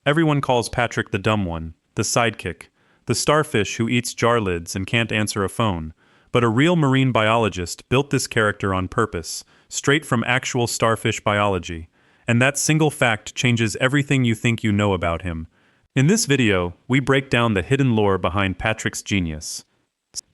Everyone calls Patrick the dumb one, the sidekick, the starfish who eats jar lids and can't answer a phone. But a real marine biologist built this character on purpose, straight from actual starfish biology. And that single fact changes everything you think you know about him. In this video, we break down the hidden lore behind Patrick's genius.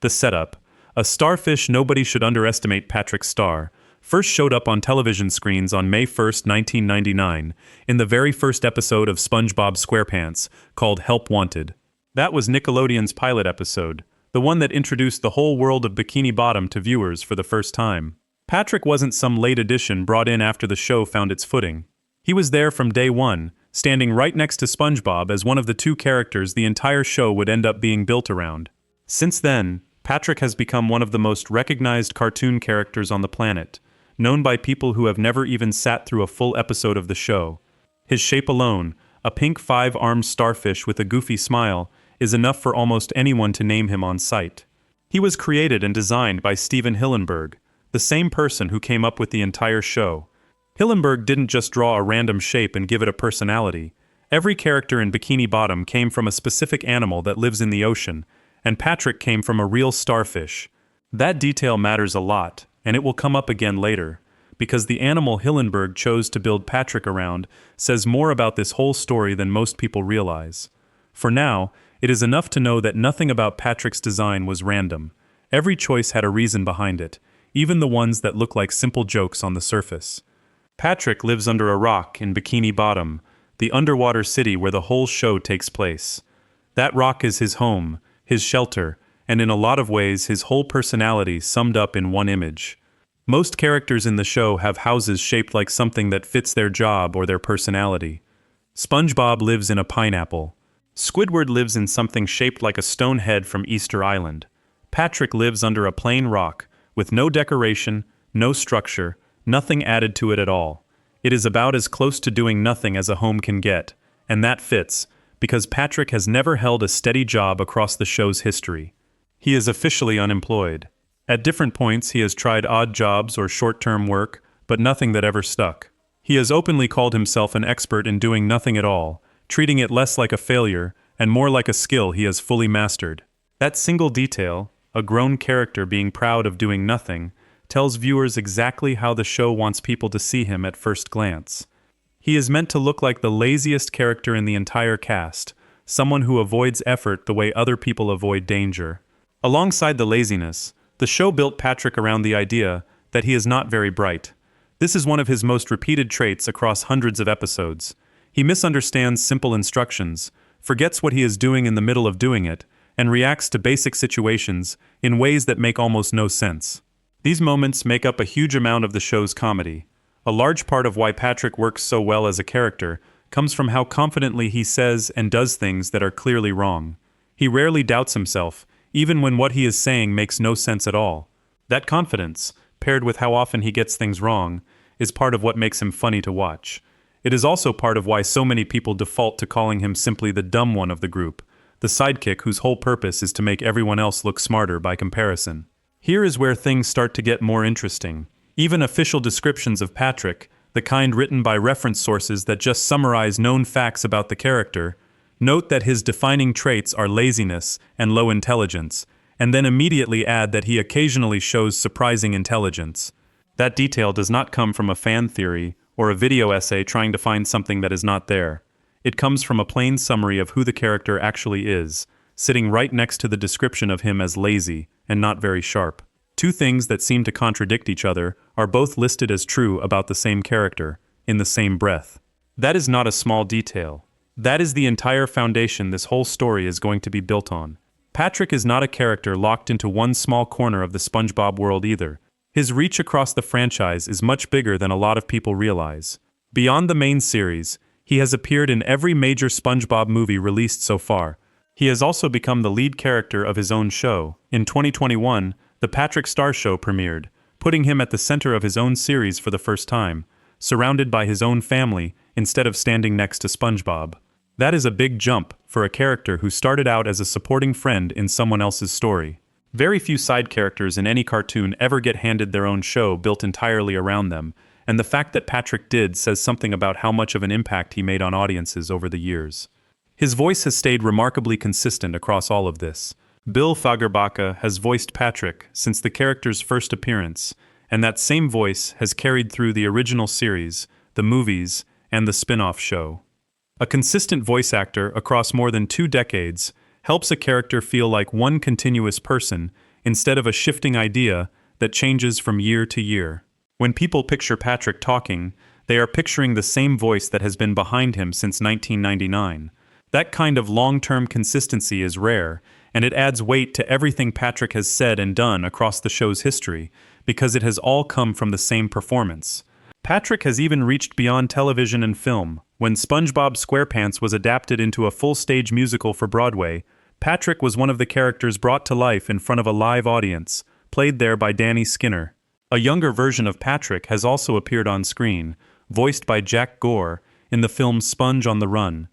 The setup. A starfish nobody should underestimate. Patrick Star first showed up on television screens on May 1, 1999, in the very first episode of SpongeBob SquarePants, called Help Wanted. That was Nickelodeon's pilot episode, the one that introduced the whole world of Bikini Bottom to viewers for the first time. Patrick wasn't some late addition brought in after the show found its footing. He was there from day one, standing right next to SpongeBob as one of the two characters the entire show would end up being built around. Since then, Patrick has become one of the most recognized cartoon characters on the planet, known by people who have never even sat through a full episode of the show. His shape alone, a pink 5-armed starfish with a goofy smile, is enough for almost anyone to name him on sight. He was created and designed by Steven Hillenburg, the same person who came up with the entire show. Hillenburg didn't just draw a random shape and give it a personality. Every character in Bikini Bottom came from a specific animal that lives in the ocean, and Patrick came from a real starfish. That detail matters a lot, and it will come up again later, because the animal Hillenburg chose to build Patrick around says more about this whole story than most people realize. For now, it is enough to know that nothing about Patrick's design was random. Every choice had a reason behind it, even the ones that look like simple jokes on the surface. Patrick lives under a rock in Bikini Bottom, the underwater city where the whole show takes place. That rock is his home, his shelter, and in a lot of ways his whole personality summed up in one image. Most characters in the show have houses shaped like something that fits their job or their personality. SpongeBob lives in a pineapple. Squidward lives in something shaped like a stone head from Easter Island. Patrick lives under a plain rock, with no decoration, no structure, nothing added to it at all. It is about as close to doing nothing as a home can get, and that fits, because Patrick has never held a steady job across the show's history. He is officially unemployed. At different points he has tried odd jobs or short-term work, but nothing that ever stuck. He has openly called himself an expert in doing nothing at all, treating it less like a failure and more like a skill he has fully mastered. That single detail, a grown character being proud of doing nothing, tells viewers exactly how the show wants people to see him at first glance. He is meant to look like the laziest character in the entire cast, someone who avoids effort the way other people avoid danger. Alongside the laziness, the show built Patrick around the idea that he is not very bright. This is one of his most repeated traits across hundreds of episodes. He misunderstands simple instructions, forgets what he is doing in the middle of doing it, and reacts to basic situations in ways that make almost no sense. These moments make up a huge amount of the show's comedy. A large part of why Patrick works so well as a character comes from how confidently he says and does things that are clearly wrong. He rarely doubts himself, even when what he is saying makes no sense at all. That confidence, paired with how often he gets things wrong, is part of what makes him funny to watch. It is also part of why so many people default to calling him simply the dumb one of the group, the sidekick whose whole purpose is to make everyone else look smarter by comparison. Here is where things start to get more interesting. Even official descriptions of Patrick, the kind written by reference sources that just summarize known facts about the character, note that his defining traits are laziness and low intelligence, and then immediately add that he occasionally shows surprising intelligence. That detail does not come from a fan theory or a video essay trying to find something that is not there. It comes from a plain summary of who the character actually is, sitting right next to the description of him as lazy and not very sharp. Two things that seem to contradict each other are both listed as true about the same character, in the same breath. That is not a small detail. That is the entire foundation this whole story is going to be built on. Patrick is not a character locked into one small corner of the SpongeBob world either. His reach across the franchise is much bigger than a lot of people realize. Beyond the main series, he has appeared in every major SpongeBob movie released so far. He has also become the lead character of his own show. In 2021, The Patrick Star Show premiered, putting him at the center of his own series for the first time, surrounded by his own family instead of standing next to SpongeBob. That is a big jump for a character who started out as a supporting friend in someone else's story. Very few side characters in any cartoon ever get handed their own show built entirely around them, and the fact that Patrick did says something about how much of an impact he made on audiences over the years. His voice has stayed remarkably consistent across all of this. Bill Fagerbakke has voiced Patrick since the character's first appearance, and that same voice has carried through the original series, the movies, and the spin-off show. A consistent voice actor across more than 2 decades helps a character feel like one continuous person instead of a shifting idea that changes from year to year. When people picture Patrick talking, they are picturing the same voice that has been behind him since 1999. That kind of long-term consistency is rare, and it adds weight to everything Patrick has said and done across the show's history, because it has all come from the same performance. Patrick has even reached beyond television and film. When SpongeBob SquarePants was adapted into a full-stage musical for Broadway, Patrick was one of the characters brought to life in front of a live audience, played there by Danny Skinner. A younger version of Patrick has also appeared on screen, voiced by Jack Gore, in the film Sponge on the Run.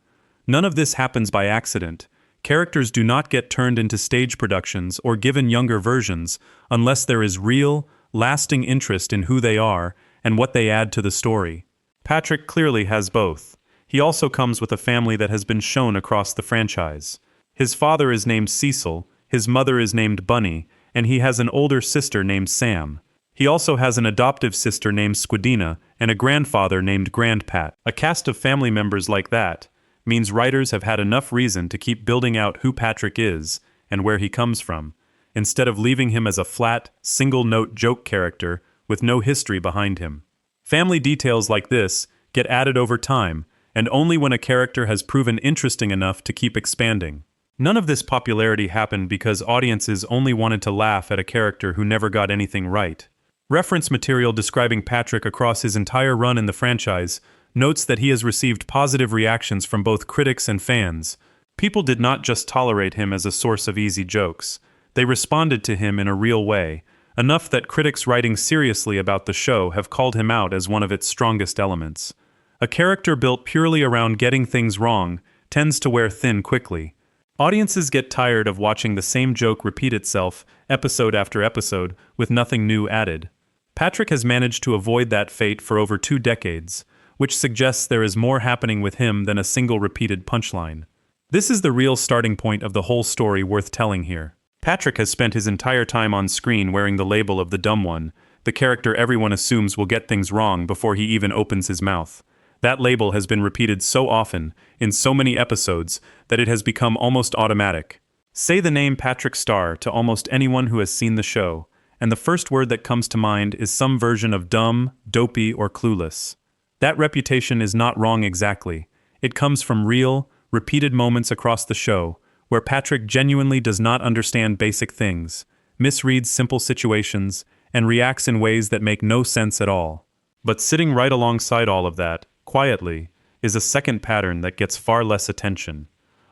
None of this happens by accident. Characters do not get turned into stage productions or given younger versions unless there is real, lasting interest in who they are and what they add to the story. Patrick clearly has both. He also comes with a family that has been shown across the franchise. His father is named Cecil, his mother is named Bunny, and he has an older sister named Sam. He also has an adoptive sister named Squidina and a grandfather named Grandpat. A cast of family members like that means writers have had enough reason to keep building out who Patrick is and where he comes from, instead of leaving him as a flat, single-note joke character with no history behind him. Family details like this get added over time, and only when a character has proven interesting enough to keep expanding. None of this popularity happened because audiences only wanted to laugh at a character who never got anything right. Reference material describing Patrick across his entire run in the franchise notes that he has received positive reactions from both critics and fans. People did not just tolerate him as a source of easy jokes. They responded to him in a real way, enough that critics writing seriously about the show have called him out as one of its strongest elements. A character built purely around getting things wrong tends to wear thin quickly. Audiences get tired of watching the same joke repeat itself episode after episode with nothing new added. Patrick has managed to avoid that fate for over 2 decades, which suggests there is more happening with him than a single repeated punchline. This is the real starting point of the whole story worth telling here. Patrick has spent his entire time on screen wearing the label of the dumb one, the character everyone assumes will get things wrong before he even opens his mouth. That label has been repeated so often, in so many episodes, that it has become almost automatic. Say the name Patrick Star to almost anyone who has seen the show, and the first word that comes to mind is some version of dumb, dopey, or clueless. That reputation is not wrong exactly. It comes from real, repeated moments across the show, where Patrick genuinely does not understand basic things, misreads simple situations, and reacts in ways that make no sense at all. But sitting right alongside all of that, quietly, is a second pattern that gets far less attention.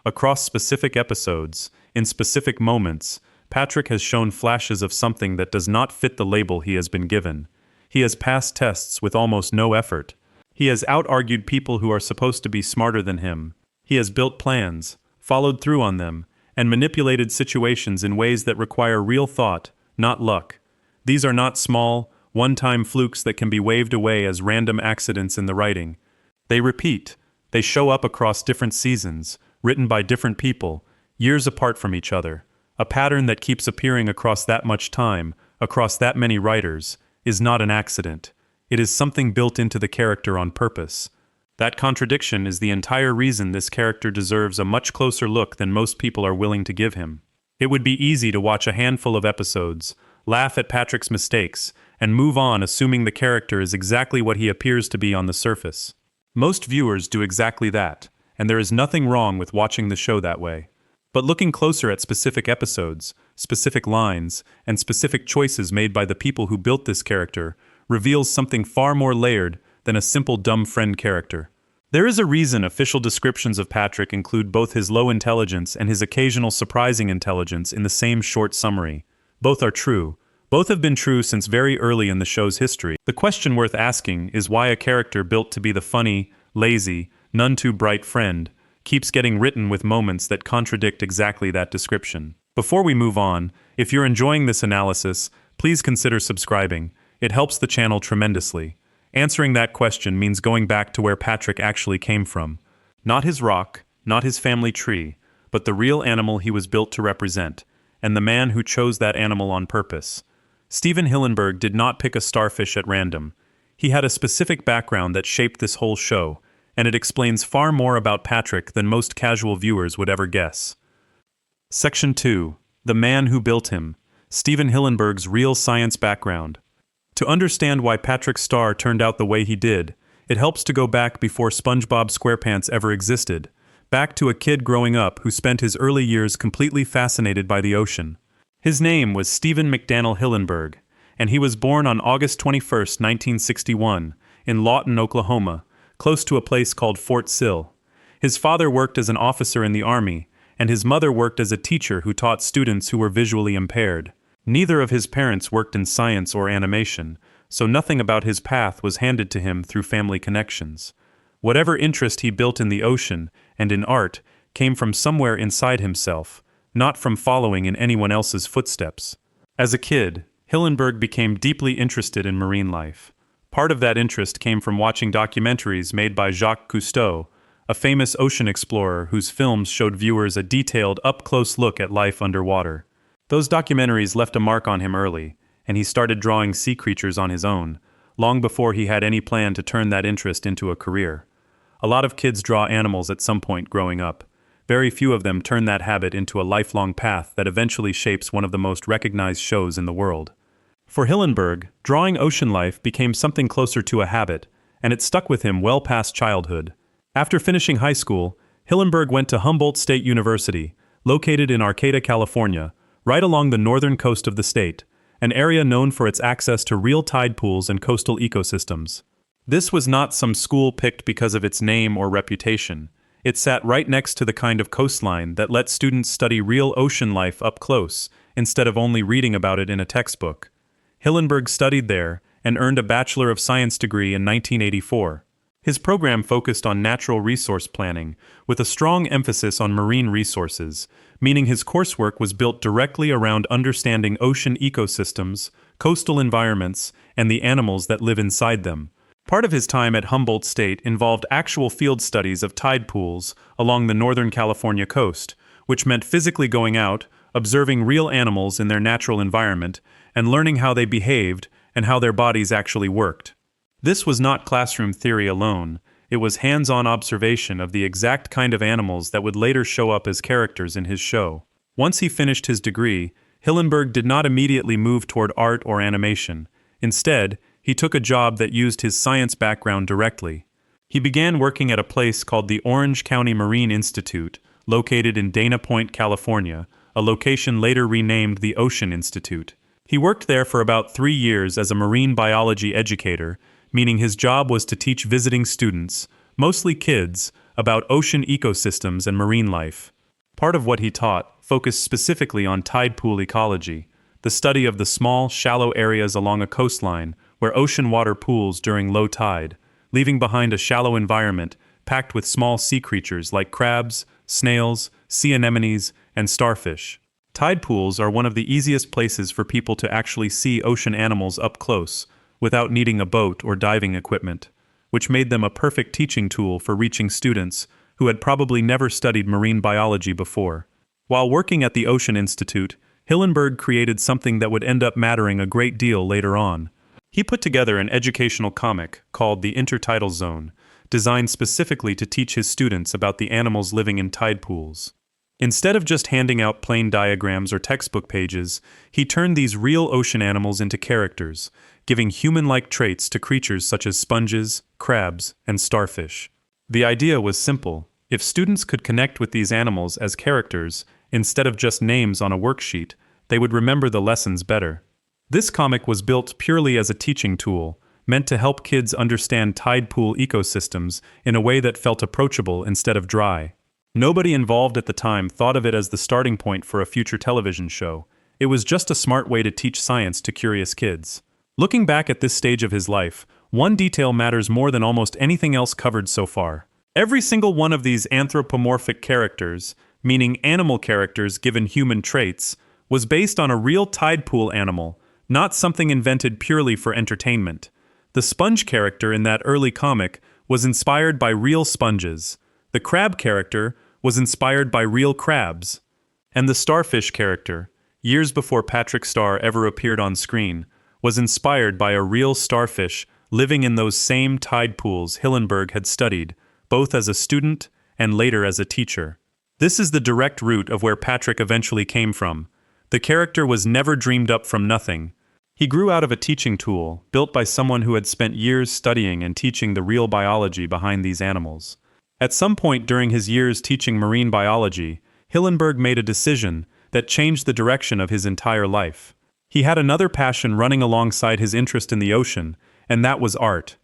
Across specific episodes, in specific moments, Patrick has shown flashes of something that does not fit the label he has been given. He has passed tests with almost no effort. He has out-argued people who are supposed to be smarter than him. He has built plans, followed through on them, and manipulated situations in ways that require real thought, not luck. These are not small, one-time flukes that can be waved away as random accidents in the writing. They repeat. They show up across different seasons, written by different people, years apart from each other. A pattern that keeps appearing across that much time, across that many writers, is not an accident. It is something built into the character on purpose. That contradiction is the entire reason this character deserves a much closer look than most people are willing to give him. It would be easy to watch a handful of episodes, laugh at Patrick's mistakes, and move on assuming the character is exactly what he appears to be on the surface. Most viewers do exactly that, and there is nothing wrong with watching the show that way. But looking closer at specific episodes, specific lines, and specific choices made by the people who built this character reveals something far more layered than a simple dumb friend character. There is a reason official descriptions of Patrick include both his low intelligence and his occasional surprising intelligence in the same short summary. Both are true. Both have been true since very early in the show's history. The question worth asking is why a character built to be the funny, lazy, none too bright friend keeps getting written with moments that contradict exactly that description. Before we move on, if you're enjoying this analysis, please consider subscribing. It helps the channel tremendously. Answering that question means going back to where Patrick actually came from. Not his rock, not his family tree, but the real animal he was built to represent, and the man who chose that animal on purpose. Steven Hillenburg did not pick a starfish at random. He had a specific background that shaped this whole show, and it explains far more about Patrick than most casual viewers would ever guess. Section 2. The Man Who Built Him. Steven Hillenburg's real science background. To understand why Patrick's star turned out the way he did, it helps to go back before SpongeBob SquarePants ever existed, back to a kid growing up who spent his early years completely fascinated by the ocean. His name was Stephen McDaniel Hillenburg, and he was born on August 21, 1961, in Lawton, Oklahoma, close to a place called Fort Sill. His father worked as an officer in the Army, and his mother worked as a teacher who taught students who were visually impaired. Neither of his parents worked in science or animation, so nothing about his path was handed to him through family connections. Whatever interest he built in the ocean and in art came from somewhere inside himself, not from following in anyone else's footsteps. As a kid, Hillenburg became deeply interested in marine life. Part of that interest came from watching documentaries made by Jacques Cousteau, a famous ocean explorer whose films showed viewers a detailed, up-close look at life underwater. Those documentaries left a mark on him early, and he started drawing sea creatures on his own, long before he had any plan to turn that interest into a career. A lot of kids draw animals at some point growing up. Very few of them turn that habit into a lifelong path that eventually shapes one of the most recognized shows in the world. For Hillenburg, drawing ocean life became something closer to a habit, and it stuck with him well past childhood. After finishing high school, Hillenburg went to Humboldt State University, located in Arcata, California, right along the northern coast of the state, an area known for its access to real tide pools and coastal ecosystems. This was not some school picked because of its name or reputation. It sat right next to the kind of coastline that let students study real ocean life up close, instead of only reading about it in a textbook. Hillenburg studied there and earned a Bachelor of Science degree in 1984. His program focused on natural resource planning, with a strong emphasis on marine resources, meaning his coursework was built directly around understanding ocean ecosystems, coastal environments, and the animals that live inside them. Part of his time at Humboldt State involved actual field studies of tide pools along the northern California coast, which meant physically going out, observing real animals in their natural environment, and learning how they behaved and how their bodies actually worked. This was not classroom theory alone. It was hands-on observation of the exact kind of animals that would later show up as characters in his show. Once he finished his degree, Hillenburg did not immediately move toward art or animation. Instead, he took a job that used his science background directly. He began working at a place called the Orange County Marine Institute, located in Dana Point, California, a location later renamed the Ocean Institute. He worked there for about 3 years as a marine biology educator, meaning his job was to teach visiting students, mostly kids, about ocean ecosystems and marine life. Part of what he taught focused specifically on tide pool ecology, the study of the small, shallow areas along a coastline where ocean water pools during low tide, leaving behind a shallow environment packed with small sea creatures like crabs, snails, sea anemones, and starfish. Tide pools are one of the easiest places for people to actually see ocean animals up close, without needing a boat or diving equipment, which made them a perfect teaching tool for reaching students who had probably never studied marine biology before. While working at the Ocean Institute, Hillenburg created something that would end up mattering a great deal later on. He put together an educational comic called The Intertidal Zone, designed specifically to teach his students about the animals living in tide pools. Instead of just handing out plain diagrams or textbook pages, he turned these real ocean animals into characters, giving human-like traits to creatures such as sponges, crabs, and starfish. The idea was simple. If students could connect with these animals as characters, instead of just names on a worksheet, they would remember the lessons better. This comic was built purely as a teaching tool, meant to help kids understand tide pool ecosystems in a way that felt approachable instead of dry. Nobody involved at the time thought of it as the starting point for a future television show. It was just a smart way to teach science to curious kids. Looking back at this stage of his life, one detail matters more than almost anything else covered so far. Every single one of these anthropomorphic characters, meaning animal characters given human traits, was based on a real tide pool animal, not something invented purely for entertainment. The The sponge character in that early comic was inspired by real sponges. The crab character was inspired by real crabs. And the starfish character, years before Patrick Star ever appeared on screen, was inspired by a real starfish living in those same tide pools Hillenburg had studied, both as a student and later as a teacher. This is the direct root of where Patrick eventually came from. The character was never dreamed up from nothing. He grew out of a teaching tool, built by someone who had spent years studying and teaching the real biology behind these animals. At some point during his years teaching marine biology, Hillenburg made a decision that changed the direction of his entire life. He had another passion running alongside his interest in the ocean, and that was art.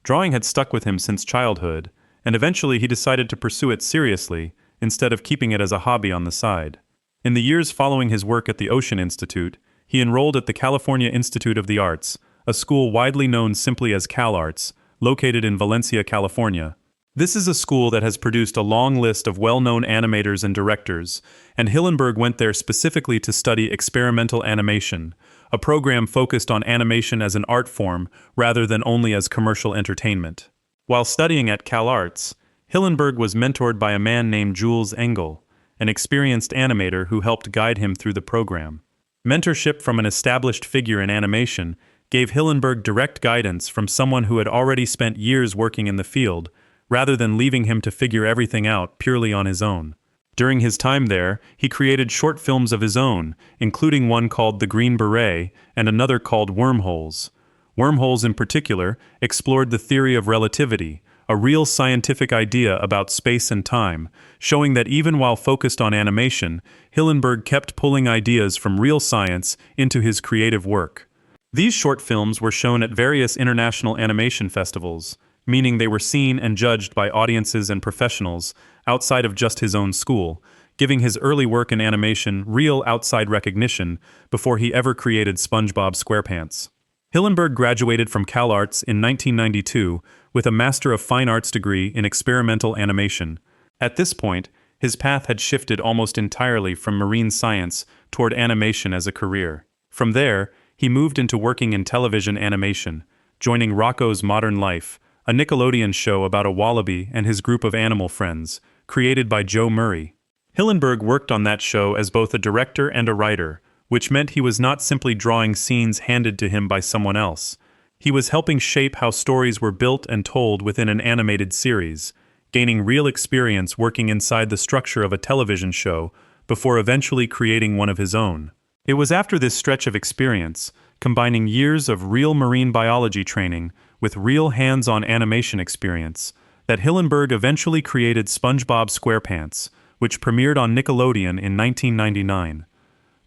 Drawing had stuck with him since childhood, and eventually he decided to pursue it seriously, instead of keeping it as a hobby on the side. In the years following his work at the Ocean Institute, he enrolled at the California Institute of the Arts, a school widely known simply as CalArts, located in Valencia, California. This is a school that has produced a long list of well-known animators and directors, and Hillenburg went there specifically to study experimental animation, a program focused on animation as an art form rather than only as commercial entertainment. While studying at CalArts, Hillenburg was mentored by a man named Jules Engel, an experienced animator who helped guide him through the program. Mentorship from an established figure in animation gave Hillenburg direct guidance from someone who had already spent years working in the field, rather than leaving him to figure everything out purely on his own. During his time there, he created short films of his own, including one called The Green Beret and another called Wormholes. Wormholes in particular explored the theory of relativity, a real scientific idea about space and time, showing that even while focused on animation, Hillenburg kept pulling ideas from real science into his creative work. These short films were shown at various international animation festivals, meaning they were seen and judged by audiences and professionals outside of just his own school, giving his early work in animation real outside recognition before he ever created SpongeBob SquarePants. Hillenburg graduated from CalArts in 1992 with a Master of Fine Arts degree in experimental animation. At this point, his path had shifted almost entirely from marine science toward animation as a career. From there, he moved into working in television animation, joining Rocko's Modern Life, a Nickelodeon show about a wallaby and his group of animal friends, created by Joe Murray. Hillenburg worked on that show as both a director and a writer, which meant he was not simply drawing scenes handed to him by someone else. He was helping shape how stories were built and told within an animated series, gaining real experience working inside the structure of a television show before eventually creating one of his own. It was after this stretch of experience, combining years of real marine biology training with real hands-on animation experience, that Hillenburg eventually created SpongeBob SquarePants, which premiered on Nickelodeon in 1999.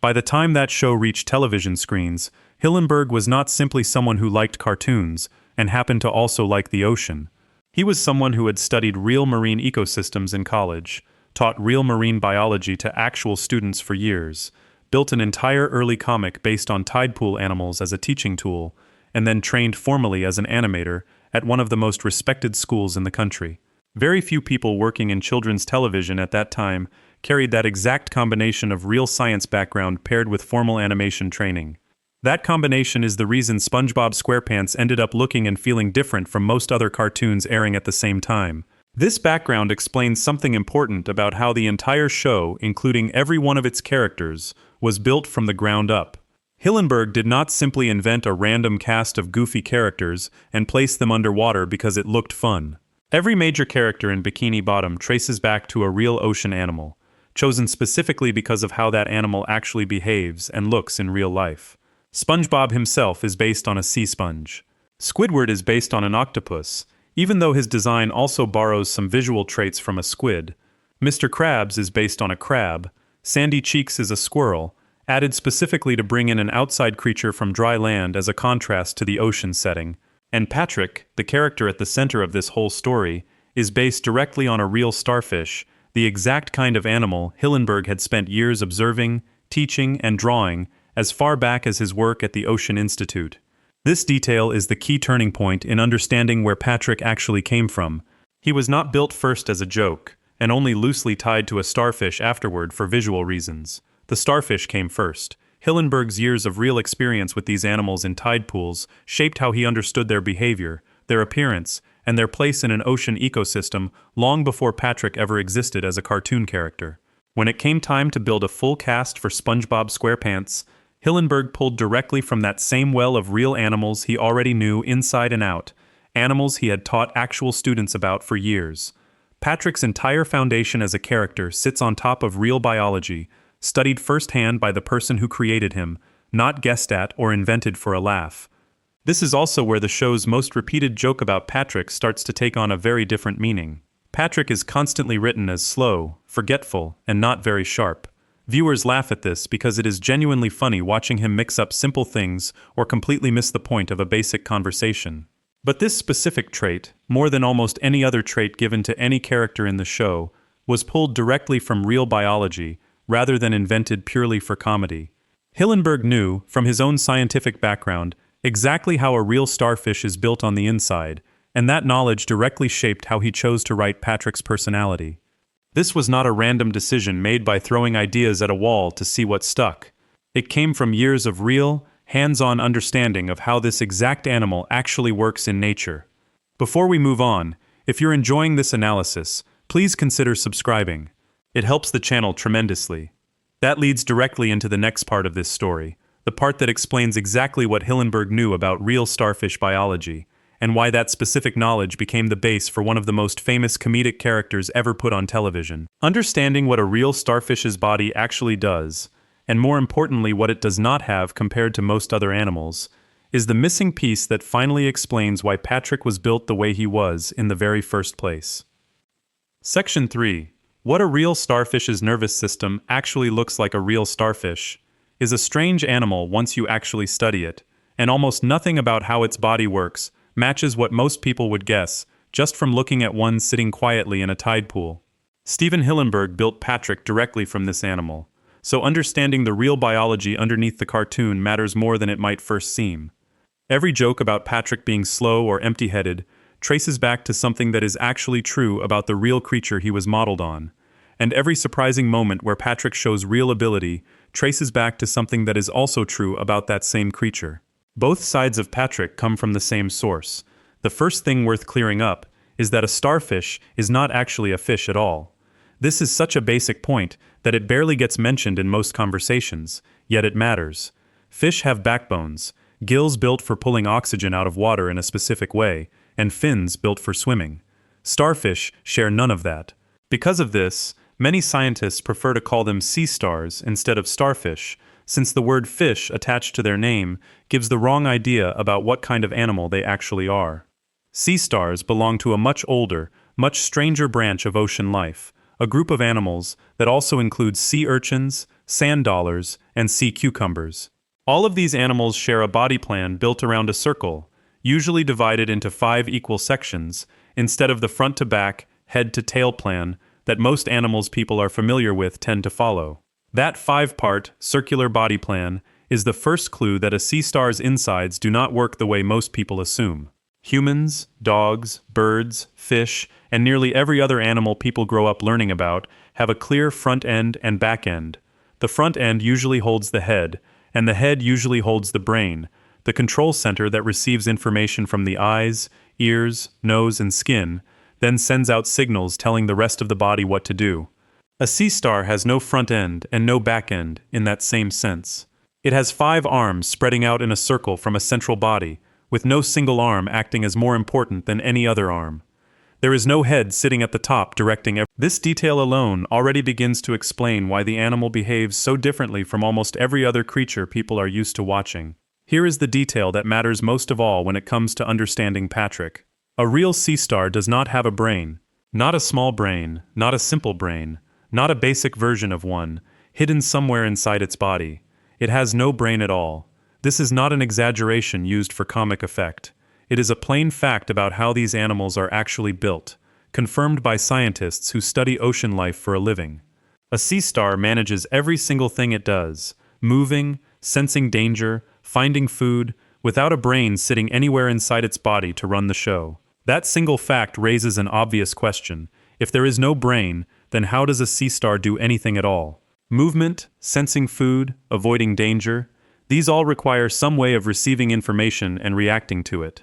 By the time that show reached television screens, Hillenburg was not simply someone who liked cartoons and happened to also like the ocean. He was someone who had studied real marine ecosystems in college, taught real marine biology to actual students for years, built an entire early comic based on tide pool animals as a teaching tool, and then trained formally as an animator at one of the most respected schools in the country. Very few people working in children's television at that time carried that exact combination of real science background paired with formal animation training. That combination is the reason SpongeBob SquarePants ended up looking and feeling different from most other cartoons airing at the same time. This background explains something important about how the entire show, including every one of its characters, was built from the ground up. Hillenburg did not simply invent a random cast of goofy characters and place them underwater because it looked fun. Every major character in Bikini Bottom traces back to a real ocean animal, chosen specifically because of how that animal actually behaves and looks in real life. SpongeBob himself is based on a sea sponge. Squidward is based on an octopus, even though his design also borrows some visual traits from a squid. Mr. Krabs is based on a crab. Sandy Cheeks is a squirrel, added specifically to bring in an outside creature from dry land as a contrast to the ocean setting. And Patrick, the character at the center of this whole story, is based directly on a real starfish, the exact kind of animal Hillenburg had spent years observing, teaching, and drawing as far back as his work at the Ocean Institute. This detail is the key turning point in understanding where Patrick actually came from. He was not built first as a joke, and only loosely tied to a starfish afterward for visual reasons. The starfish came first. Hillenburg's years of real experience with these animals in tide pools shaped how he understood their behavior, their appearance, and their place in an ocean ecosystem long before Patrick ever existed as a cartoon character. When it came time to build a full cast for SpongeBob SquarePants, Hillenburg pulled directly from that same well of real animals he already knew inside and out, animals he had taught actual students about for years. Patrick's entire foundation as a character sits on top of real biology, studied firsthand by the person who created him, not guessed at or invented for a laugh. This is also where the show's most repeated joke about Patrick starts to take on a very different meaning. Patrick is constantly written as slow, forgetful, and not very sharp. Viewers laugh at this because it is genuinely funny watching him mix up simple things or completely miss the point of a basic conversation. But this specific trait, more than almost any other trait given to any character in the show, was pulled directly from real biology rather than invented purely for comedy. Hillenburg knew, from his own scientific background, exactly how a real starfish is built on the inside, and that knowledge directly shaped how he chose to write Patrick's personality. This was not a random decision made by throwing ideas at a wall to see what stuck. It came from years of real, hands-on understanding of how this exact animal actually works in nature. Before we move on, if you're enjoying this analysis, please consider subscribing. It helps the channel tremendously. That leads directly into the next part of this story, the part that explains exactly what Hillenburg knew about real starfish biology, and why that specific knowledge became the base for one of the most famous comedic characters ever put on television. Understanding what a real starfish's body actually does, and more importantly what it does not have compared to most other animals, is the missing piece that finally explains why Patrick was built the way he was in the very first place. Section 3. What a real starfish's nervous system actually looks like. A real starfish is a strange animal once you actually study it, and almost nothing about how its body works matches what most people would guess just from looking at one sitting quietly in a tide pool. Stephen Hillenburg built Patrick directly from this animal, so understanding the real biology underneath the cartoon matters more than it might first seem. Every joke about Patrick being slow or empty-headed traces back to something that is actually true about the real creature he was modeled on, and every surprising moment where Patrick shows real ability traces back to something that is also true about that same creature. Both sides of Patrick come from the same source. The first thing worth clearing up is that a starfish is not actually a fish at all. This is such a basic point that it barely gets mentioned in most conversations, yet it matters. Fish have backbones, gills built for pulling oxygen out of water in a specific way, and fins built for swimming. Starfish share none of that. Because of this, many scientists prefer to call them sea stars instead of starfish, since the word fish attached to their name gives the wrong idea about what kind of animal they actually are. Sea stars belong to a much older, much stranger branch of ocean life, a group of animals that also includes sea urchins, sand dollars, and sea cucumbers. All of these animals share a body plan built around a circle, usually divided into 5 equal sections, instead of the front-to-back, head-to-tail plan that most animals people are familiar with tend to follow. That 5-part, circular body plan is the first clue that a sea star's insides do not work the way most people assume. Humans, dogs, birds, fish, and nearly every other animal people grow up learning about have a clear front end and back end. The front end usually holds the head, and the head usually holds the brain, the control center that receives information from the eyes, ears, nose, and skin, then sends out signals telling the rest of the body what to do. A sea star has no front end and no back end in that same sense. It has 5 arms spreading out in a circle from a central body, with no single arm acting as more important than any other arm. There is no head sitting at the top directing everything. This detail alone already begins to explain why the animal behaves so differently from almost every other creature people are used to watching. Here is the detail that matters most of all when it comes to understanding Patrick. A real sea star does not have a brain. Not a small brain, not a simple brain, not a basic version of one, hidden somewhere inside its body. It has no brain at all. This is not an exaggeration used for comic effect. It is a plain fact about how these animals are actually built, confirmed by scientists who study ocean life for a living. A sea star manages every single thing it does, moving, sensing danger, finding food, without a brain sitting anywhere inside its body to run the show. That single fact raises an obvious question. If there is no brain, then how does a sea star do anything at all? Movement, sensing food, avoiding danger, these all require some way of receiving information and reacting to it.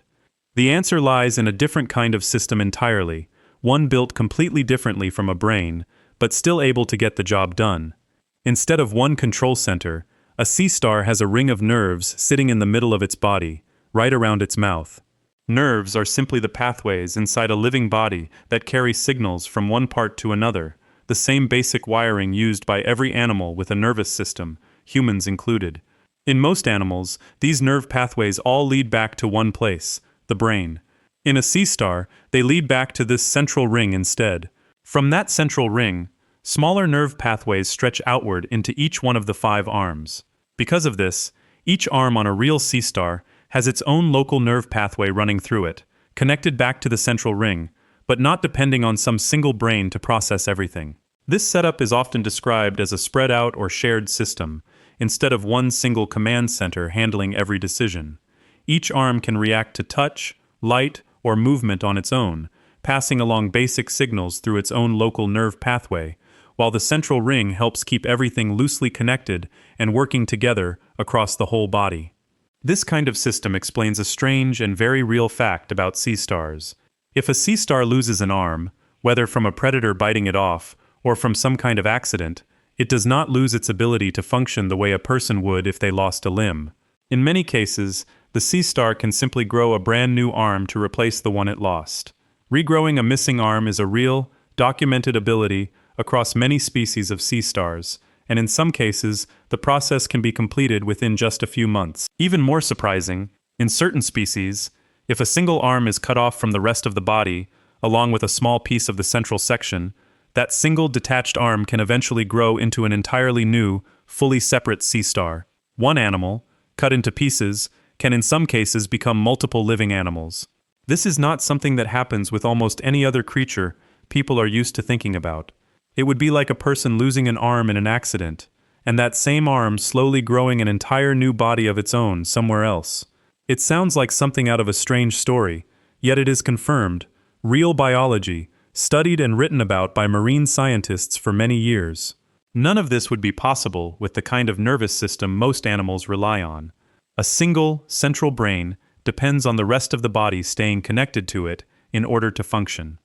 The answer lies in a different kind of system entirely, one built completely differently from a brain, but still able to get the job done. Instead of one control center, a sea star has a ring of nerves sitting in the middle of its body, right around its mouth. Nerves are simply the pathways inside a living body that carry signals from one part to another, the same basic wiring used by every animal with a nervous system, humans included. In most animals, these nerve pathways all lead back to one place, the brain. In a sea star, they lead back to this central ring instead. From that central ring, smaller nerve pathways stretch outward into each one of the 5 arms. Because of this, each arm on a real sea star has its own local nerve pathway running through it, connected back to the central ring, but not depending on some single brain to process everything. This setup is often described as a spread out or shared system, instead of one single command center handling every decision. Each arm can react to touch, light, or movement on its own, passing along basic signals through its own local nerve pathway, while the central ring helps keep everything loosely connected and working together across the whole body. This kind of system explains a strange and very real fact about sea stars. If a sea star loses an arm, whether from a predator biting it off or from some kind of accident, it does not lose its ability to function the way a person would if they lost a limb. In many cases, the sea star can simply grow a brand new arm to replace the one it lost. Regrowing a missing arm is a real, documented ability across many species of sea stars, and in some cases, the process can be completed within just a few months. Even more surprising, in certain species, if a single arm is cut off from the rest of the body, along with a small piece of the central section, that single detached arm can eventually grow into an entirely new, fully separate sea star. One animal, cut into pieces, can in some cases become multiple living animals. This is not something that happens with almost any other creature people are used to thinking about. It would be like a person losing an arm in an accident, and that same arm slowly growing an entire new body of its own somewhere else. It sounds like something out of a strange story, yet it is confirmed, real biology, studied and written about by marine scientists for many years. None of this would be possible with the kind of nervous system most animals rely on. A single, central brain depends on the rest of the body staying connected to it in order to function.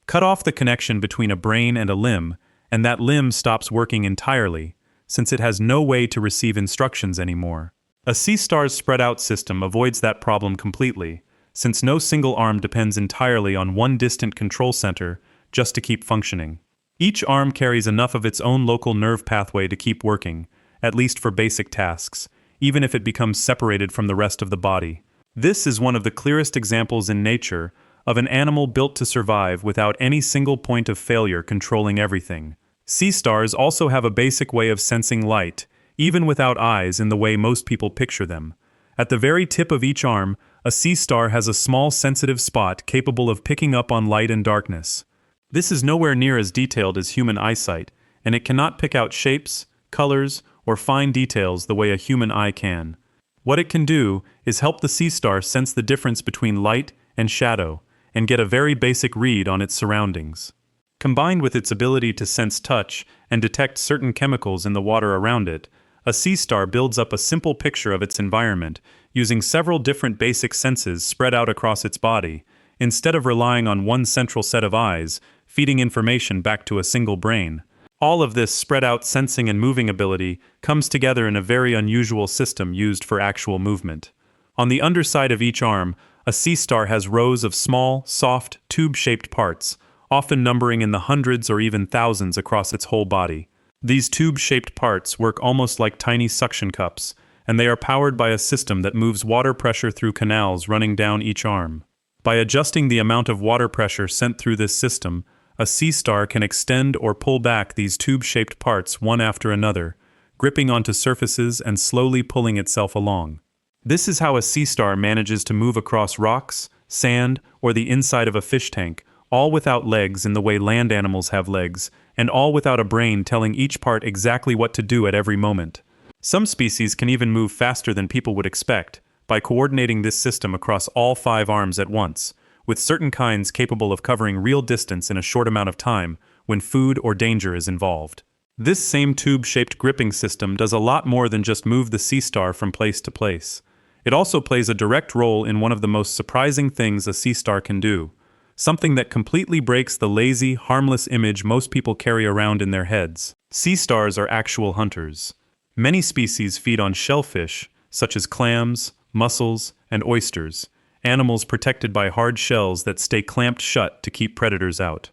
Cut off the connection between a brain and a limb, and that limb stops working entirely, since it has no way to receive instructions anymore. A sea star's spread-out system avoids that problem completely, since no single arm depends entirely on one distant control center just to keep functioning. Each arm carries enough of its own local nerve pathway to keep working, at least for basic tasks, even if it becomes separated from the rest of the body. This is one of the clearest examples in nature of an animal built to survive without any single point of failure controlling everything. Sea stars also have a basic way of sensing light, even without eyes in the way most people picture them. At the very tip of each arm, a sea star has a small sensitive spot capable of picking up on light and darkness. This is nowhere near as detailed as human eyesight, and it cannot pick out shapes, colors, or fine details the way a human eye can. What it can do is help the sea star sense the difference between light and shadow, and get a very basic read on its surroundings. Combined with its ability to sense touch and detect certain chemicals in the water around it, a sea star builds up a simple picture of its environment using several different basic senses spread out across its body, instead of relying on one central set of eyes, feeding information back to a single brain. All of this spread-out sensing and moving ability comes together in a very unusual system used for actual movement. On the underside of each arm, a sea star has rows of small, soft, tube-shaped parts, often numbering in the hundreds or even thousands across its whole body. These tube-shaped parts work almost like tiny suction cups, and they are powered by a system that moves water pressure through canals running down each arm. By adjusting the amount of water pressure sent through this system, a sea star can extend or pull back these tube-shaped parts one after another, gripping onto surfaces and slowly pulling itself along. This is how a sea star manages to move across rocks, sand, or the inside of a fish tank, all without legs in the way land animals have legs, and all without a brain telling each part exactly what to do at every moment. Some species can even move faster than people would expect, by coordinating this system across all 5 arms at once, with certain kinds capable of covering real distance in a short amount of time when food or danger is involved. This same tube-shaped gripping system does a lot more than just move the sea star from place to place. It also plays a direct role in one of the most surprising things a sea star can do, something that completely breaks the lazy, harmless image most people carry around in their heads. Sea stars are actual hunters. Many species feed on shellfish, such as clams, mussels, and oysters, animals protected by hard shells that stay clamped shut to keep predators out.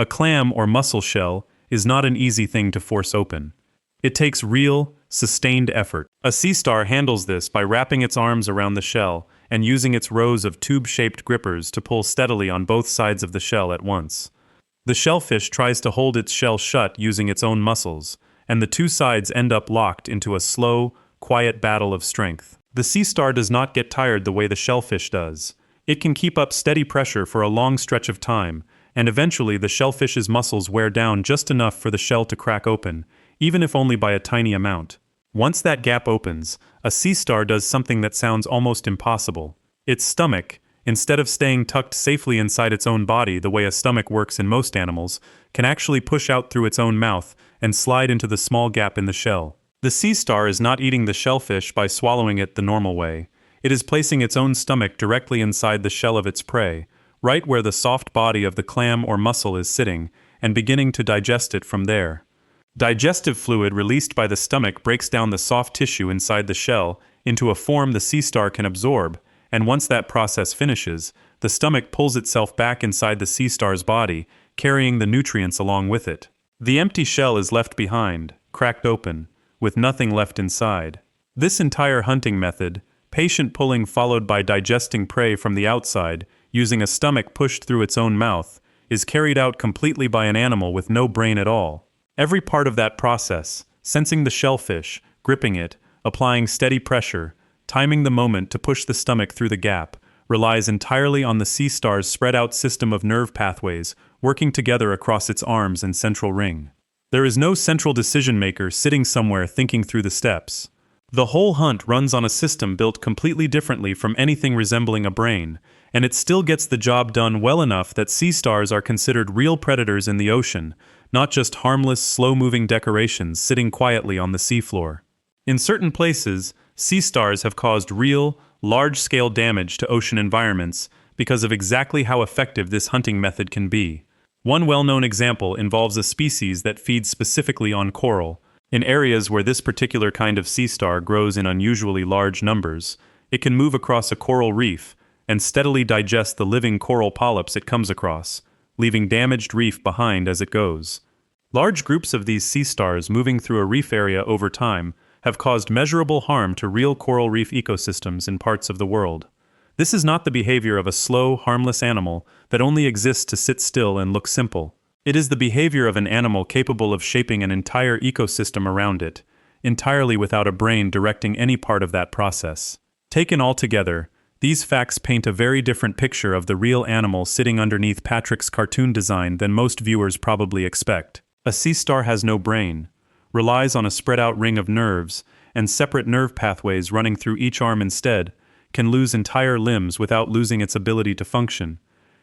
A clam or mussel shell is not an easy thing to force open. It takes real, sustained effort. A sea star handles this by wrapping its arms around the shell and using its rows of tube-shaped grippers to pull steadily on both sides of the shell at once. The shellfish tries to hold its shell shut using its own muscles, and the two sides end up locked into a slow, quiet battle of strength. The sea star does not get tired the way the shellfish does. It can keep up steady pressure for a long stretch of time, and eventually the shellfish's muscles wear down just enough for the shell to crack open, even if only by a tiny amount. Once that gap opens, a sea star does something that sounds almost impossible. Its stomach, instead of staying tucked safely inside its own body the way a stomach works in most animals, can actually push out through its own mouth and slide into the small gap in the shell. The sea star is not eating the shellfish by swallowing it the normal way. It is placing its own stomach directly inside the shell of its prey, right where the soft body of the clam or mussel is sitting, and beginning to digest it from there. Digestive fluid released by the stomach breaks down the soft tissue inside the shell into a form the sea star can absorb, and once that process finishes, the stomach pulls itself back inside the sea star's body, carrying the nutrients along with it. The empty shell is left behind, cracked open, with nothing left inside. This entire hunting method, patient pulling followed by digesting prey from the outside, using a stomach pushed through its own mouth, is carried out completely by an animal with no brain at all. Every part of that process, sensing the shellfish, gripping it, applying steady pressure, timing the moment to push the stomach through the gap, relies entirely on the sea star's spread-out system of nerve pathways working together across its arms and central ring. There is no central decision-maker sitting somewhere thinking through the steps. The whole hunt runs on a system built completely differently from anything resembling a brain, and it still gets the job done well enough that sea stars are considered real predators in the ocean, not just harmless, slow-moving decorations sitting quietly on the seafloor. In certain places, sea stars have caused real, large-scale damage to ocean environments because of exactly how effective this hunting method can be. One well-known example involves a species that feeds specifically on coral. In areas where this particular kind of sea star grows in unusually large numbers, it can move across a coral reef and steadily digest the living coral polyps it comes across, leaving damaged reef behind as it goes. Large groups of these sea stars moving through a reef area over time have caused measurable harm to real coral reef ecosystems in parts of the world. This is not the behavior of a slow, harmless animal that only exists to sit still and look simple. It is the behavior of an animal capable of shaping an entire ecosystem around it, entirely without a brain directing any part of that process. Taken all together, these facts paint a very different picture of the real animal sitting underneath Patrick's cartoon design than most viewers probably expect. A sea star has no brain, relies on a spread-out ring of nerves, and separate nerve pathways running through each arm instead, can lose entire limbs without losing its ability to function,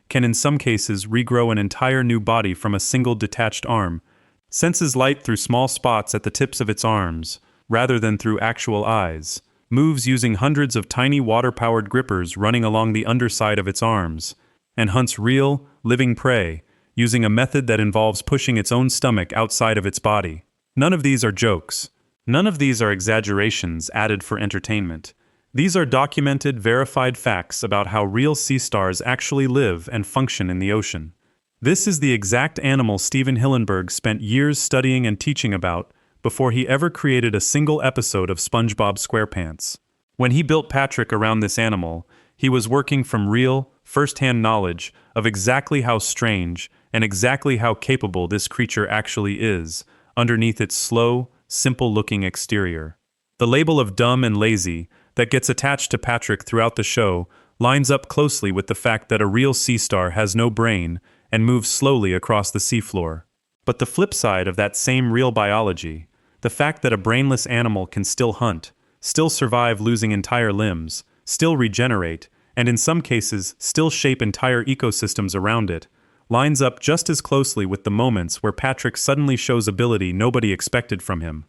can in some cases regrow an entire new body from a single detached arm, senses light through small spots at the tips of its arms, rather than through actual eyes, moves using hundreds of tiny water-powered grippers running along the underside of its arms, and hunts real, living prey, using a method that involves pushing its own stomach outside of its body. None of these are jokes. None of these are exaggerations added for entertainment. These are documented, verified facts about how real sea stars actually live and function in the ocean. This is the exact animal Steven Hillenburg spent years studying and teaching about before he ever created a single episode of SpongeBob SquarePants. When he built Patrick around this animal, he was working from real, first-hand knowledge of exactly how strange and exactly how capable this creature actually is, underneath its slow, simple-looking exterior. The label of dumb and lazy that gets attached to Patrick throughout the show lines up closely with the fact that a real sea star has no brain and moves slowly across the seafloor. But the flip side of that same real biology, the fact that a brainless animal can still hunt, still survive losing entire limbs, still regenerate, and in some cases still shape entire ecosystems around it, lines up just as closely with the moments where Patrick suddenly shows ability nobody expected from him.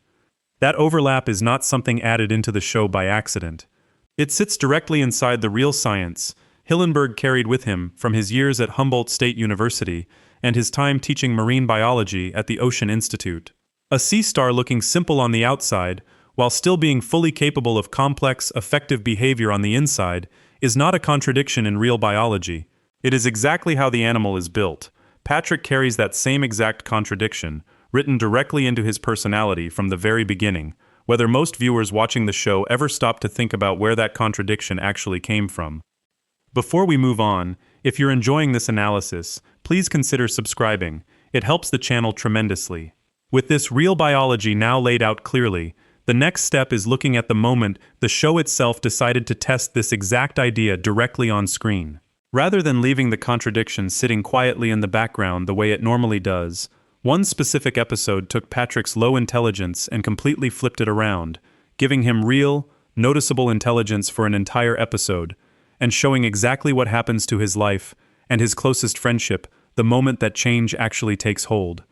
That overlap is not something added into the show by accident. It sits directly inside the real science Hillenburg carried with him from his years at Humboldt State University and his time teaching marine biology at the Ocean Institute. A sea star looking simple on the outside, while still being fully capable of complex, effective behavior on the inside, is not a contradiction in real biology. It is exactly how the animal is built. Patrick carries that same exact contradiction, written directly into his personality from the very beginning, whether most viewers watching the show ever stop to think about where that contradiction actually came from. Before we move on, if you're enjoying this analysis, please consider subscribing. It helps the channel tremendously. With this real biology now laid out clearly, the next step is looking at the moment the show itself decided to test this exact idea directly on screen. Rather than leaving the contradiction sitting quietly in the background the way it normally does, one specific episode took Patrick's low intelligence and completely flipped it around, giving him real, noticeable intelligence for an entire episode, and showing exactly what happens to his life and his closest friendship the moment that change actually takes hold.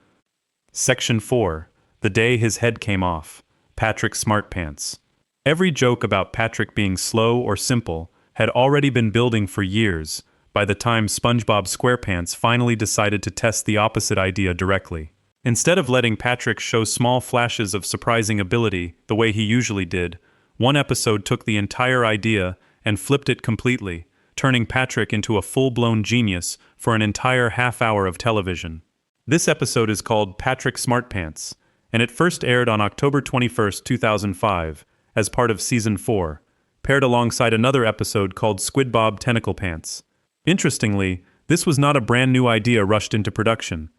Section 4. The Day His Head Came Off. Patrick Smartpants. Every joke about Patrick being slow or simple had already been building for years by the time SpongeBob SquarePants finally decided to test the opposite idea directly. Instead of letting Patrick show small flashes of surprising ability the way he usually did, one episode took the entire idea and flipped it completely, turning Patrick into a full-blown genius for an entire half hour of television. This episode is called Patrick Smartpants, and it first aired on October 21, 2005, as part of Season 4, paired alongside another episode called SquidBob Tentacle Pants. Interestingly, this was not a brand new idea rushed into production.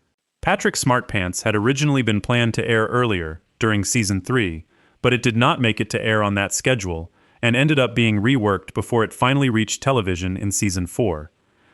Patrick Smartpants had originally been planned to air earlier, during Season 3, but it did not make it to air on that schedule, and ended up being reworked before it finally reached television in Season 4.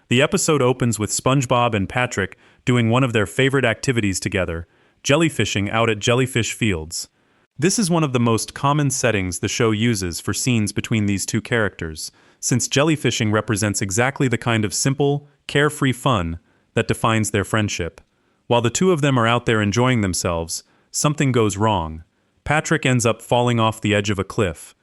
The episode opens with SpongeBob and Patrick doing one of their favorite activities together, jellyfishing out at Jellyfish Fields. This is one of the most common settings the show uses for scenes between these two characters, since jellyfishing represents exactly the kind of simple, carefree fun that defines their friendship. While the two of them are out there enjoying themselves, something goes wrong. Patrick ends up falling off the edge of a cliff.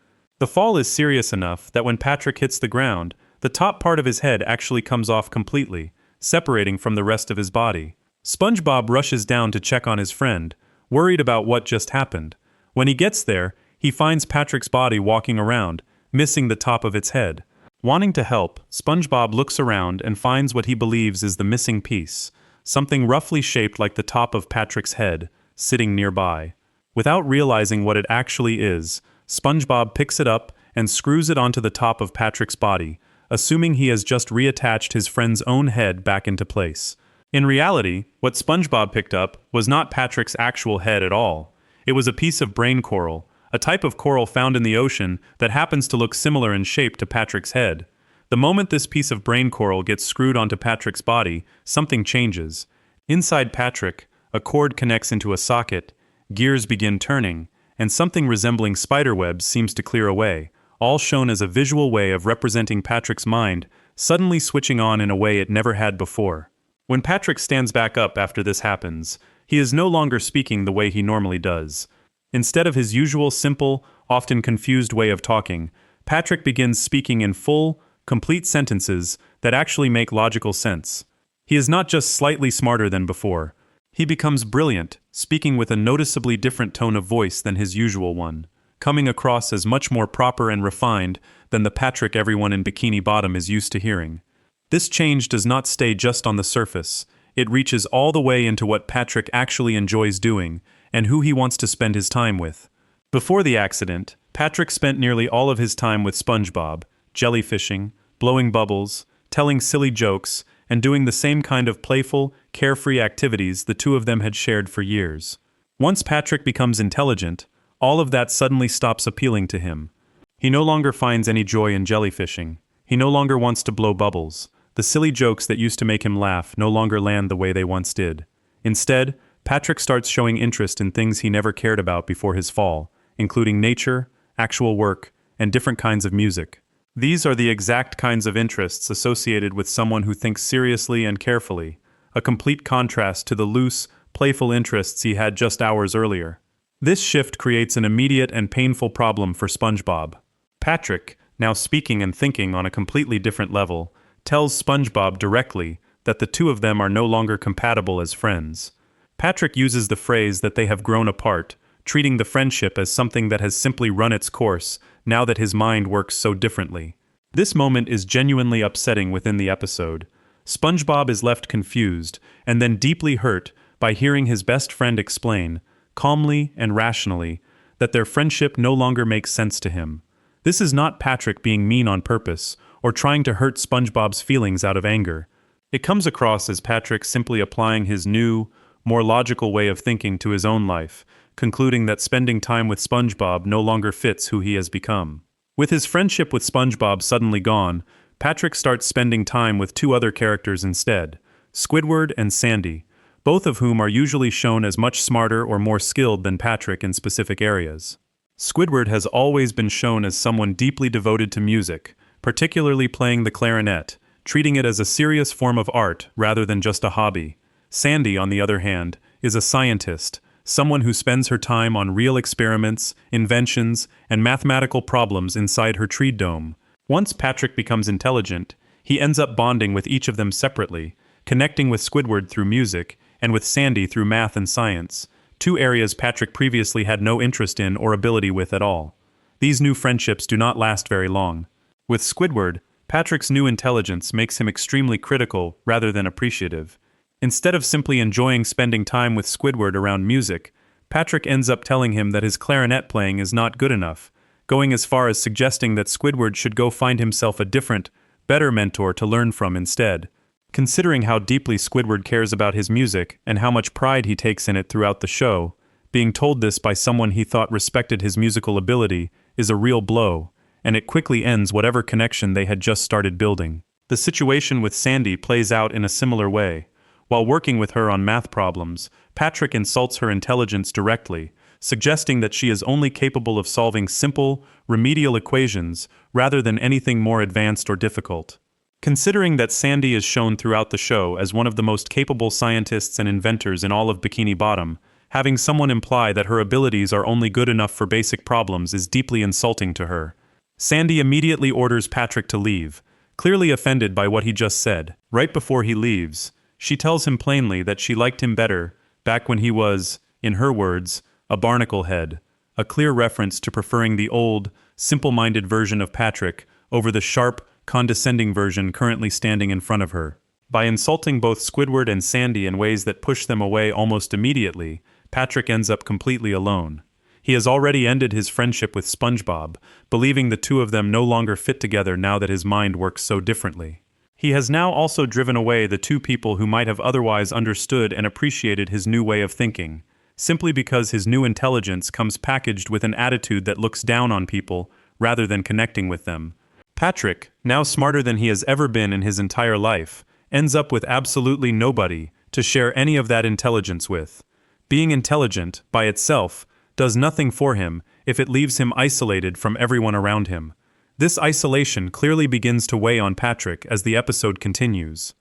The fall is serious enough that when Patrick hits the ground, the top part of his head actually comes off completely, separating from the rest of his body. SpongeBob rushes down to check on his friend, worried about what just happened. When he gets there, he finds Patrick's body walking around, missing the top of its head. Wanting to help, SpongeBob looks around and finds what he believes is the missing piece, something roughly shaped like the top of Patrick's head, sitting nearby. Without realizing what it actually is, SpongeBob picks it up and screws it onto the top of Patrick's body, assuming he has just reattached his friend's own head back into place. In reality, what SpongeBob picked up was not Patrick's actual head at all. It was a piece of brain coral, a type of coral found in the ocean that happens to look similar in shape to Patrick's head. The moment this piece of brain coral gets screwed onto Patrick's body, something changes. Inside Patrick, a cord connects into a socket, gears begin turning, and something resembling spiderwebs seems to clear away, all shown as a visual way of representing Patrick's mind suddenly switching on in a way it never had before. When Patrick stands back up after this happens, he is no longer speaking the way he normally does. Instead of his usual simple, often confused way of talking, Patrick begins speaking in full, complete sentences that actually make logical sense. He is not just slightly smarter than before. He becomes brilliant, speaking with a noticeably different tone of voice than his usual one, coming across as much more proper and refined than the Patrick everyone in Bikini Bottom is used to hearing. This change does not stay just on the surface. It reaches all the way into what Patrick actually enjoys doing and who he wants to spend his time with. Before the accident, Patrick spent nearly all of his time with SpongeBob, jellyfishing, blowing bubbles, telling silly jokes, and doing the same kind of playful, carefree activities the two of them had shared for years. Once Patrick becomes intelligent, all of that suddenly stops appealing to him. He no longer finds any joy in jellyfishing. He no longer wants to blow bubbles. The silly jokes that used to make him laugh no longer land the way they once did. Instead, Patrick starts showing interest in things he never cared about before his fall, including nature, actual work, and different kinds of music. These are the exact kinds of interests associated with someone who thinks seriously and carefully, a complete contrast to the loose, playful interests he had just hours earlier. This shift creates an immediate and painful problem for SpongeBob. Patrick, now speaking and thinking on a completely different level, tells SpongeBob directly that the two of them are no longer compatible as friends. Patrick uses the phrase that they have grown apart, treating the friendship as something that has simply run its course now that his mind works so differently. This moment is genuinely upsetting within the episode. SpongeBob is left confused and then deeply hurt by hearing his best friend explain, calmly and rationally, that their friendship no longer makes sense to him. This is not Patrick being mean on purpose or trying to hurt SpongeBob's feelings out of anger. It comes across as Patrick simply applying his new, more logical way of thinking to his own life, concluding that spending time with SpongeBob no longer fits who he has become. With his friendship with SpongeBob suddenly gone, Patrick starts spending time with two other characters instead, Squidward and Sandy, both of whom are usually shown as much smarter or more skilled than Patrick in specific areas. Squidward has always been shown as someone deeply devoted to music, particularly playing the clarinet, treating it as a serious form of art rather than just a hobby. Sandy, on the other hand, is a scientist, someone who spends her time on real experiments, inventions, and mathematical problems inside her tree dome. Once Patrick becomes intelligent, he ends up bonding with each of them separately, connecting with Squidward through music, and with Sandy through math and science, two areas Patrick previously had no interest in or ability with at all. These new friendships do not last very long. With Squidward, Patrick's new intelligence makes him extremely critical rather than appreciative. Instead of simply enjoying spending time with Squidward around music, Patrick ends up telling him that his clarinet playing is not good enough, going as far as suggesting that Squidward should go find himself a different, better mentor to learn from instead. Considering how deeply Squidward cares about his music and how much pride he takes in it throughout the show, being told this by someone he thought respected his musical ability is a real blow, and it quickly ends whatever connection they had just started building. The situation with Sandy plays out in a similar way. While working with her on math problems, Patrick insults her intelligence directly, suggesting that she is only capable of solving simple, remedial equations rather than anything more advanced or difficult. Considering that Sandy is shown throughout the show as one of the most capable scientists and inventors in all of Bikini Bottom, having someone imply that her abilities are only good enough for basic problems is deeply insulting to her. Sandy immediately orders Patrick to leave, clearly offended by what he just said. Right before he leaves, she tells him plainly that she liked him better back when he was, in her words, a barnacle head, a clear reference to preferring the old, simple-minded version of Patrick over the sharp, condescending version currently standing in front of her. By insulting both Squidward and Sandy in ways that push them away almost immediately, Patrick ends up completely alone. He has already ended his friendship with SpongeBob, believing the two of them no longer fit together now that his mind works so differently. He has now also driven away the two people who might have otherwise understood and appreciated his new way of thinking, simply because his new intelligence comes packaged with an attitude that looks down on people rather than connecting with them. Patrick, now smarter than he has ever been in his entire life, ends up with absolutely nobody to share any of that intelligence with. Being intelligent, by itself, does nothing for him if it leaves him isolated from everyone around him. This isolation clearly begins to weigh on Patrick as the episode continues.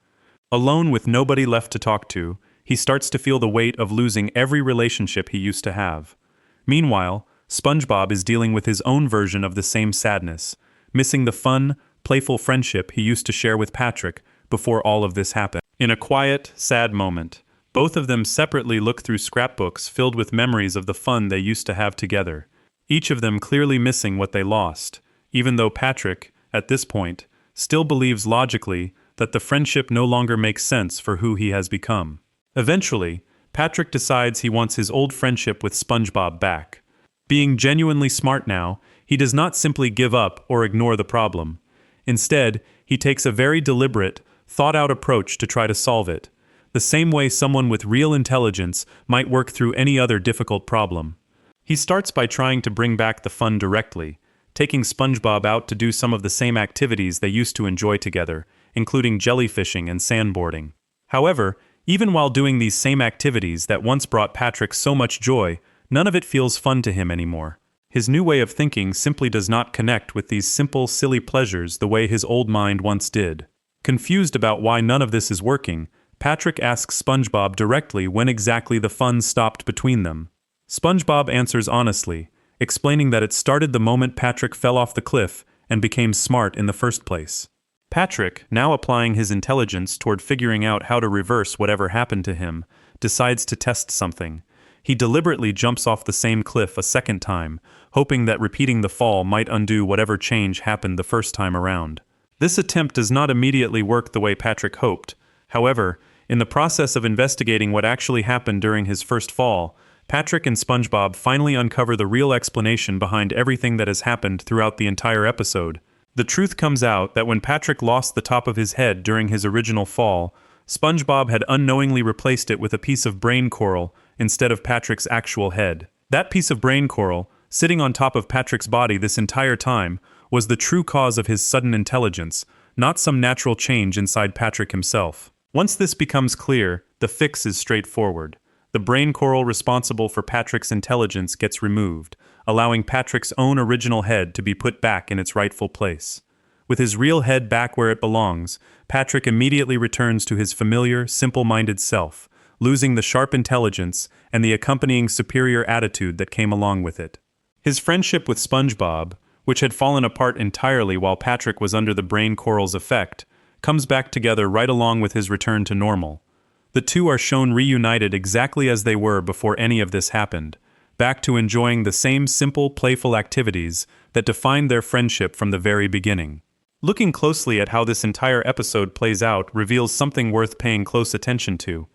Alone with nobody left to talk to, he starts to feel the weight of losing every relationship he used to have. Meanwhile, SpongeBob is dealing with his own version of the same sadness, missing the fun, playful friendship he used to share with Patrick before all of this happened. In a quiet, sad moment, both of them separately look through scrapbooks filled with memories of the fun they used to have together, each of them clearly missing what they lost, even though Patrick, at this point, still believes logically that the friendship no longer makes sense for who he has become. Eventually, Patrick decides he wants his old friendship with SpongeBob back. Being genuinely smart now, he does not simply give up or ignore the problem. Instead, he takes a very deliberate, thought-out approach to try to solve it, the same way someone with real intelligence might work through any other difficult problem. He starts by trying to bring back the fun directly, taking SpongeBob out to do some of the same activities they used to enjoy together, including jellyfishing and sandboarding. However, even while doing these same activities that once brought Patrick so much joy, none of it feels fun to him anymore. His new way of thinking simply does not connect with these simple, silly pleasures the way his old mind once did. Confused about why none of this is working, Patrick asks SpongeBob directly when exactly the fun stopped between them. SpongeBob answers honestly, explaining that it started the moment Patrick fell off the cliff and became smart in the first place. Patrick, now applying his intelligence toward figuring out how to reverse whatever happened to him, decides to test something. He deliberately jumps off the same cliff a second time, hoping that repeating the fall might undo whatever change happened the first time around. This attempt does not immediately work the way Patrick hoped. However, in the process of investigating what actually happened during his first fall, Patrick and SpongeBob finally uncover the real explanation behind everything that has happened throughout the entire episode. The truth comes out that when Patrick lost the top of his head during his original fall, SpongeBob had unknowingly replaced it with a piece of brain coral instead of Patrick's actual head. That piece of brain coral, sitting on top of Patrick's body this entire time, was the true cause of his sudden intelligence, not some natural change inside Patrick himself. Once this becomes clear, the fix is straightforward. The brain coral responsible for Patrick's intelligence gets removed, allowing Patrick's own original head to be put back in its rightful place. With his real head back where it belongs, Patrick immediately returns to his familiar, simple-minded self, losing the sharp intelligence and the accompanying superior attitude that came along with it. His friendship with SpongeBob, which had fallen apart entirely while Patrick was under the brain coral's effect, comes back together right along with his return to normal. The two are shown reunited exactly as they were before any of this happened, back to enjoying the same simple, playful activities that defined their friendship from the very beginning. Looking closely at how this entire episode plays out reveals something worth paying close attention to.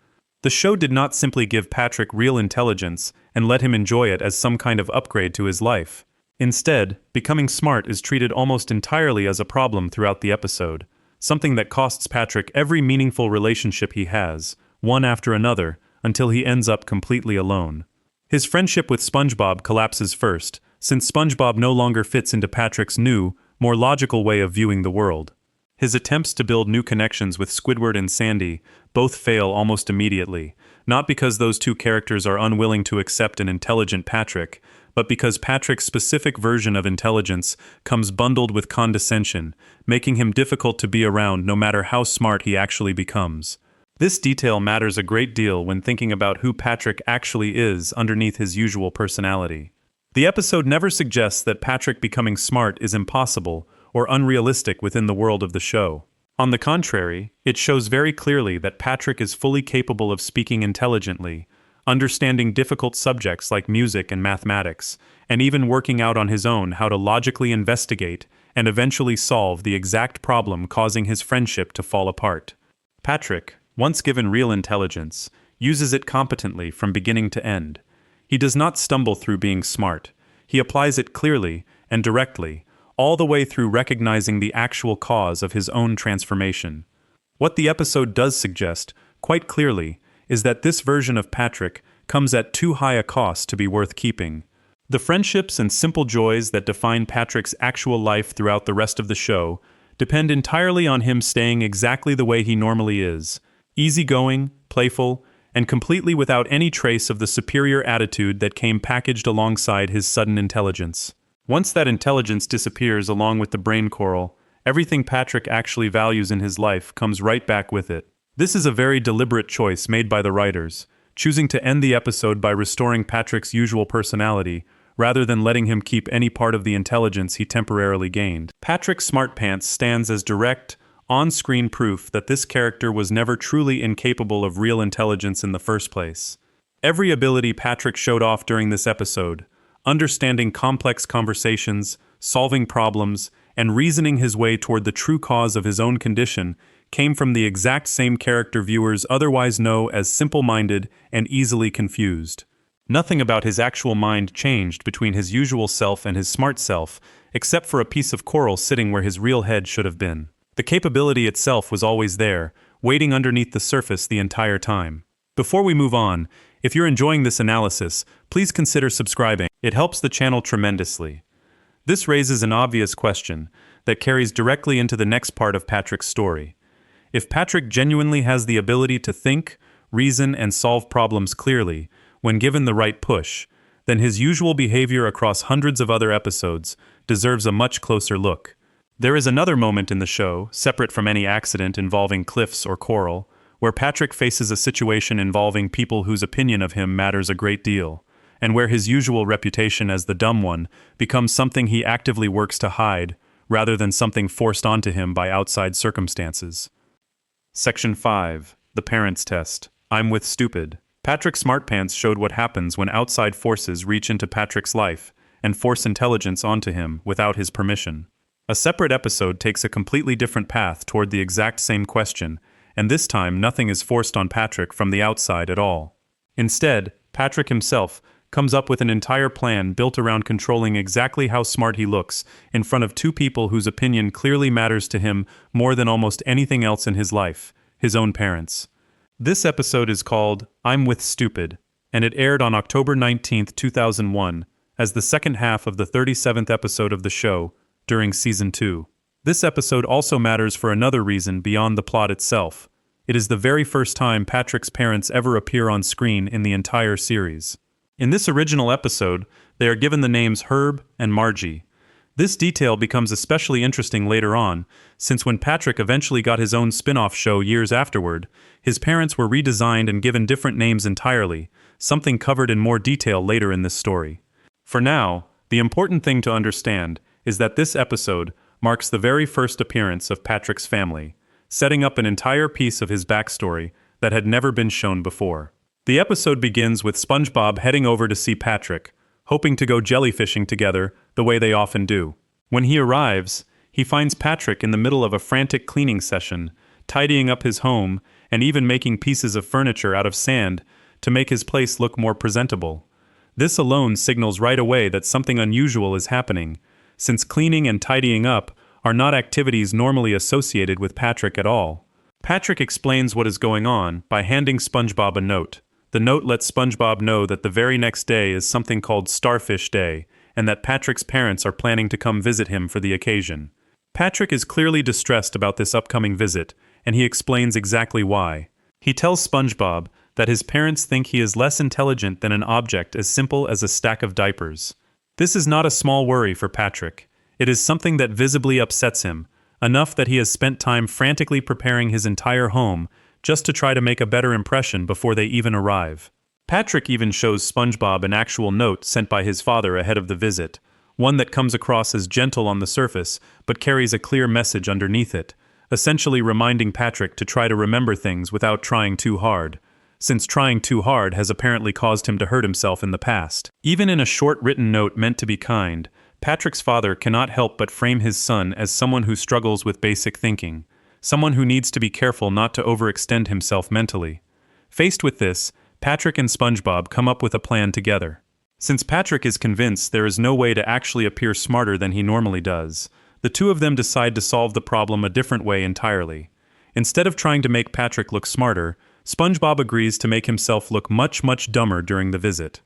The show did not simply give Patrick real intelligence and let him enjoy it as some kind of upgrade to his life. Instead, becoming smart is treated almost entirely as a problem throughout the episode, something that costs Patrick every meaningful relationship he has, one after another, until he ends up completely alone. His friendship with SpongeBob collapses first, since SpongeBob no longer fits into Patrick's new, more logical way of viewing the world. His attempts to build new connections with Squidward and Sandy both fail almost immediately, not because those two characters are unwilling to accept an intelligent Patrick, but because Patrick's specific version of intelligence comes bundled with condescension, making him difficult to be around no matter how smart he actually becomes. This detail matters a great deal when thinking about who Patrick actually is underneath his usual personality. The episode never suggests that Patrick becoming smart is impossible or unrealistic within the world of the show. On the contrary, it shows very clearly that Patrick is fully capable of speaking intelligently, understanding difficult subjects like music and mathematics, and even working out on his own how to logically investigate and eventually solve the exact problem causing his friendship to fall apart. Patrick, once given real intelligence, uses it competently from beginning to end. He does not stumble through being smart. He applies it clearly and directly, all the way through recognizing the actual cause of his own transformation. What the episode does suggest, quite clearly, is that this version of Patrick comes at too high a cost to be worth keeping. The friendships and simple joys that define Patrick's actual life throughout the rest of the show depend entirely on him staying exactly the way he normally is, easygoing, playful, and completely without any trace of the superior attitude that came packaged alongside his sudden intelligence. Once that intelligence disappears along with the brain coral, everything Patrick actually values in his life comes right back with it. This is a very deliberate choice made by the writers, choosing to end the episode by restoring Patrick's usual personality, rather than letting him keep any part of the intelligence he temporarily gained. Patrick Smartpants stands as direct, on-screen proof that this character was never truly incapable of real intelligence in the first place. Every ability Patrick showed off during this episode, understanding complex conversations, solving problems, and reasoning his way toward the true cause of his own condition, came from the exact same character viewers otherwise know as simple-minded and easily confused. Nothing about his actual mind changed between his usual self and his smart self, except for a piece of coral sitting where his real head should have been. The capability itself was always there, waiting underneath the surface the entire time. Before we move on, if you're enjoying this analysis, please consider subscribing. It helps the channel tremendously. This raises an obvious question that carries directly into the next part of Patrick's story. If Patrick genuinely has the ability to think, reason, and solve problems clearly, when given the right push, then his usual behavior across hundreds of other episodes deserves a much closer look. There is another moment in the show, separate from any accident involving cliffs or coral, where Patrick faces a situation involving people whose opinion of him matters a great deal, and where his usual reputation as the dumb one becomes something he actively works to hide, rather than something forced onto him by outside circumstances. Section 5. The Parents Test. I'm with Stupid. Patrick Smartpants showed what happens when outside forces reach into Patrick's life and force intelligence onto him without his permission. A separate episode takes a completely different path toward the exact same question, and this time nothing is forced on Patrick from the outside at all. Instead, Patrick himself comes up with an entire plan built around controlling exactly how smart he looks in front of two people whose opinion clearly matters to him more than almost anything else in his life, his own parents. This episode is called I'm with Stupid, and it aired on October 19, 2001, as the second half of the 37th episode of the show during Season 2. This episode also matters for another reason beyond the plot itself. It is the very first time Patrick's parents ever appear on screen in the entire series. In this original episode, they are given the names Herb and Margie. This detail becomes especially interesting later on, since when Patrick eventually got his own spin-off show years afterward, his parents were redesigned and given different names entirely, something covered in more detail later in this story. For now, the important thing to understand is that this episode marks the very first appearance of Patrick's family, setting up an entire piece of his backstory that had never been shown before. The episode begins with SpongeBob heading over to see Patrick, hoping to go jellyfishing together the way they often do. When he arrives, he finds Patrick in the middle of a frantic cleaning session, tidying up his home and even making pieces of furniture out of sand to make his place look more presentable. This alone signals right away that something unusual is happening, since cleaning and tidying up are not activities normally associated with Patrick at all. Patrick explains what is going on by handing SpongeBob a note. The note lets SpongeBob know that the very next day is something called Starfish Day, and that Patrick's parents are planning to come visit him for the occasion. Patrick is clearly distressed about this upcoming visit, and he explains exactly why. He tells SpongeBob that his parents think he is less intelligent than an object as simple as a stack of diapers. This is not a small worry for Patrick. It is something that visibly upsets him, enough that he has spent time frantically preparing his entire home just to try to make a better impression before they even arrive. Patrick even shows SpongeBob an actual note sent by his father ahead of the visit, one that comes across as gentle on the surface but carries a clear message underneath it, essentially reminding Patrick to try to remember things without trying too hard, since trying too hard has apparently caused him to hurt himself in the past. Even in a short written note meant to be kind, Patrick's father cannot help but frame his son as someone who struggles with basic thinking, someone who needs to be careful not to overextend himself mentally. Faced with this, Patrick and SpongeBob come up with a plan together. Since Patrick is convinced there is no way to actually appear smarter than he normally does, the two of them decide to solve the problem a different way entirely. Instead of trying to make Patrick look smarter, SpongeBob agrees to make himself look much dumber during the visit.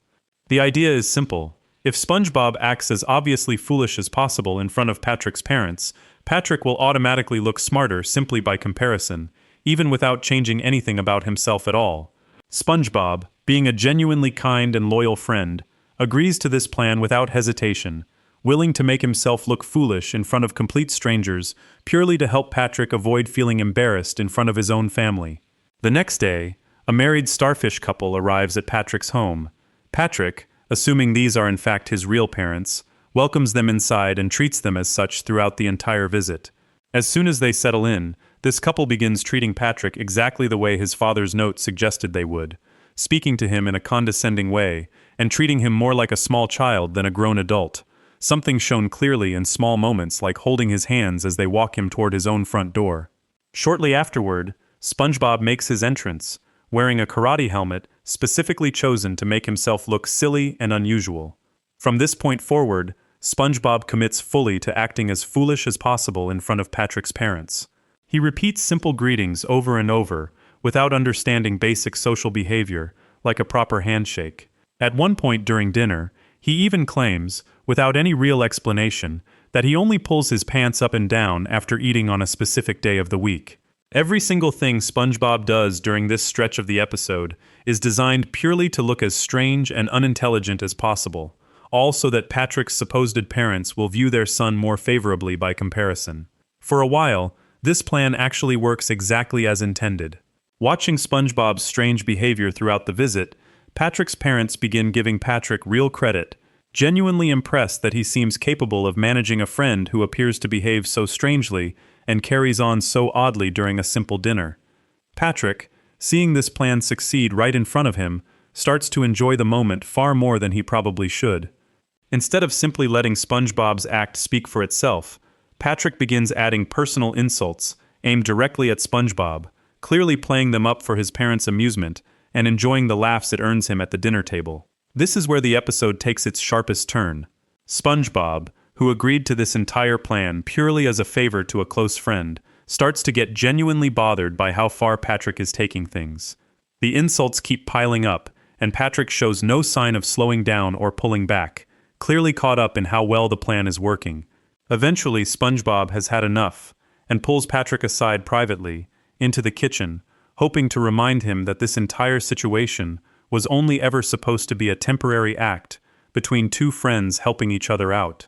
The idea is simple. If SpongeBob acts as obviously foolish as possible in front of Patrick's parents, Patrick will automatically look smarter simply by comparison, even without changing anything about himself at all. SpongeBob, being a genuinely kind and loyal friend, agrees to this plan without hesitation, willing to make himself look foolish in front of complete strangers purely to help Patrick avoid feeling embarrassed in front of his own family. The next day, a married starfish couple arrives at Patrick's home. Patrick, assuming these are in fact his real parents, welcomes them inside and treats them as such throughout the entire visit. As soon as they settle in, this couple begins treating Patrick exactly the way his father's note suggested they would, speaking to him in a condescending way and treating him more like a small child than a grown adult, something shown clearly in small moments like holding his hands as they walk him toward his own front door. Shortly afterward, SpongeBob makes his entrance, wearing a karate helmet specifically chosen to make himself look silly and unusual. From this point forward, SpongeBob commits fully to acting as foolish as possible in front of Patrick's parents. He repeats simple greetings over and over, without understanding basic social behavior, like a proper handshake. At one point during dinner, he even claims, without any real explanation, that he only pulls his pants up and down after eating on a specific day of the week. Every single thing SpongeBob does during this stretch of the episode is designed purely to look as strange and unintelligent as possible, all so that Patrick's supposed parents will view their son more favorably by comparison. For a while, this plan actually works exactly as intended. Watching SpongeBob's strange behavior throughout the visit, Patrick's parents begin giving Patrick real credit, genuinely impressed that he seems capable of managing a friend who appears to behave so strangely and carries on so oddly during a simple dinner. Patrick, seeing this plan succeed right in front of him, starts to enjoy the moment far more than he probably should. Instead of simply letting SpongeBob's act speak for itself, Patrick begins adding personal insults aimed directly at SpongeBob, clearly playing them up for his parents' amusement and enjoying the laughs it earns him at the dinner table. This is where the episode takes its sharpest turn. SpongeBob, who agreed to this entire plan purely as a favor to a close friend, starts to get genuinely bothered by how far Patrick is taking things. The insults keep piling up, and Patrick shows no sign of slowing down or pulling back, clearly caught up in how well the plan is working. Eventually, SpongeBob has had enough, and pulls Patrick aside privately, into the kitchen, hoping to remind him that this entire situation was only ever supposed to be a temporary act between two friends helping each other out.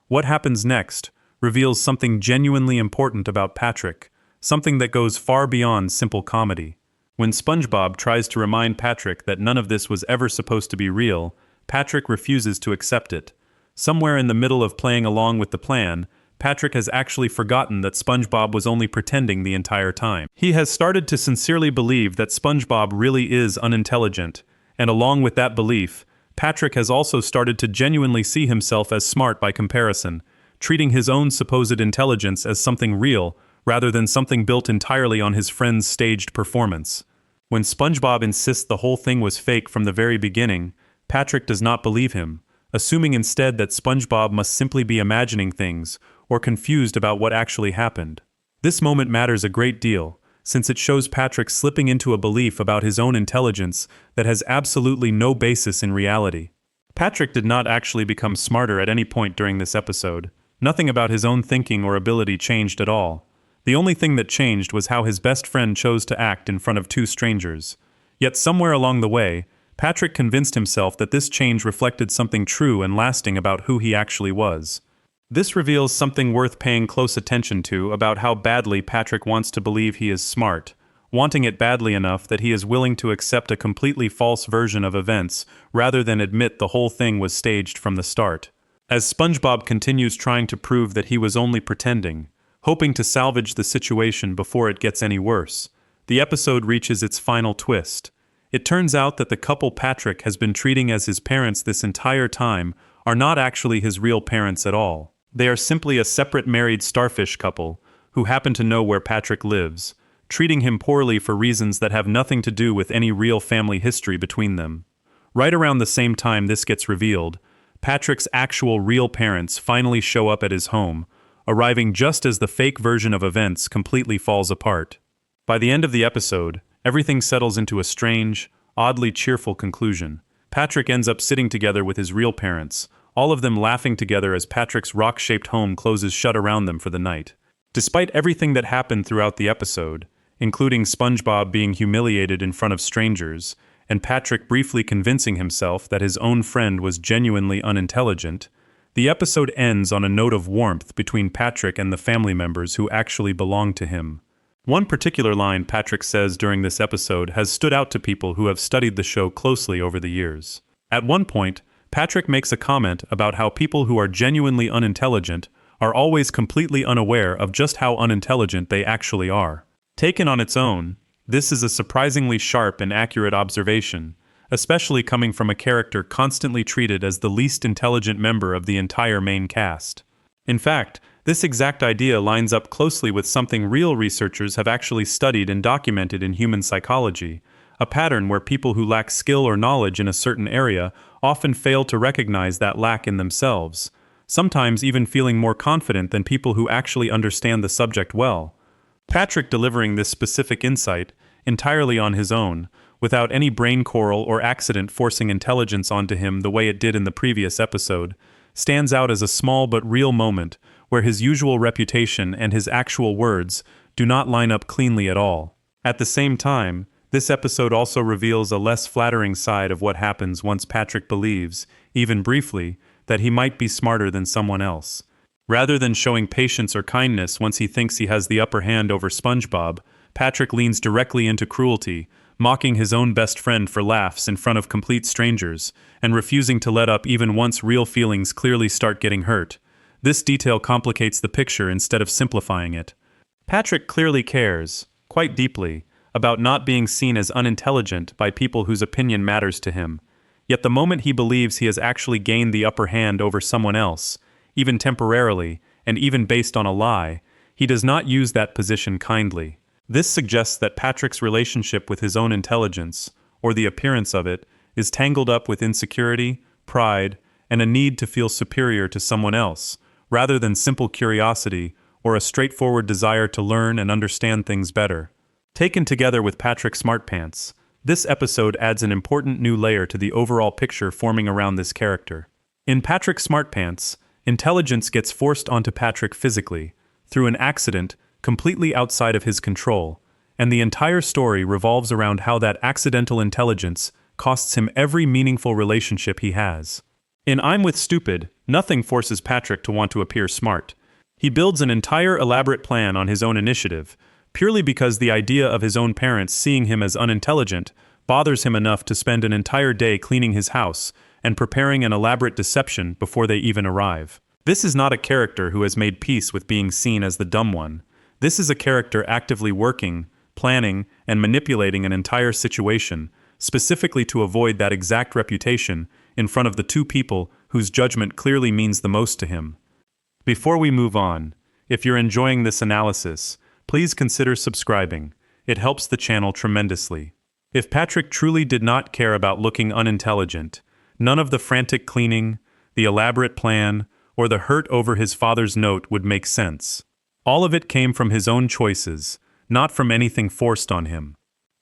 What happens next reveals something genuinely important about Patrick, something that goes far beyond simple comedy. When SpongeBob tries to remind Patrick that none of this was ever supposed to be real, Patrick refuses to accept it. Somewhere in the middle of playing along with the plan, Patrick has actually forgotten that SpongeBob was only pretending the entire time. He has started to sincerely believe that SpongeBob really is unintelligent, and along with that belief, Patrick has also started to genuinely see himself as smart by comparison, treating his own supposed intelligence as something real rather than something built entirely on his friend's staged performance. When SpongeBob insists the whole thing was fake from the very beginning, Patrick does not believe him, assuming instead that SpongeBob must simply be imagining things or confused about what actually happened. This moment matters a great deal, since it shows Patrick slipping into a belief about his own intelligence that has absolutely no basis in reality. Patrick did not actually become smarter at any point during this episode. Nothing about his own thinking or ability changed at all. The only thing that changed was how his best friend chose to act in front of two strangers. Yet somewhere along the way, Patrick convinced himself that this change reflected something true and lasting about who he actually was. This reveals something worth paying close attention to about how badly Patrick wants to believe he is smart, wanting it badly enough that he is willing to accept a completely false version of events rather than admit the whole thing was staged from the start. As SpongeBob continues trying to prove that he was only pretending, hoping to salvage the situation before it gets any worse, the episode reaches its final twist. It turns out that the couple Patrick has been treating as his parents this entire time are not actually his real parents at all. They are simply a separate married starfish couple who happen to know where Patrick lives, treating him poorly for reasons that have nothing to do with any real family history between them. Right around the same time this gets revealed, Patrick's actual real parents finally show up at his home, arriving just as the fake version of events completely falls apart. By the end of the episode, everything settles into a strange, oddly cheerful conclusion. Patrick ends up sitting together with his real parents, all of them laughing together as Patrick's rock-shaped home closes shut around them for the night. Despite everything that happened throughout the episode, including SpongeBob being humiliated in front of strangers, and Patrick briefly convincing himself that his own friend was genuinely unintelligent, the episode ends on a note of warmth between Patrick and the family members who actually belong to him. One particular line Patrick says during this episode has stood out to people who have studied the show closely over the years. At one point, Patrick makes a comment about how people who are genuinely unintelligent are always completely unaware of just how unintelligent they actually are. Taken on its own, this is a surprisingly sharp and accurate observation, especially coming from a character constantly treated as the least intelligent member of the entire main cast. In fact, this exact idea lines up closely with something real researchers have actually studied and documented in human psychology, a pattern where people who lack skill or knowledge in a certain area often fail to recognize that lack in themselves, sometimes even feeling more confident than people who actually understand the subject well. Patrick delivering this specific insight, entirely on his own, without any brain coral or accident forcing intelligence onto him the way it did in the previous episode, stands out as a small but real moment where his usual reputation and his actual words do not line up cleanly at all. At the same time, this episode also reveals a less flattering side of what happens once Patrick believes, even briefly, that he might be smarter than someone else. Rather than showing patience or kindness once he thinks he has the upper hand over SpongeBob, Patrick leans directly into cruelty, mocking his own best friend for laughs in front of complete strangers, and refusing to let up even once real feelings clearly start getting hurt. This detail complicates the picture instead of simplifying it. Patrick clearly cares, quite deeply, about not being seen as unintelligent by people whose opinion matters to him. Yet the moment he believes he has actually gained the upper hand over someone else, even temporarily, and even based on a lie, he does not use that position kindly. This suggests that Patrick's relationship with his own intelligence, or the appearance of it, is tangled up with insecurity, pride, and a need to feel superior to someone else, rather than simple curiosity or a straightforward desire to learn and understand things better. Taken together with Patrick Smartpants, this episode adds an important new layer to the overall picture forming around this character. In Patrick Smartpants, intelligence gets forced onto Patrick physically, through an accident completely outside of his control, and the entire story revolves around how that accidental intelligence costs him every meaningful relationship he has. In I'm with Stupid, nothing forces Patrick to want to appear smart. He builds an entire elaborate plan on his own initiative, purely because the idea of his own parents seeing him as unintelligent bothers him enough to spend an entire day cleaning his house and preparing an elaborate deception before they even arrive. This is not a character who has made peace with being seen as the dumb one. This is a character actively working, planning, and manipulating an entire situation, specifically to avoid that exact reputation in front of the two people whose judgment clearly means the most to him. Before we move on, if you're enjoying this analysis, please consider subscribing. It helps the channel tremendously. If Patrick truly did not care about looking unintelligent, none of the frantic cleaning, the elaborate plan, or the hurt over his father's note would make sense. All of it came from his own choices, not from anything forced on him.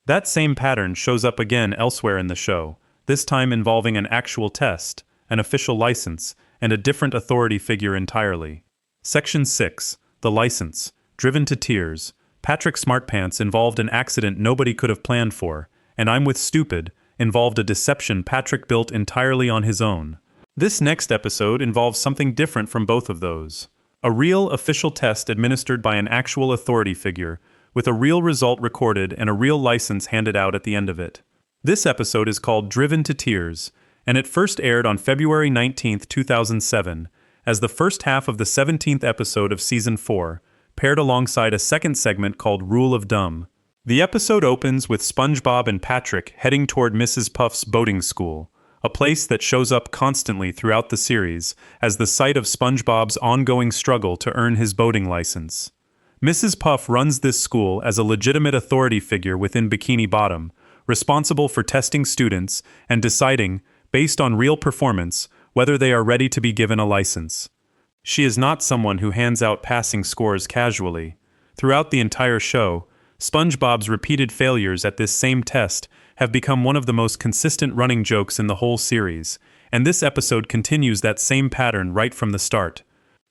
That same pattern shows up again elsewhere in the show, this time involving an actual test, an official license, and a different authority figure entirely. Section 6, The License. Driven to tears, Patrick Smartpants involved an accident nobody could have planned for, and I'm with Stupid involved a deception Patrick built entirely on his own. This next episode involves something different from both of those. A real official test administered by an actual authority figure, with a real result recorded and a real license handed out at the end of it. This episode is called Driven to Tears, and it first aired on February 19, 2007, as the first half of the 17th episode of Season 4, paired alongside a second segment called Rule of Dumb. The episode opens with SpongeBob and Patrick heading toward Mrs. Puff's boating school, a place that shows up constantly throughout the series as the site of SpongeBob's ongoing struggle to earn his boating license. Mrs. Puff runs this school as a legitimate authority figure within Bikini Bottom, responsible for testing students and deciding, based on real performance, whether they are ready to be given a license. She is not someone who hands out passing scores casually. Throughout the entire show, SpongeBob's repeated failures at this same test have become one of the most consistent running jokes in the whole series, and this episode continues that same pattern right from the start.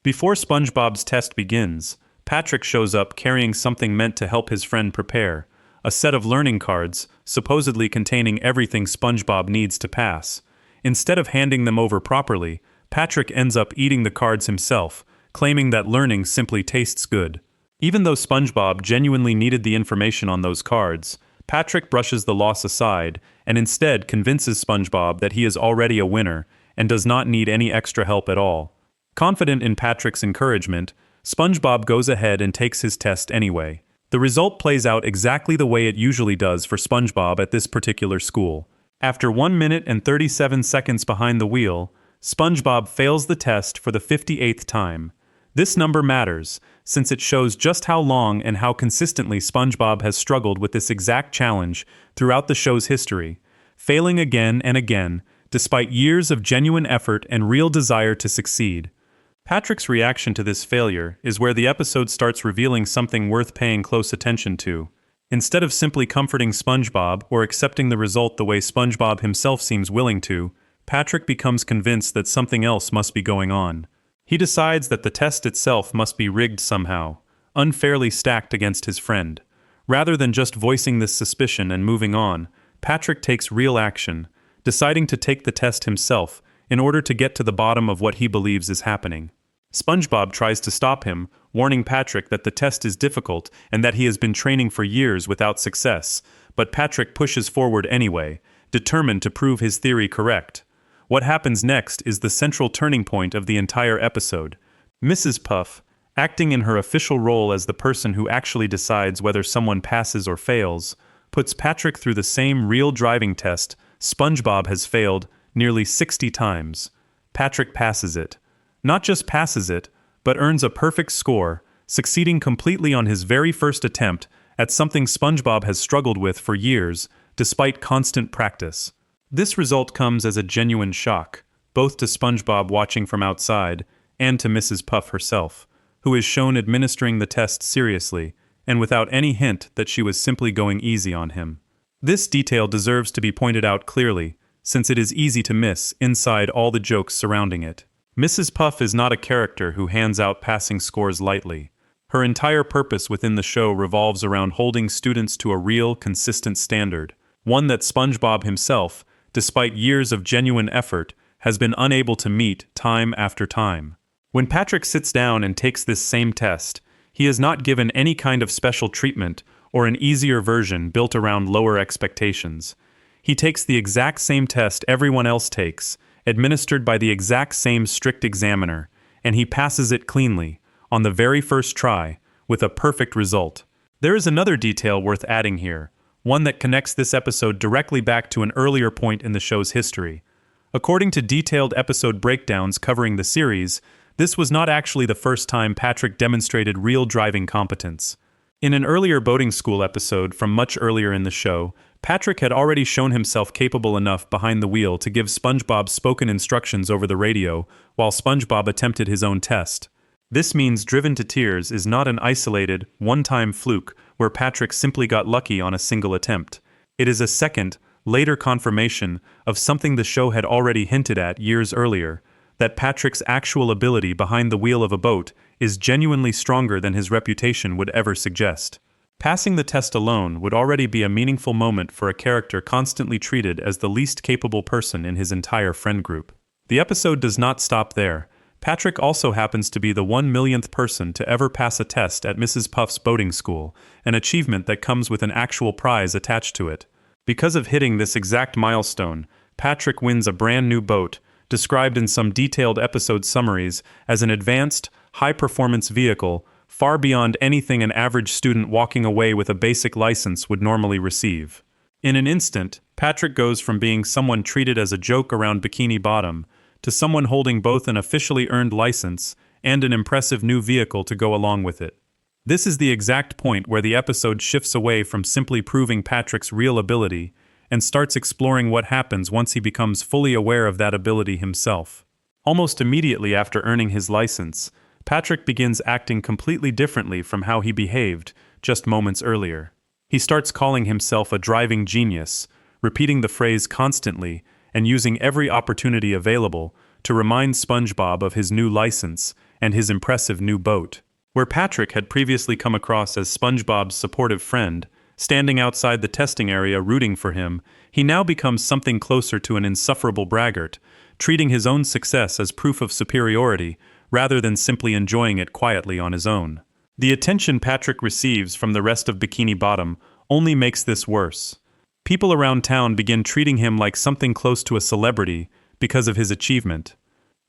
Before SpongeBob's test begins, Patrick shows up carrying something meant to help his friend prepare, a set of learning cards, supposedly containing everything SpongeBob needs to pass. Instead of handing them over properly, Patrick ends up eating the cards himself, claiming that learning simply tastes good. Even though SpongeBob genuinely needed the information on those cards, Patrick brushes the loss aside and instead convinces SpongeBob that he is already a winner and does not need any extra help at all. Confident in Patrick's encouragement, SpongeBob goes ahead and takes his test anyway. The result plays out exactly the way it usually does for SpongeBob at this particular school. After 1 minute and 37 seconds behind the wheel, SpongeBob fails the test for the 58th time. This number matters, since it shows just how long and how consistently SpongeBob has struggled with this exact challenge throughout the show's history, failing again and again, despite years of genuine effort and real desire to succeed. Patrick's reaction to this failure is where the episode starts revealing something worth paying close attention to. Instead of simply comforting SpongeBob or accepting the result the way SpongeBob himself seems willing to, Patrick becomes convinced that something else must be going on. He decides that the test itself must be rigged somehow, unfairly stacked against his friend. Rather than just voicing this suspicion and moving on, Patrick takes real action, deciding to take the test himself in order to get to the bottom of what he believes is happening. SpongeBob tries to stop him, warning Patrick that the test is difficult and that he has been training for years without success, but Patrick pushes forward anyway, determined to prove his theory correct. What happens next is the central turning point of the entire episode. Mrs. Puff, acting in her official role as the person who actually decides whether someone passes or fails, puts Patrick through the same real driving test SpongeBob has failed nearly 60 times. Patrick passes it. Not just passes it, but earns a perfect score, succeeding completely on his very first attempt at something SpongeBob has struggled with for years, despite constant practice. This result comes as a genuine shock, both to SpongeBob watching from outside and to Mrs. Puff herself, who is shown administering the test seriously, and without any hint that she was simply going easy on him. This detail deserves to be pointed out clearly, since it is easy to miss inside all the jokes surrounding it. Mrs. Puff is not a character who hands out passing scores lightly. Her entire purpose within the show revolves around holding students to a real, consistent standard, one that SpongeBob himself, despite years of genuine effort, has been unable to meet time after time. When Patrick sits down and takes this same test, he is not given any kind of special treatment or an easier version built around lower expectations. He takes the exact same test everyone else takes, administered by the exact same strict examiner, and he passes it cleanly, on the very first try, with a perfect result. There is another detail worth adding here, one that connects this episode directly back to an earlier point in the show's history. According to detailed episode breakdowns covering the series, this was not actually the first time Patrick demonstrated real driving competence. In an earlier boating school episode from much earlier in the show, Patrick had already shown himself capable enough behind the wheel to give SpongeBob spoken instructions over the radio, while SpongeBob attempted his own test. This means Driven to Tears is not an isolated, one-time fluke where Patrick simply got lucky on a single attempt. It is a second, later confirmation of something the show had already hinted at years earlier, that Patrick's actual ability behind the wheel of a boat is genuinely stronger than his reputation would ever suggest. Passing the test alone would already be a meaningful moment for a character constantly treated as the least capable person in his entire friend group. The episode does not stop there. Patrick also happens to be the 1,000,000th person to ever pass a test at Mrs. Puff's boating school, an achievement that comes with an actual prize attached to it. Because of hitting this exact milestone, Patrick wins a brand new boat, described in some detailed episode summaries as an advanced, high-performance vehicle far beyond anything an average student walking away with a basic license would normally receive. In an instant, Patrick goes from being someone treated as a joke around Bikini Bottom to someone holding both an officially earned license and an impressive new vehicle to go along with it. This is the exact point where the episode shifts away from simply proving Patrick's real ability and starts exploring what happens once he becomes fully aware of that ability himself. Almost immediately after earning his license, Patrick begins acting completely differently from how he behaved just moments earlier. He starts calling himself a driving genius, repeating the phrase constantly and using every opportunity available to remind SpongeBob of his new license and his impressive new boat. Where Patrick had previously come across as SpongeBob's supportive friend, standing outside the testing area rooting for him, he now becomes something closer to an insufferable braggart, treating his own success as proof of superiority rather than simply enjoying it quietly on his own. The attention Patrick receives from the rest of Bikini Bottom only makes this worse. People around town begin treating him like something close to a celebrity because of his achievement.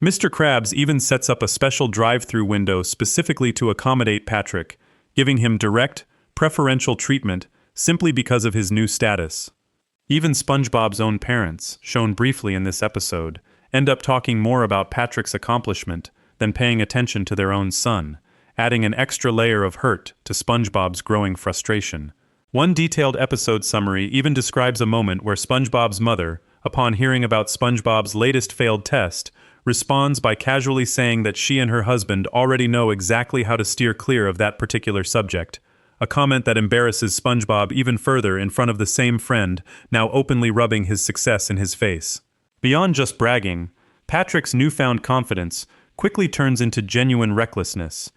Mr. Krabs even sets up a special drive-through window specifically to accommodate Patrick, giving him direct, preferential treatment simply because of his new status. Even SpongeBob's own parents, shown briefly in this episode, end up talking more about Patrick's accomplishment than paying attention to their own son, adding an extra layer of hurt to SpongeBob's growing frustration. One detailed episode summary even describes a moment where SpongeBob's mother, upon hearing about SpongeBob's latest failed test, responds by casually saying that she and her husband already know exactly how to steer clear of that particular subject, a comment that embarrasses SpongeBob even further in front of the same friend, now openly rubbing his success in his face. Beyond just bragging, Patrick's newfound confidence quickly turns into genuine recklessness.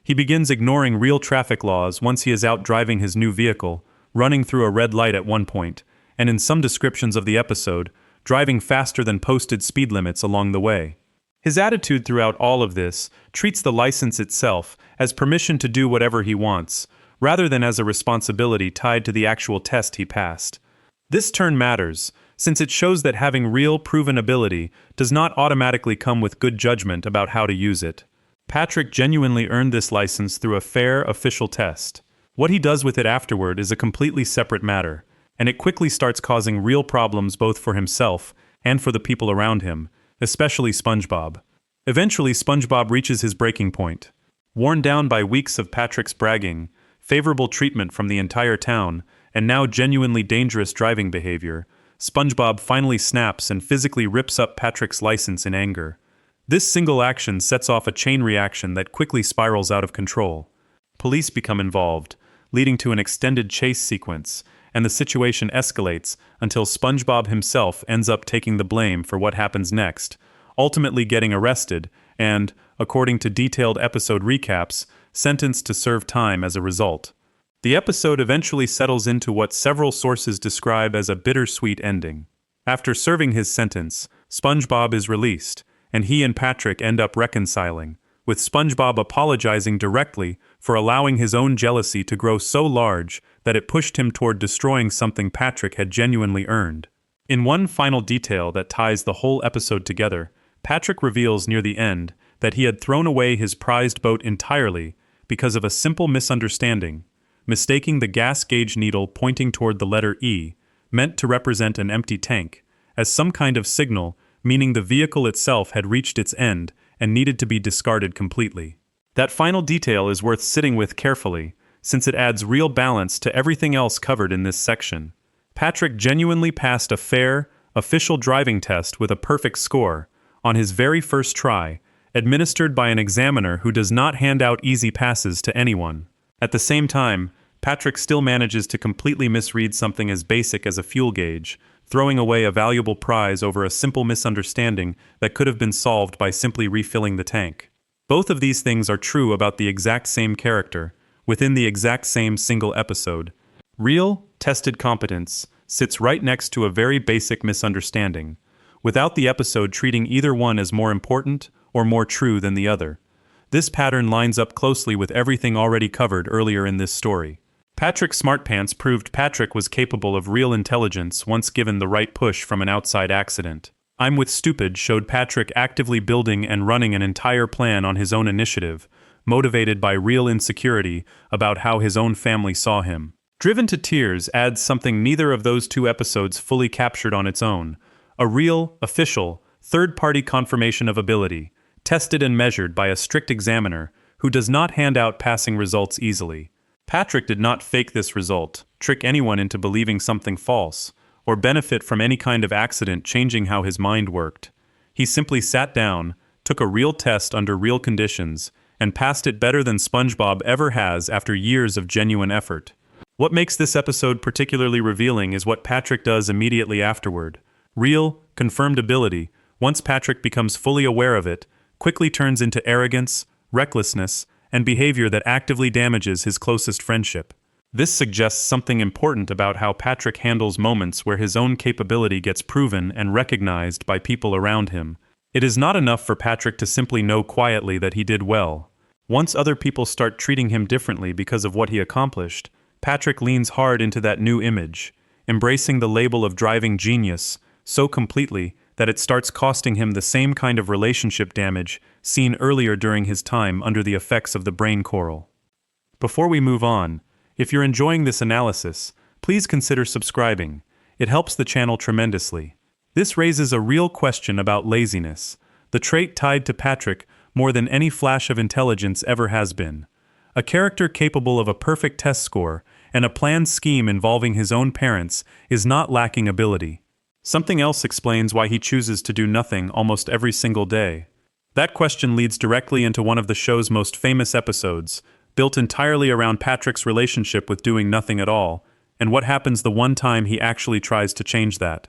He begins ignoring real traffic laws once he is out driving his new vehicle, running through a red light at one point, and in some descriptions of the episode, driving faster than posted speed limits along the way. His attitude throughout all of this treats the license itself as permission to do whatever he wants, rather than as a responsibility tied to the actual test he passed. This turn matters, since it shows that having real, proven ability does not automatically come with good judgment about how to use it. Patrick genuinely earned this license through a fair, official test. What he does with it afterward is a completely separate matter, and it quickly starts causing real problems both for himself and for the people around him, especially SpongeBob. Eventually, SpongeBob reaches his breaking point. Worn down by weeks of Patrick's bragging, favorable treatment from the entire town, and now genuinely dangerous driving behavior, SpongeBob finally snaps and physically rips up Patrick's license in anger. This single action sets off a chain reaction that quickly spirals out of control. Police become involved, leading to an extended chase sequence, and the situation escalates until SpongeBob himself ends up taking the blame for what happens next, ultimately getting arrested and, according to detailed episode recaps, sentenced to serve time as a result. The episode eventually settles into what several sources describe as a bittersweet ending. After serving his sentence, SpongeBob is released, and he and Patrick end up reconciling, with SpongeBob apologizing directly for allowing his own jealousy to grow so large that it pushed him toward destroying something Patrick had genuinely earned. In one final detail that ties the whole episode together, Patrick reveals near the end that he had thrown away his prized boat entirely because of a simple misunderstanding, mistaking the gas gauge needle pointing toward the letter E, meant to represent an empty tank, as some kind of signal, meaning the vehicle itself had reached its end and needed to be discarded completely. That final detail is worth sitting with carefully, since it adds real balance to everything else covered in this section. Patrick genuinely passed a fair, official driving test with a perfect score, on his very first try, administered by an examiner who does not hand out easy passes to anyone. At the same time, Patrick still manages to completely misread something as basic as a fuel gauge, throwing away a valuable prize over a simple misunderstanding that could have been solved by simply refilling the tank. Both of these things are true about the exact same character, within the exact same single episode. Real, tested competence sits right next to a very basic misunderstanding, without the episode treating either one as more important or more true than the other. This pattern lines up closely with everything already covered earlier in this story. Patrick Smartpants proved Patrick was capable of real intelligence once given the right push from an outside accident. I'm with Stupid showed Patrick actively building and running an entire plan on his own initiative, motivated by real insecurity about how his own family saw him. Driven to Tears adds something neither of those two episodes fully captured on its own: a real, official, third-party confirmation of ability, tested and measured by a strict examiner who does not hand out passing results easily. Patrick did not fake this result, trick anyone into believing something false, or benefit from any kind of accident changing how his mind worked. He simply sat down, took a real test under real conditions, and passed it better than SpongeBob ever has after years of genuine effort. What makes this episode particularly revealing is what Patrick does immediately afterward. Real, confirmed ability, once Patrick becomes fully aware of it, quickly turns into arrogance, recklessness, and behavior that actively damages his closest friendship. This suggests something important about how Patrick handles moments where his own capability gets proven and recognized by people around him. It is not enough for Patrick to simply know quietly that he did well. Once other people start treating him differently because of what he accomplished, Patrick leans hard into that new image, embracing the label of driving genius so completely that it starts costing him the same kind of relationship damage seen earlier during his time under the effects of the brain coral. Before we move on, if you're enjoying this analysis, please consider subscribing. It helps the channel tremendously. This raises a real question about laziness, the trait tied to Patrick more than any flash of intelligence ever has been. A character capable of a perfect test score and a planned scheme involving his own parents is not lacking ability. Something else explains why he chooses to do nothing almost every single day. That question leads directly into one of the show's most famous episodes, built entirely around Patrick's relationship with doing nothing at all, and what happens the one time he actually tries to change that.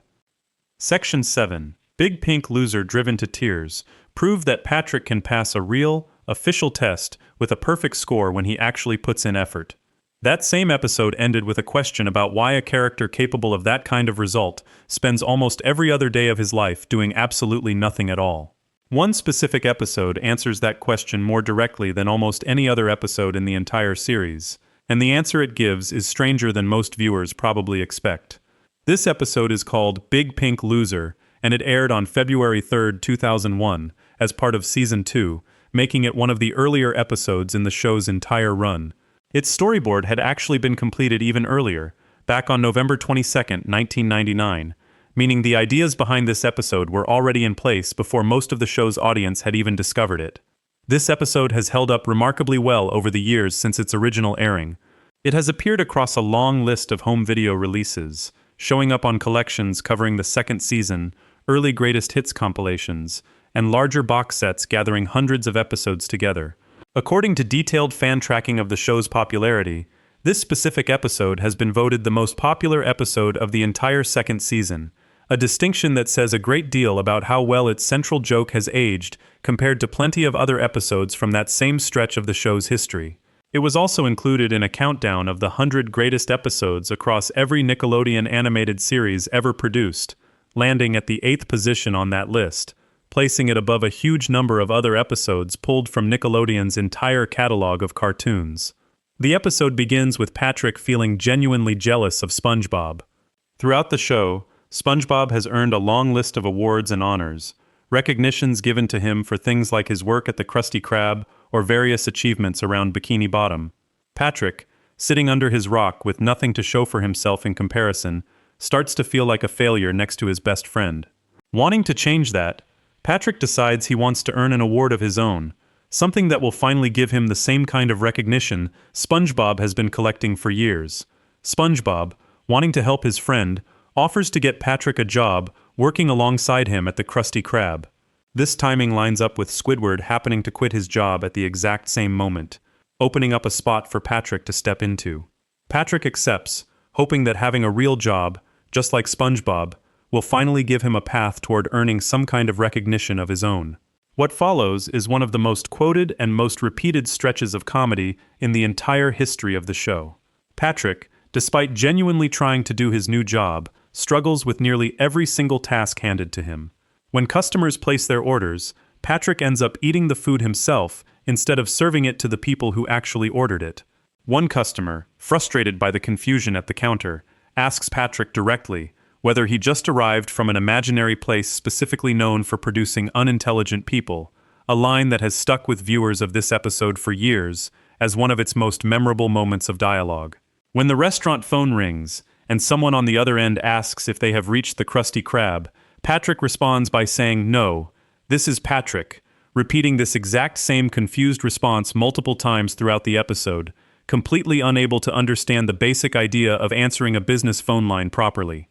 Section 7. Big Pink Loser Driven to Tears proved that Patrick can pass a real, official test with a perfect score when he actually puts in effort. That same episode ended with a question about why a character capable of that kind of result spends almost every other day of his life doing absolutely nothing at all. One specific episode answers that question more directly than almost any other episode in the entire series, and the answer it gives is stranger than most viewers probably expect. This episode is called Big Pink Loser, and it aired on February 3, 2001, as part of Season 2, making it one of the earlier episodes in the show's entire run. Its storyboard had actually been completed even earlier, back on November 22, 1999, meaning the ideas behind this episode were already in place before most of the show's audience had even discovered it. This episode has held up remarkably well over the years since its original airing. It has appeared across a long list of home video releases, showing up on collections covering the second season, early greatest hits compilations, and larger box sets gathering hundreds of episodes together. According to detailed fan tracking of the show's popularity, this specific episode has been voted the most popular episode of the entire second season, a distinction that says a great deal about how well its central joke has aged compared to plenty of other episodes from that same stretch of the show's history. It was also included in a countdown of the 100 greatest episodes across every Nickelodeon animated series ever produced, landing at the 8th position on that list, placing it above a huge number of other episodes pulled from Nickelodeon's entire catalog of cartoons. The episode begins with Patrick feeling genuinely jealous of SpongeBob. Throughout the show, SpongeBob has earned a long list of awards and honors, recognitions given to him for things like his work at the Krusty Krab or various achievements around Bikini Bottom. Patrick, sitting under his rock with nothing to show for himself in comparison, starts to feel like a failure next to his best friend. Wanting to change that, Patrick decides he wants to earn an award of his own, something that will finally give him the same kind of recognition SpongeBob has been collecting for years. SpongeBob, wanting to help his friend, offers to get Patrick a job working alongside him at the Krusty Krab. This timing lines up with Squidward happening to quit his job at the exact same moment, opening up a spot for Patrick to step into. Patrick accepts, hoping that having a real job, just like SpongeBob, will finally give him a path toward earning some kind of recognition of his own. What follows is one of the most quoted and most repeated stretches of comedy in the entire history of the show. Patrick, despite genuinely trying to do his new job, struggles with nearly every single task handed to him. When customers place their orders, Patrick ends up eating the food himself instead of serving it to the people who actually ordered it. One customer, frustrated by the confusion at the counter, asks Patrick directly whether he just arrived from an imaginary place specifically known for producing unintelligent people, a line that has stuck with viewers of this episode for years as one of its most memorable moments of dialogue. When the restaurant phone rings, and someone on the other end asks if they have reached the Krusty Krab, Patrick responds by saying, "No, this is Patrick," repeating this exact same confused response multiple times throughout the episode, completely unable to understand the basic idea of answering a business phone line properly.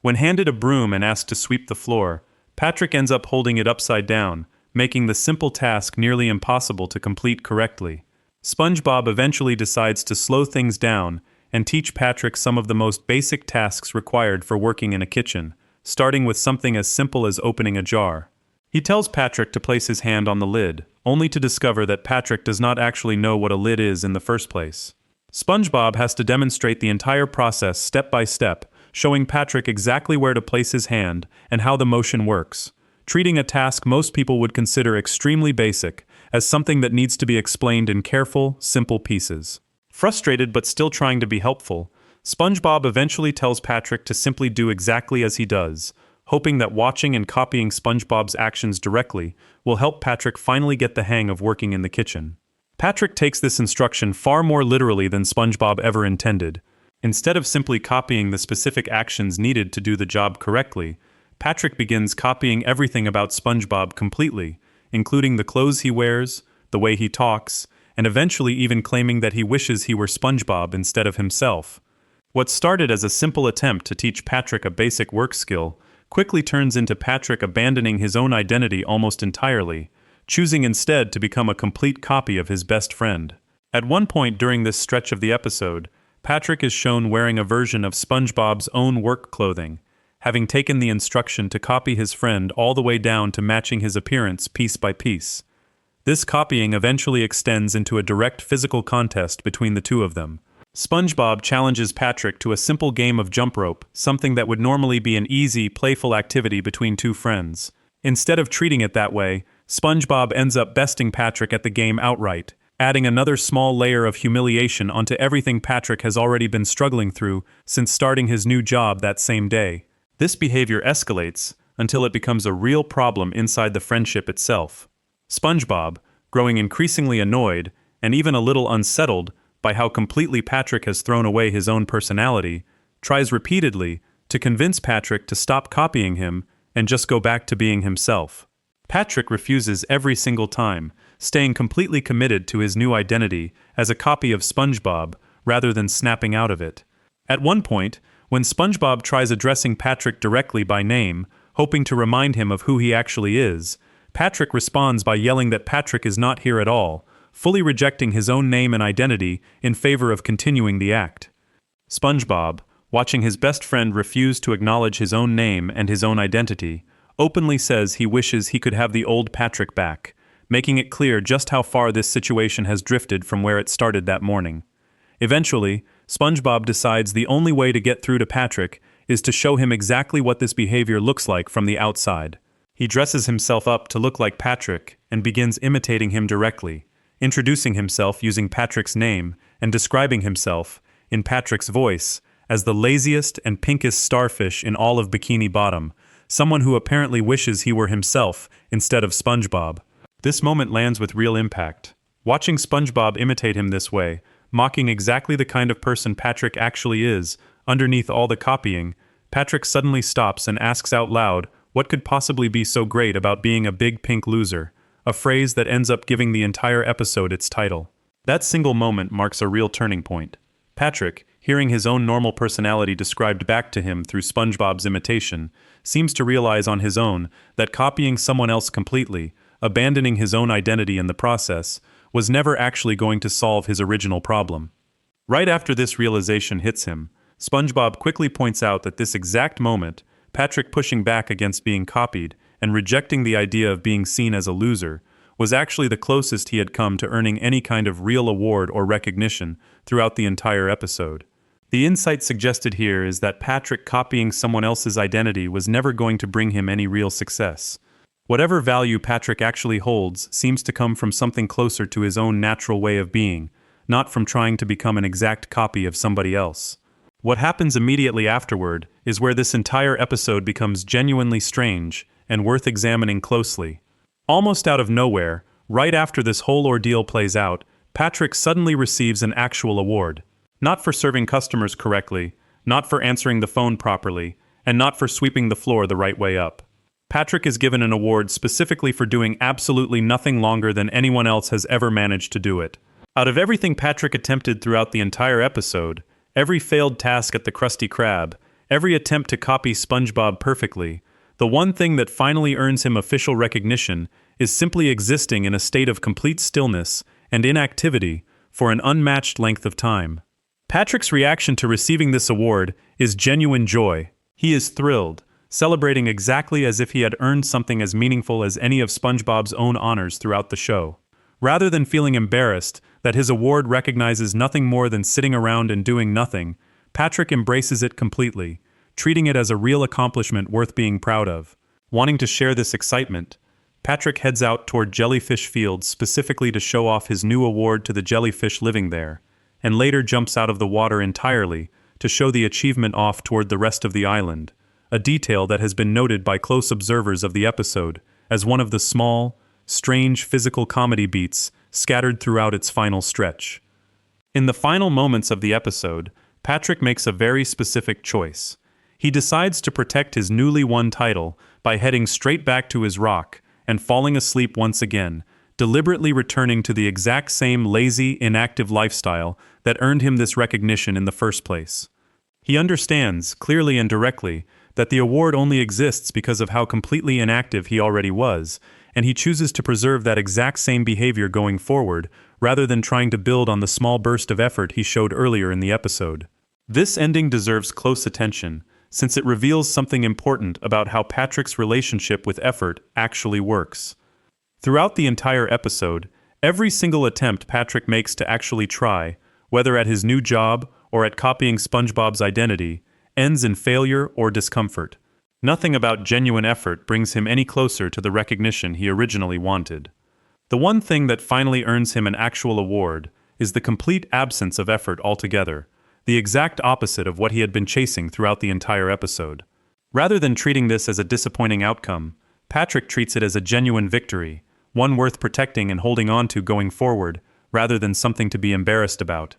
When handed a broom and asked to sweep the floor, Patrick ends up holding it upside down, making the simple task nearly impossible to complete correctly. SpongeBob eventually decides to slow things down and teach Patrick some of the most basic tasks required for working in a kitchen, starting with something as simple as opening a jar. He tells Patrick to place his hand on the lid, only to discover that Patrick does not actually know what a lid is in the first place. SpongeBob has to demonstrate the entire process step by step, showing Patrick exactly where to place his hand and how the motion works, treating a task most people would consider extremely basic as something that needs to be explained in careful, simple pieces. Frustrated but still trying to be helpful, SpongeBob eventually tells Patrick to simply do exactly as he does, hoping that watching and copying SpongeBob's actions directly will help Patrick finally get the hang of working in the kitchen. Patrick takes this instruction far more literally than SpongeBob ever intended. Instead of simply copying the specific actions needed to do the job correctly, Patrick begins copying everything about SpongeBob completely, including the clothes he wears, the way he talks, and eventually even claiming that he wishes he were SpongeBob instead of himself. What started as a simple attempt to teach Patrick a basic work skill quickly turns into Patrick abandoning his own identity almost entirely, choosing instead to become a complete copy of his best friend. At one point during this stretch of the episode, Patrick is shown wearing a version of SpongeBob's own work clothing, having taken the instruction to copy his friend all the way down to matching his appearance piece by piece. This copying eventually extends into a direct physical contest between the two of them. SpongeBob challenges Patrick to a simple game of jump rope, something that would normally be an easy, playful activity between two friends. Instead of treating it that way, SpongeBob ends up besting Patrick at the game outright, adding another small layer of humiliation onto everything Patrick has already been struggling through since starting his new job that same day. This behavior escalates until it becomes a real problem inside the friendship itself. SpongeBob, growing increasingly annoyed and even a little unsettled by how completely Patrick has thrown away his own personality, tries repeatedly to convince Patrick to stop copying him and just go back to being himself. Patrick refuses every single time, staying completely committed to his new identity as a copy of SpongeBob rather than snapping out of it. At one point, when SpongeBob tries addressing Patrick directly by name, hoping to remind him of who he actually is, Patrick responds by yelling that Patrick is not here at all, fully rejecting his own name and identity in favor of continuing the act. SpongeBob, watching his best friend refuse to acknowledge his own name and his own identity, openly says he wishes he could have the old Patrick back, making it clear just how far this situation has drifted from where it started that morning. Eventually, SpongeBob decides the only way to get through to Patrick is to show him exactly what this behavior looks like from the outside. He dresses himself up to look like Patrick and begins imitating him directly, introducing himself using Patrick's name and describing himself, in Patrick's voice, as the laziest and pinkest starfish in all of Bikini Bottom, someone who apparently wishes he were himself instead of SpongeBob. This moment lands with real impact. Watching SpongeBob imitate him this way, mocking exactly the kind of person Patrick actually is, underneath all the copying, Patrick suddenly stops and asks out loud what could possibly be so great about being a big pink loser, a phrase that ends up giving the entire episode its title. That single moment marks a real turning point. Patrick, hearing his own normal personality described back to him through SpongeBob's imitation, seems to realize on his own that copying someone else completely, abandoning his own identity in the process, was never actually going to solve his original problem. Right after this realization hits him, SpongeBob quickly points out that this exact moment, Patrick pushing back against being copied and rejecting the idea of being seen as a loser, was actually the closest he had come to earning any kind of real award or recognition throughout the entire episode. The insight suggested here is that Patrick copying someone else's identity was never going to bring him any real success. Whatever value Patrick actually holds seems to come from something closer to his own natural way of being, not from trying to become an exact copy of somebody else. What happens immediately afterward is where this entire episode becomes genuinely strange and worth examining closely. Almost out of nowhere, right after this whole ordeal plays out, Patrick suddenly receives an actual award. Not for serving customers correctly, not for answering the phone properly, and not for sweeping the floor the right way up. Patrick is given an award specifically for doing absolutely nothing longer than anyone else has ever managed to do it. Out of everything Patrick attempted throughout the entire episode, every failed task at the Krusty Krab, every attempt to copy SpongeBob perfectly, the one thing that finally earns him official recognition is simply existing in a state of complete stillness and inactivity for an unmatched length of time. Patrick's reaction to receiving this award is genuine joy. He is thrilled, celebrating exactly as if he had earned something as meaningful as any of SpongeBob's own honors throughout the show. Rather than feeling embarrassed that his award recognizes nothing more than sitting around and doing nothing, Patrick embraces it completely, treating it as a real accomplishment worth being proud of. Wanting to share this excitement, Patrick heads out toward Jellyfish Field specifically to show off his new award to the jellyfish living there, and later jumps out of the water entirely to show the achievement off toward the rest of the island, a detail that has been noted by close observers of the episode as one of the small, strange physical comedy beats scattered throughout its final stretch. In the final moments of the episode, Patrick makes a very specific choice. He decides to protect his newly won title by heading straight back to his rock and falling asleep once again, deliberately returning to the exact same lazy, inactive lifestyle that earned him this recognition in the first place. He understands, clearly and directly, that the award only exists because of how completely inactive he already was, and he chooses to preserve that exact same behavior going forward, rather than trying to build on the small burst of effort he showed earlier in the episode. This ending deserves close attention, since it reveals something important about how Patrick's relationship with effort actually works. Throughout the entire episode, every single attempt Patrick makes to actually try, whether at his new job or at copying SpongeBob's identity, ends in failure or discomfort. Nothing about genuine effort brings him any closer to the recognition he originally wanted. The one thing that finally earns him an actual award is the complete absence of effort altogether, the exact opposite of what he had been chasing throughout the entire episode. Rather than treating this as a disappointing outcome, Patrick treats it as a genuine victory, one worth protecting and holding on to going forward, rather than something to be embarrassed about.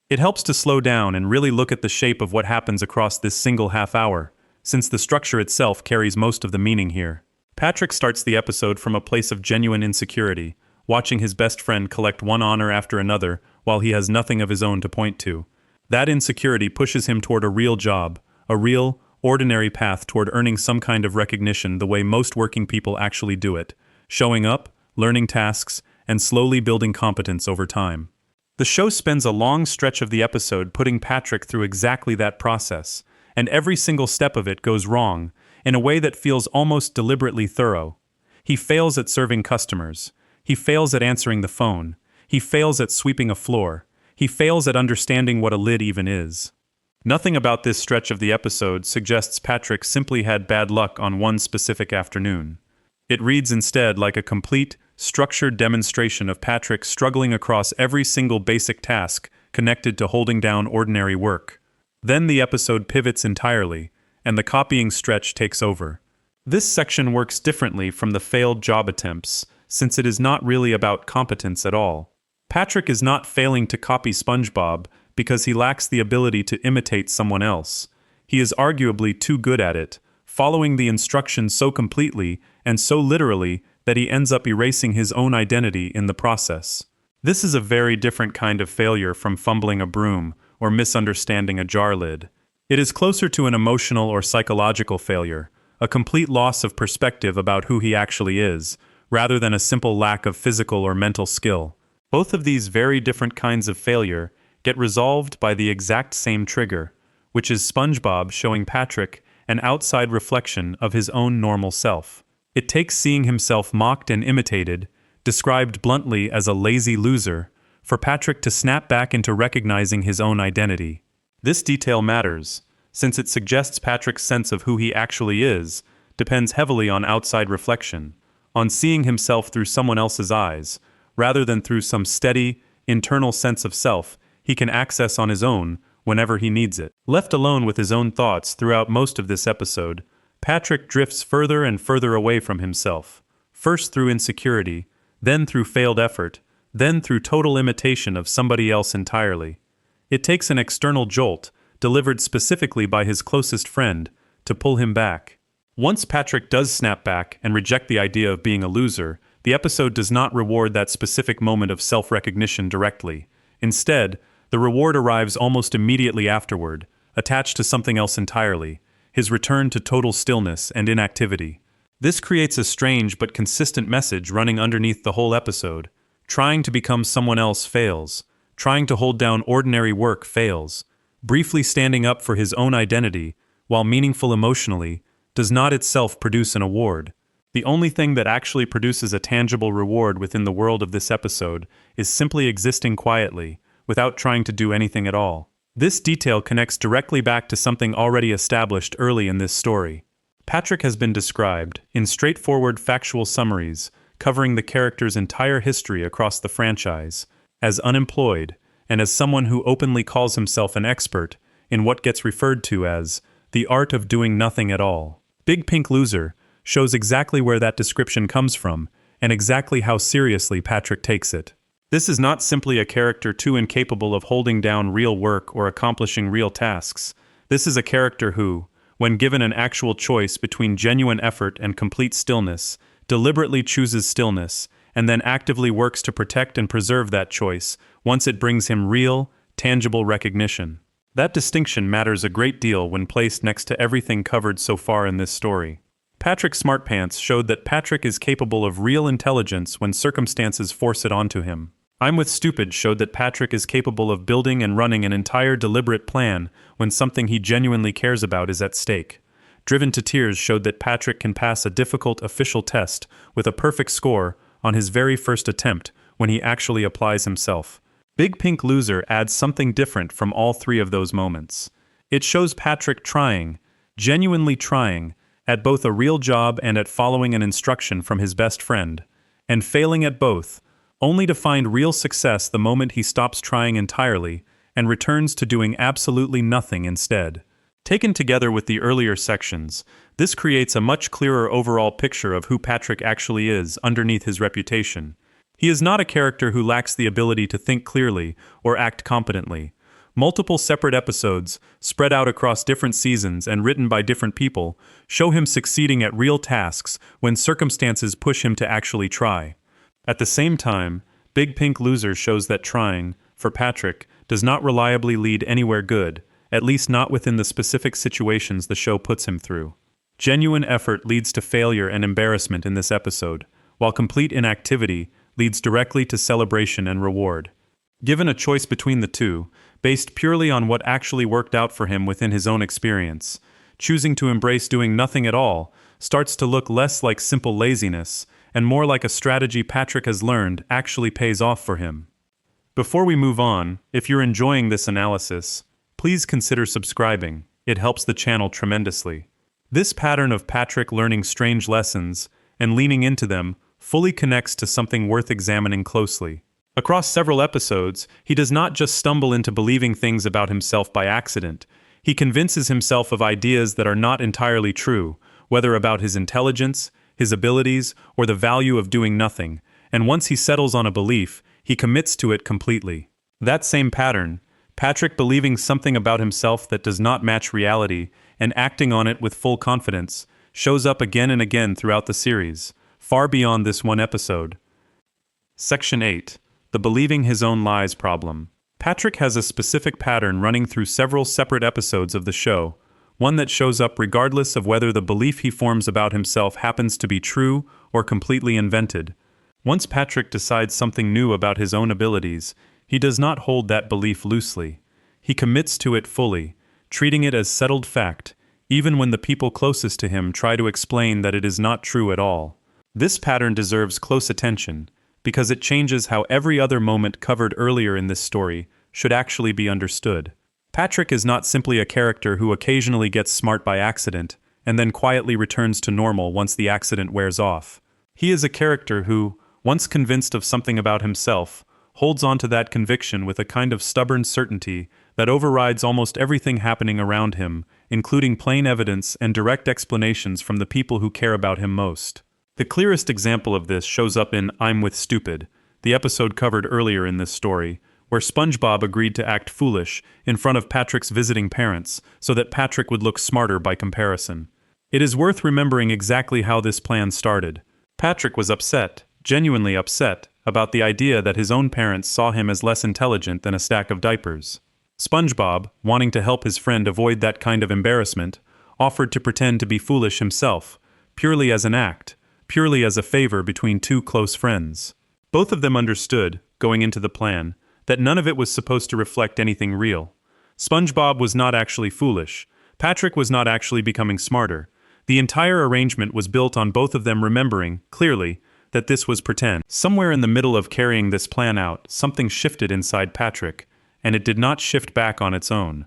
It helps to slow down and really look at the shape of what happens across this single half hour, since the structure itself carries most of the meaning here. Patrick starts the episode from a place of genuine insecurity, watching his best friend collect one honor after another while he has nothing of his own to point to. That insecurity pushes him toward a real job, a real, ordinary path toward earning some kind of recognition the way most working people actually do it, showing up, learning tasks, and slowly building competence over time. The show spends a long stretch of the episode putting Patrick through exactly that process, and every single step of it goes wrong, in a way that feels almost deliberately thorough. He fails at serving customers. He fails at answering the phone. He fails at sweeping a floor. He fails at understanding what a lid even is. Nothing about this stretch of the episode suggests Patrick simply had bad luck on one specific afternoon. It reads instead like a complete, structured demonstration of Patrick struggling across every single basic task connected to holding down ordinary work. Then the episode pivots entirely, and the copying stretch takes over. This section works differently from the failed job attempts, since it is not really about competence at all. Patrick is not failing to copy SpongeBob because he lacks the ability to imitate someone else. He is arguably too good at it, following the instructions so completely and so literally that he ends up erasing his own identity in the process. This is a very different kind of failure from fumbling a broom or misunderstanding a jar lid. It is closer to an emotional or psychological failure, a complete loss of perspective about who he actually is, rather than a simple lack of physical or mental skill. Both of these very different kinds of failure get resolved by the exact same trigger, which is SpongeBob showing Patrick an outside reflection of his own normal self. It takes seeing himself mocked and imitated, described bluntly as a lazy loser, for Patrick to snap back into recognizing his own identity. This detail matters, since it suggests Patrick's sense of who he actually is depends heavily on outside reflection, on seeing himself through someone else's eyes, rather than through some steady, internal sense of self he can access on his own whenever he needs it. Left alone with his own thoughts throughout most of this episode, Patrick drifts further and further away from himself, first through insecurity, then through failed effort, then through total imitation of somebody else entirely. It takes an external jolt, delivered specifically by his closest friend, to pull him back. Once Patrick does snap back and reject the idea of being a loser, the episode does not reward that specific moment of self-recognition directly. Instead, the reward arrives almost immediately afterward, attached to something else entirely, his return to total stillness and inactivity. This creates a strange but consistent message running underneath the whole episode. Trying to become someone else fails. Trying to hold down ordinary work fails. Briefly standing up for his own identity, while meaningful emotionally, does not itself produce an award. The only thing that actually produces a tangible reward within the world of this episode is simply existing quietly, without trying to do anything at all. This detail connects directly back to something already established early in this story. Patrick has been described, in straightforward factual summaries, covering the character's entire history across the franchise, as unemployed, and as someone who openly calls himself an expert in what gets referred to as the art of doing nothing at all. Big Pink Loser shows exactly where that description comes from, and exactly how seriously Patrick takes it. This is not simply a character too incapable of holding down real work or accomplishing real tasks. This is a character who, when given an actual choice between genuine effort and complete stillness, deliberately chooses stillness, and then actively works to protect and preserve that choice once it brings him real, tangible recognition. That distinction matters a great deal when placed next to everything covered so far in this story. Patrick Smartpants showed that Patrick is capable of real intelligence when circumstances force it onto him. I'm with Stupid showed that Patrick is capable of building and running an entire deliberate plan when something he genuinely cares about is at stake. Driven to Tears showed that Patrick can pass a difficult official test with a perfect score on his very first attempt when he actually applies himself. Big Pink Loser adds something different from all three of those moments. It shows Patrick trying, genuinely trying, at both a real job and at following an instruction from his best friend, and failing at both, only to find real success the moment he stops trying entirely and returns to doing absolutely nothing instead. Taken together with the earlier sections, this creates a much clearer overall picture of who Patrick actually is underneath his reputation. He is not a character who lacks the ability to think clearly or act competently. Multiple separate episodes, spread out across different seasons and written by different people, show him succeeding at real tasks when circumstances push him to actually try. At the same time, Big Pink Loser shows that trying, for Patrick, does not reliably lead anywhere good, at least not within the specific situations the show puts him through. Genuine effort leads to failure and embarrassment in this episode, while complete inactivity leads directly to celebration and reward. Given a choice between the two, based purely on what actually worked out for him within his own experience, choosing to embrace doing nothing at all starts to look less like simple laziness and more like a strategy Patrick has learned actually pays off for him. Before we move on, if you're enjoying this analysis, please consider subscribing. It helps the channel tremendously. This pattern of Patrick learning strange lessons and leaning into them fully connects to something worth examining closely. Across several episodes, he does not just stumble into believing things about himself by accident. He convinces himself of ideas that are not entirely true, whether about his intelligence, his abilities, or the value of doing nothing, and once he settles on a belief, he commits to it completely. That same pattern, Patrick believing something about himself that does not match reality and acting on it with full confidence, shows up again and again throughout the series, far beyond this one episode. Section 8. The believing his own lies problem. Patrick has a specific pattern running through several separate episodes of the show, one that shows up regardless of whether the belief he forms about himself happens to be true or completely invented. Once Patrick decides something new about his own abilities, he does not hold that belief loosely. He commits to it fully, treating it as settled fact, even when the people closest to him try to explain that it is not true at all. This pattern deserves close attention, because it changes how every other moment covered earlier in this story should actually be understood. Patrick is not simply a character who occasionally gets smart by accident and then quietly returns to normal once the accident wears off. He is a character who, once convinced of something about himself, holds on to that conviction with a kind of stubborn certainty that overrides almost everything happening around him, including plain evidence and direct explanations from the people who care about him most. The clearest example of this shows up in I'm with Stupid, the episode covered earlier in this story, where SpongeBob agreed to act foolish in front of Patrick's visiting parents so that Patrick would look smarter by comparison. It is worth remembering exactly how this plan started. Patrick was upset, genuinely upset, about the idea that his own parents saw him as less intelligent than a stack of diapers. SpongeBob, wanting to help his friend avoid that kind of embarrassment, offered to pretend to be foolish himself, purely as an act, purely as a favor between two close friends. Both of them understood, going into the plan, that none of it was supposed to reflect anything real. SpongeBob was not actually foolish. Patrick was not actually becoming smarter. The entire arrangement was built on both of them remembering, clearly, that this was pretend. Somewhere in the middle of carrying this plan out, something shifted inside Patrick, and it did not shift back on its own.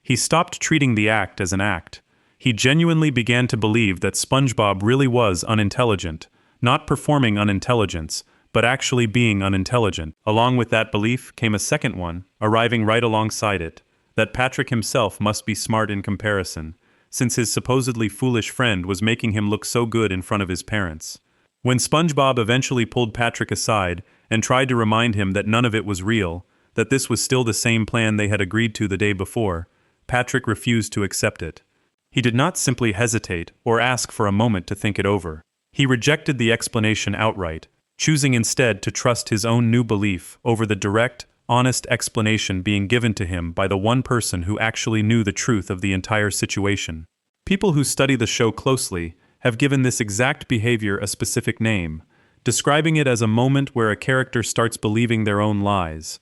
He stopped treating the act as an act. He genuinely began to believe that SpongeBob really was unintelligent, not performing unintelligence, but actually being unintelligent. Along with that belief came a second one, arriving right alongside it, that Patrick himself must be smart in comparison, since his supposedly foolish friend was making him look so good in front of his parents. When SpongeBob eventually pulled Patrick aside and tried to remind him that none of it was real, that this was still the same plan they had agreed to the day before, Patrick refused to accept it. He did not simply hesitate or ask for a moment to think it over. He rejected the explanation outright, choosing instead to trust his own new belief over the direct, honest explanation being given to him by the one person who actually knew the truth of the entire situation. People who study the show closely have given this exact behavior a specific name, describing it as a moment where a character starts believing their own lies.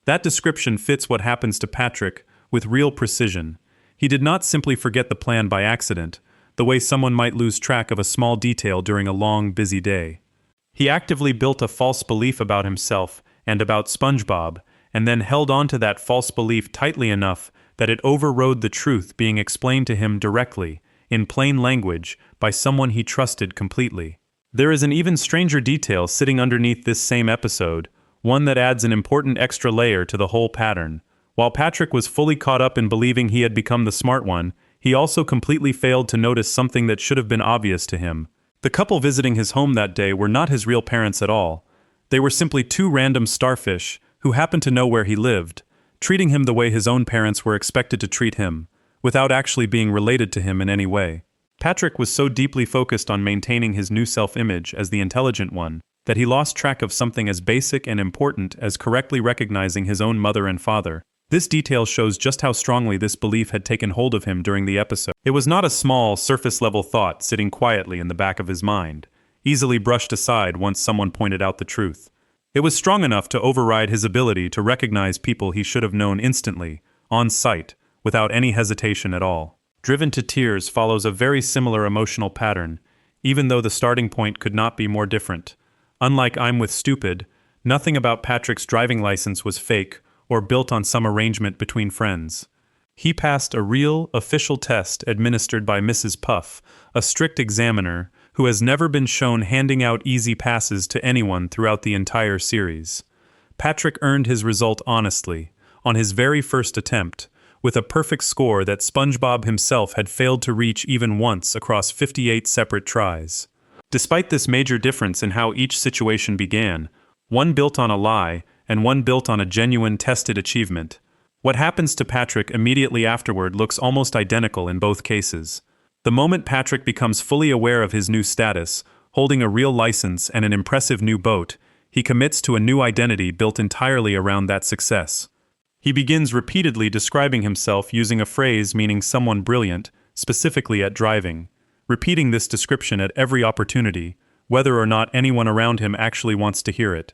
That description fits what happens to Patrick with real precision. He did not simply forget the plan by accident, the way someone might lose track of a small detail during a long, busy day. He actively built a false belief about himself and about SpongeBob, and then held on to that false belief tightly enough that it overrode the truth being explained to him directly, in plain language, by someone he trusted completely. There is an even stranger detail sitting underneath this same episode, one that adds an important extra layer to the whole pattern. While Patrick was fully caught up in believing he had become the smart one, he also completely failed to notice something that should have been obvious to him. The couple visiting his home that day were not his real parents at all. They were simply two random starfish who happened to know where he lived, treating him the way his own parents were expected to treat him, without actually being related to him in any way. Patrick was so deeply focused on maintaining his new self-image as the intelligent one, that he lost track of something as basic and important as correctly recognizing his own mother and father. This detail shows just how strongly this belief had taken hold of him during the episode. It was not a small, surface-level thought sitting quietly in the back of his mind, easily brushed aside once someone pointed out the truth. It was strong enough to override his ability to recognize people he should have known instantly, on sight, without any hesitation at all. Driven to Tears follows a very similar emotional pattern, even though the starting point could not be more different. Unlike I'm with Stupid, nothing about Patrick's driving license was fake or built on some arrangement between friends. He passed a real, official test administered by Mrs. Puff, a strict examiner who has never been shown handing out easy passes to anyone throughout the entire series. Patrick earned his result honestly, on his very first attempt, with a perfect score that SpongeBob himself had failed to reach even once across 58 separate tries. Despite this major difference in how each situation began, one built on a lie and one built on a genuine tested achievement, what happens to Patrick immediately afterward looks almost identical in both cases. The moment Patrick becomes fully aware of his new status, holding a real license and an impressive new boat, he commits to a new identity built entirely around that success. He begins repeatedly describing himself using a phrase meaning someone brilliant, specifically at driving, repeating this description at every opportunity, whether or not anyone around him actually wants to hear it.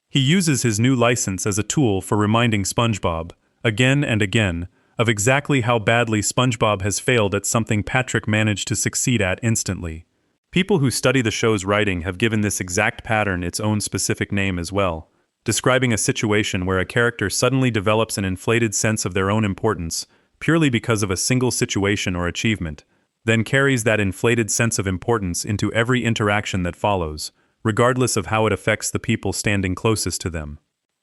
He uses his new license as a tool for reminding SpongeBob, again and again, of exactly how badly SpongeBob has failed at something Patrick managed to succeed at instantly. People who study the show's writing have given this exact pattern its own specific name as well, describing a situation where a character suddenly develops an inflated sense of their own importance purely because of a single situation or achievement, then carries that inflated sense of importance into every interaction that follows, regardless of how it affects the people standing closest to them.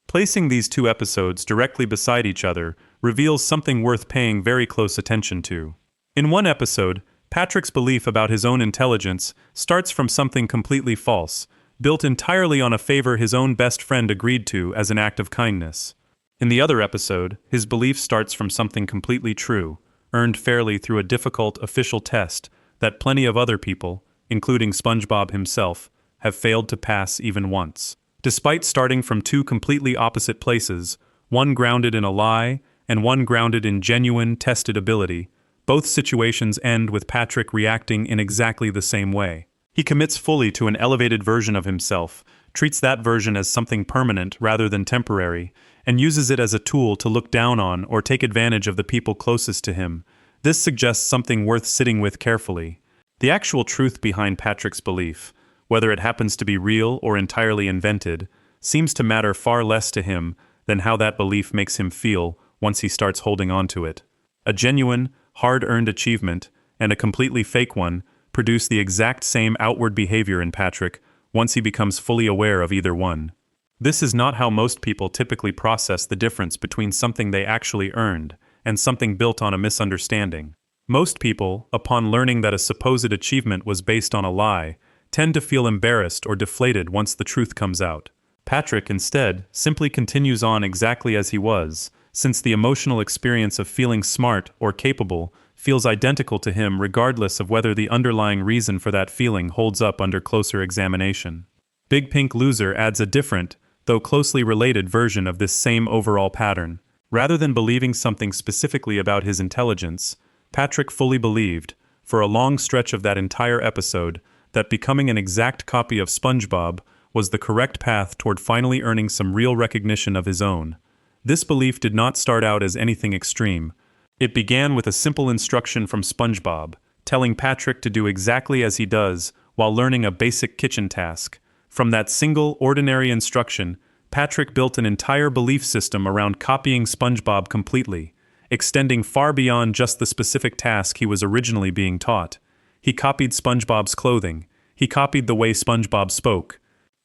Placing these two episodes directly beside each other reveals something worth paying very close attention to. In one episode, Patrick's belief about his own intelligence starts from something completely false, built entirely on a favor his own best friend agreed to as an act of kindness. In the other episode, his belief starts from something completely true, earned fairly through a difficult official test that plenty of other people, including SpongeBob himself, have failed to pass even once. Despite starting from two completely opposite places, one grounded in a lie and one grounded in genuine, tested ability, both situations end with Patrick reacting in exactly the same way. He commits fully to an elevated version of himself, treats that version as something permanent rather than temporary, and uses it as a tool to look down on or take advantage of the people closest to him. This suggests something worth sitting with carefully. The actual truth behind Patrick's belief, whether it happens to be real or entirely invented, seems to matter far less to him than how that belief makes him feel once he starts holding on to it. A genuine, hard-earned achievement, and a completely fake one, produce the exact same outward behavior in Patrick once he becomes fully aware of either one. This is not how most people typically process the difference between something they actually earned and something built on a misunderstanding. Most people, upon learning that a supposed achievement was based on a lie, tend to feel embarrassed or deflated once the truth comes out. Patrick, instead, simply continues on exactly as he was, since the emotional experience of feeling smart or capable feels identical to him regardless of whether the underlying reason for that feeling holds up under closer examination. Big Pink Loser adds a different, though closely related version of this same overall pattern. Rather than believing something specifically about his intelligence, Patrick fully believed, for a long stretch of that entire episode, that becoming an exact copy of SpongeBob was the correct path toward finally earning some real recognition of his own. This belief did not start out as anything extreme. It began with a simple instruction from SpongeBob, telling Patrick to do exactly as he does while learning a basic kitchen task. From that single, ordinary instruction, Patrick built an entire belief system around copying SpongeBob completely, extending far beyond just the specific task he was originally being taught. He copied SpongeBob's clothing. He copied the way SpongeBob spoke.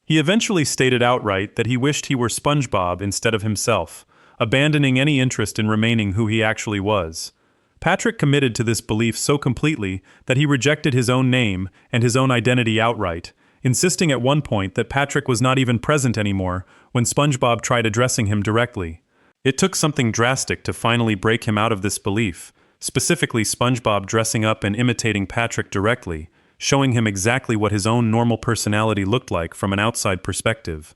He eventually stated outright that he wished he were SpongeBob instead of himself, abandoning any interest in remaining who he actually was. Patrick committed to this belief so completely that he rejected his own name and his own identity outright, insisting at one point that Patrick was not even present anymore when SpongeBob tried addressing him directly. It took something drastic to finally break him out of this belief, specifically SpongeBob dressing up and imitating Patrick directly, showing him exactly what his own normal personality looked like from an outside perspective.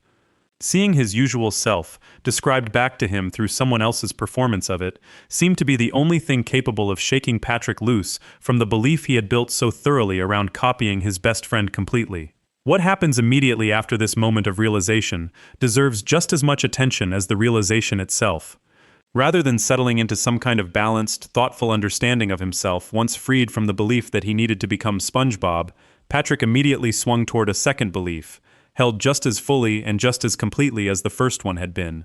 Seeing his usual self, described back to him through someone else's performance of it, seemed to be the only thing capable of shaking Patrick loose from the belief he had built so thoroughly around copying his best friend completely. What happens immediately after this moment of realization deserves just as much attention as the realization itself. Rather than settling into some kind of balanced, thoughtful understanding of himself once freed from the belief that he needed to become SpongeBob, Patrick immediately swung toward a second belief, held just as fully and just as completely as the first one had been.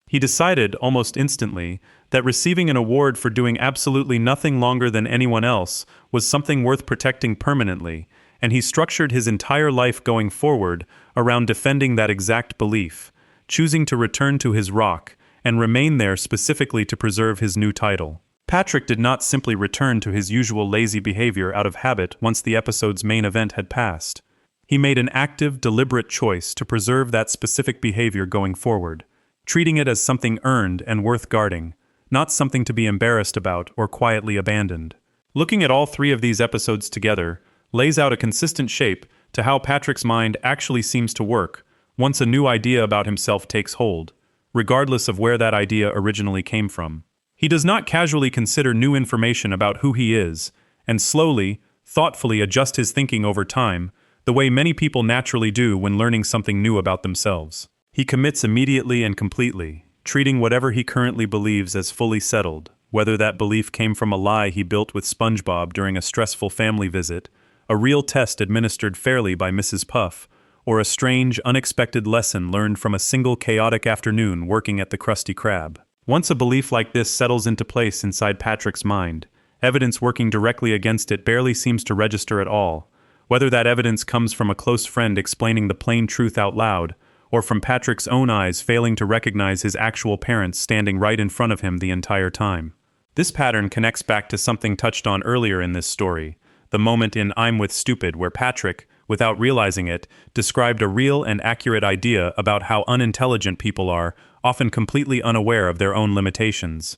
He decided, almost instantly, that receiving an award for doing absolutely nothing longer than anyone else was something worth protecting permanently, and he structured his entire life going forward around defending that exact belief, choosing to return to his rock and remain there specifically to preserve his new title. Patrick did not simply return to his usual lazy behavior out of habit once the episode's main event had passed. He made an active, deliberate choice to preserve that specific behavior going forward, treating it as something earned and worth guarding, not something to be embarrassed about or quietly abandoned. Looking at all three of these episodes together lays out a consistent shape to how Patrick's mind actually seems to work once a new idea about himself takes hold, regardless of where that idea originally came from. He does not casually consider new information about who he is, and slowly, thoughtfully adjust his thinking over time, the way many people naturally do when learning something new about themselves. He commits immediately and completely, treating whatever he currently believes as fully settled, whether that belief came from a lie he built with SpongeBob during a stressful family visit, a real test administered fairly by Mrs. Puff, or a strange, unexpected lesson learned from a single chaotic afternoon working at the Krusty Krab. Once a belief like this settles into place inside Patrick's mind, evidence working directly against it barely seems to register at all, whether that evidence comes from a close friend explaining the plain truth out loud, or from Patrick's own eyes failing to recognize his actual parents standing right in front of him the entire time. This pattern connects back to something touched on earlier in this story, the moment in I'm with Stupid where Patrick, without realizing it, described a real and accurate idea about how unintelligent people are, often completely unaware of their own limitations.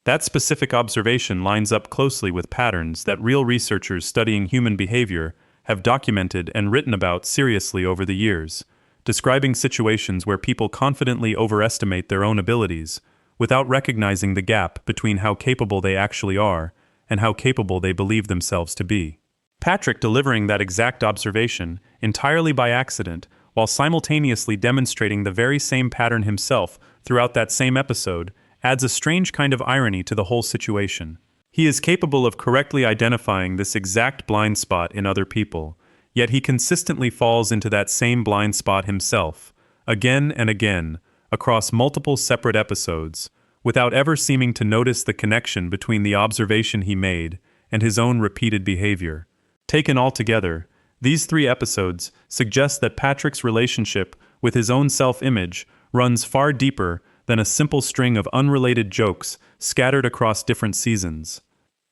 That specific observation lines up closely with patterns that real researchers studying human behavior have documented and written about seriously over the years, describing situations where people confidently overestimate their own abilities, without recognizing the gap between how capable they actually are and how capable they believe themselves to be. Patrick delivering that exact observation, entirely by accident, while simultaneously demonstrating the very same pattern himself throughout that same episode, adds a strange kind of irony to the whole situation. He is capable of correctly identifying this exact blind spot in other people, yet he consistently falls into that same blind spot himself, again and again, across multiple separate episodes, without ever seeming to notice the connection between the observation he made and his own repeated behavior. Taken all together, these three episodes suggest that Patrick's relationship with his own self-image runs far deeper than a simple string of unrelated jokes scattered across different seasons.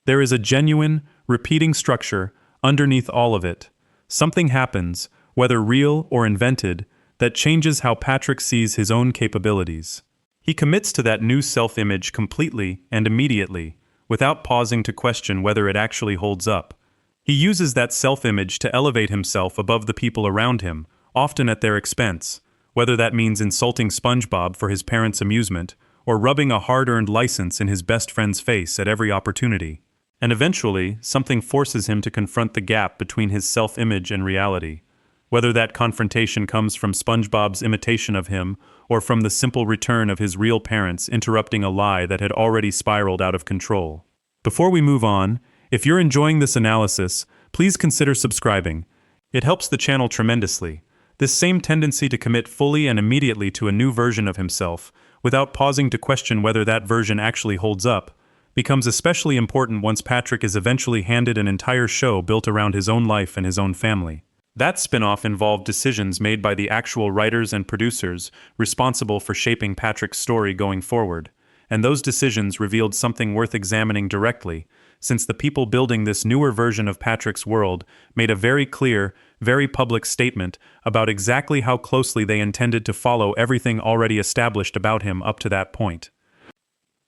There is a genuine, repeating structure underneath all of it. Something happens, whether real or invented, that changes how Patrick sees his own capabilities. He commits to that new self-image completely and immediately, without pausing to question whether it actually holds up. He uses that self-image to elevate himself above the people around him, often at their expense, whether that means insulting SpongeBob for his parents' amusement, or rubbing a hard-earned license in his best friend's face at every opportunity. And eventually, something forces him to confront the gap between his self-image and reality, whether that confrontation comes from SpongeBob's imitation of him or from the simple return of his real parents interrupting a lie that had already spiraled out of control. Before we move on, if you're enjoying this analysis, please consider subscribing. It helps the channel tremendously. This same tendency to commit fully and immediately to a new version of himself, without pausing to question whether that version actually holds up, becomes especially important once Patrick is eventually handed an entire show built around his own life and his own family. That spin-off involved decisions made by the actual writers and producers responsible for shaping Patrick's story going forward, and those decisions revealed something worth examining directly, since the people building this newer version of Patrick's world made a very clear, very public statement about exactly how closely they intended to follow everything already established about him up to that point.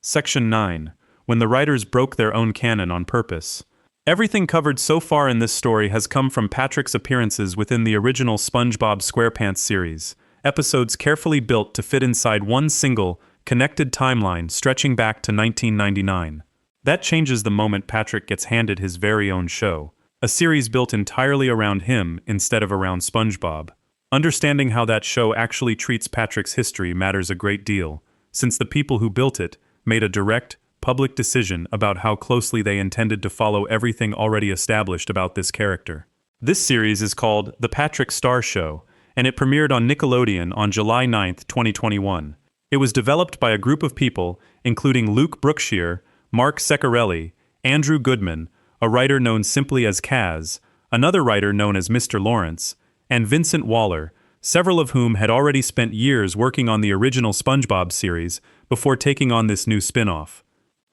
Section 9. When the writers broke their own canon on purpose. Everything covered so far in this story has come from Patrick's appearances within the original SpongeBob SquarePants series, episodes carefully built to fit inside one single, connected timeline stretching back to 1999. That changes the moment Patrick gets handed his very own show, a series built entirely around him instead of around SpongeBob. Understanding how that show actually treats Patrick's history matters a great deal, since the people who built it made a direct, public decision about how closely they intended to follow everything already established about this character. This series is called The Patrick Star Show, and it premiered on Nickelodeon on July 9, 2021. It was developed by a group of people, including Luke Brookshire, Mark Ceccarelli, Andrew Goodman, a writer known simply as Kaz, another writer known as Mr. Lawrence, and Vincent Waller, several of whom had already spent years working on the original SpongeBob series before taking on this new spin-off.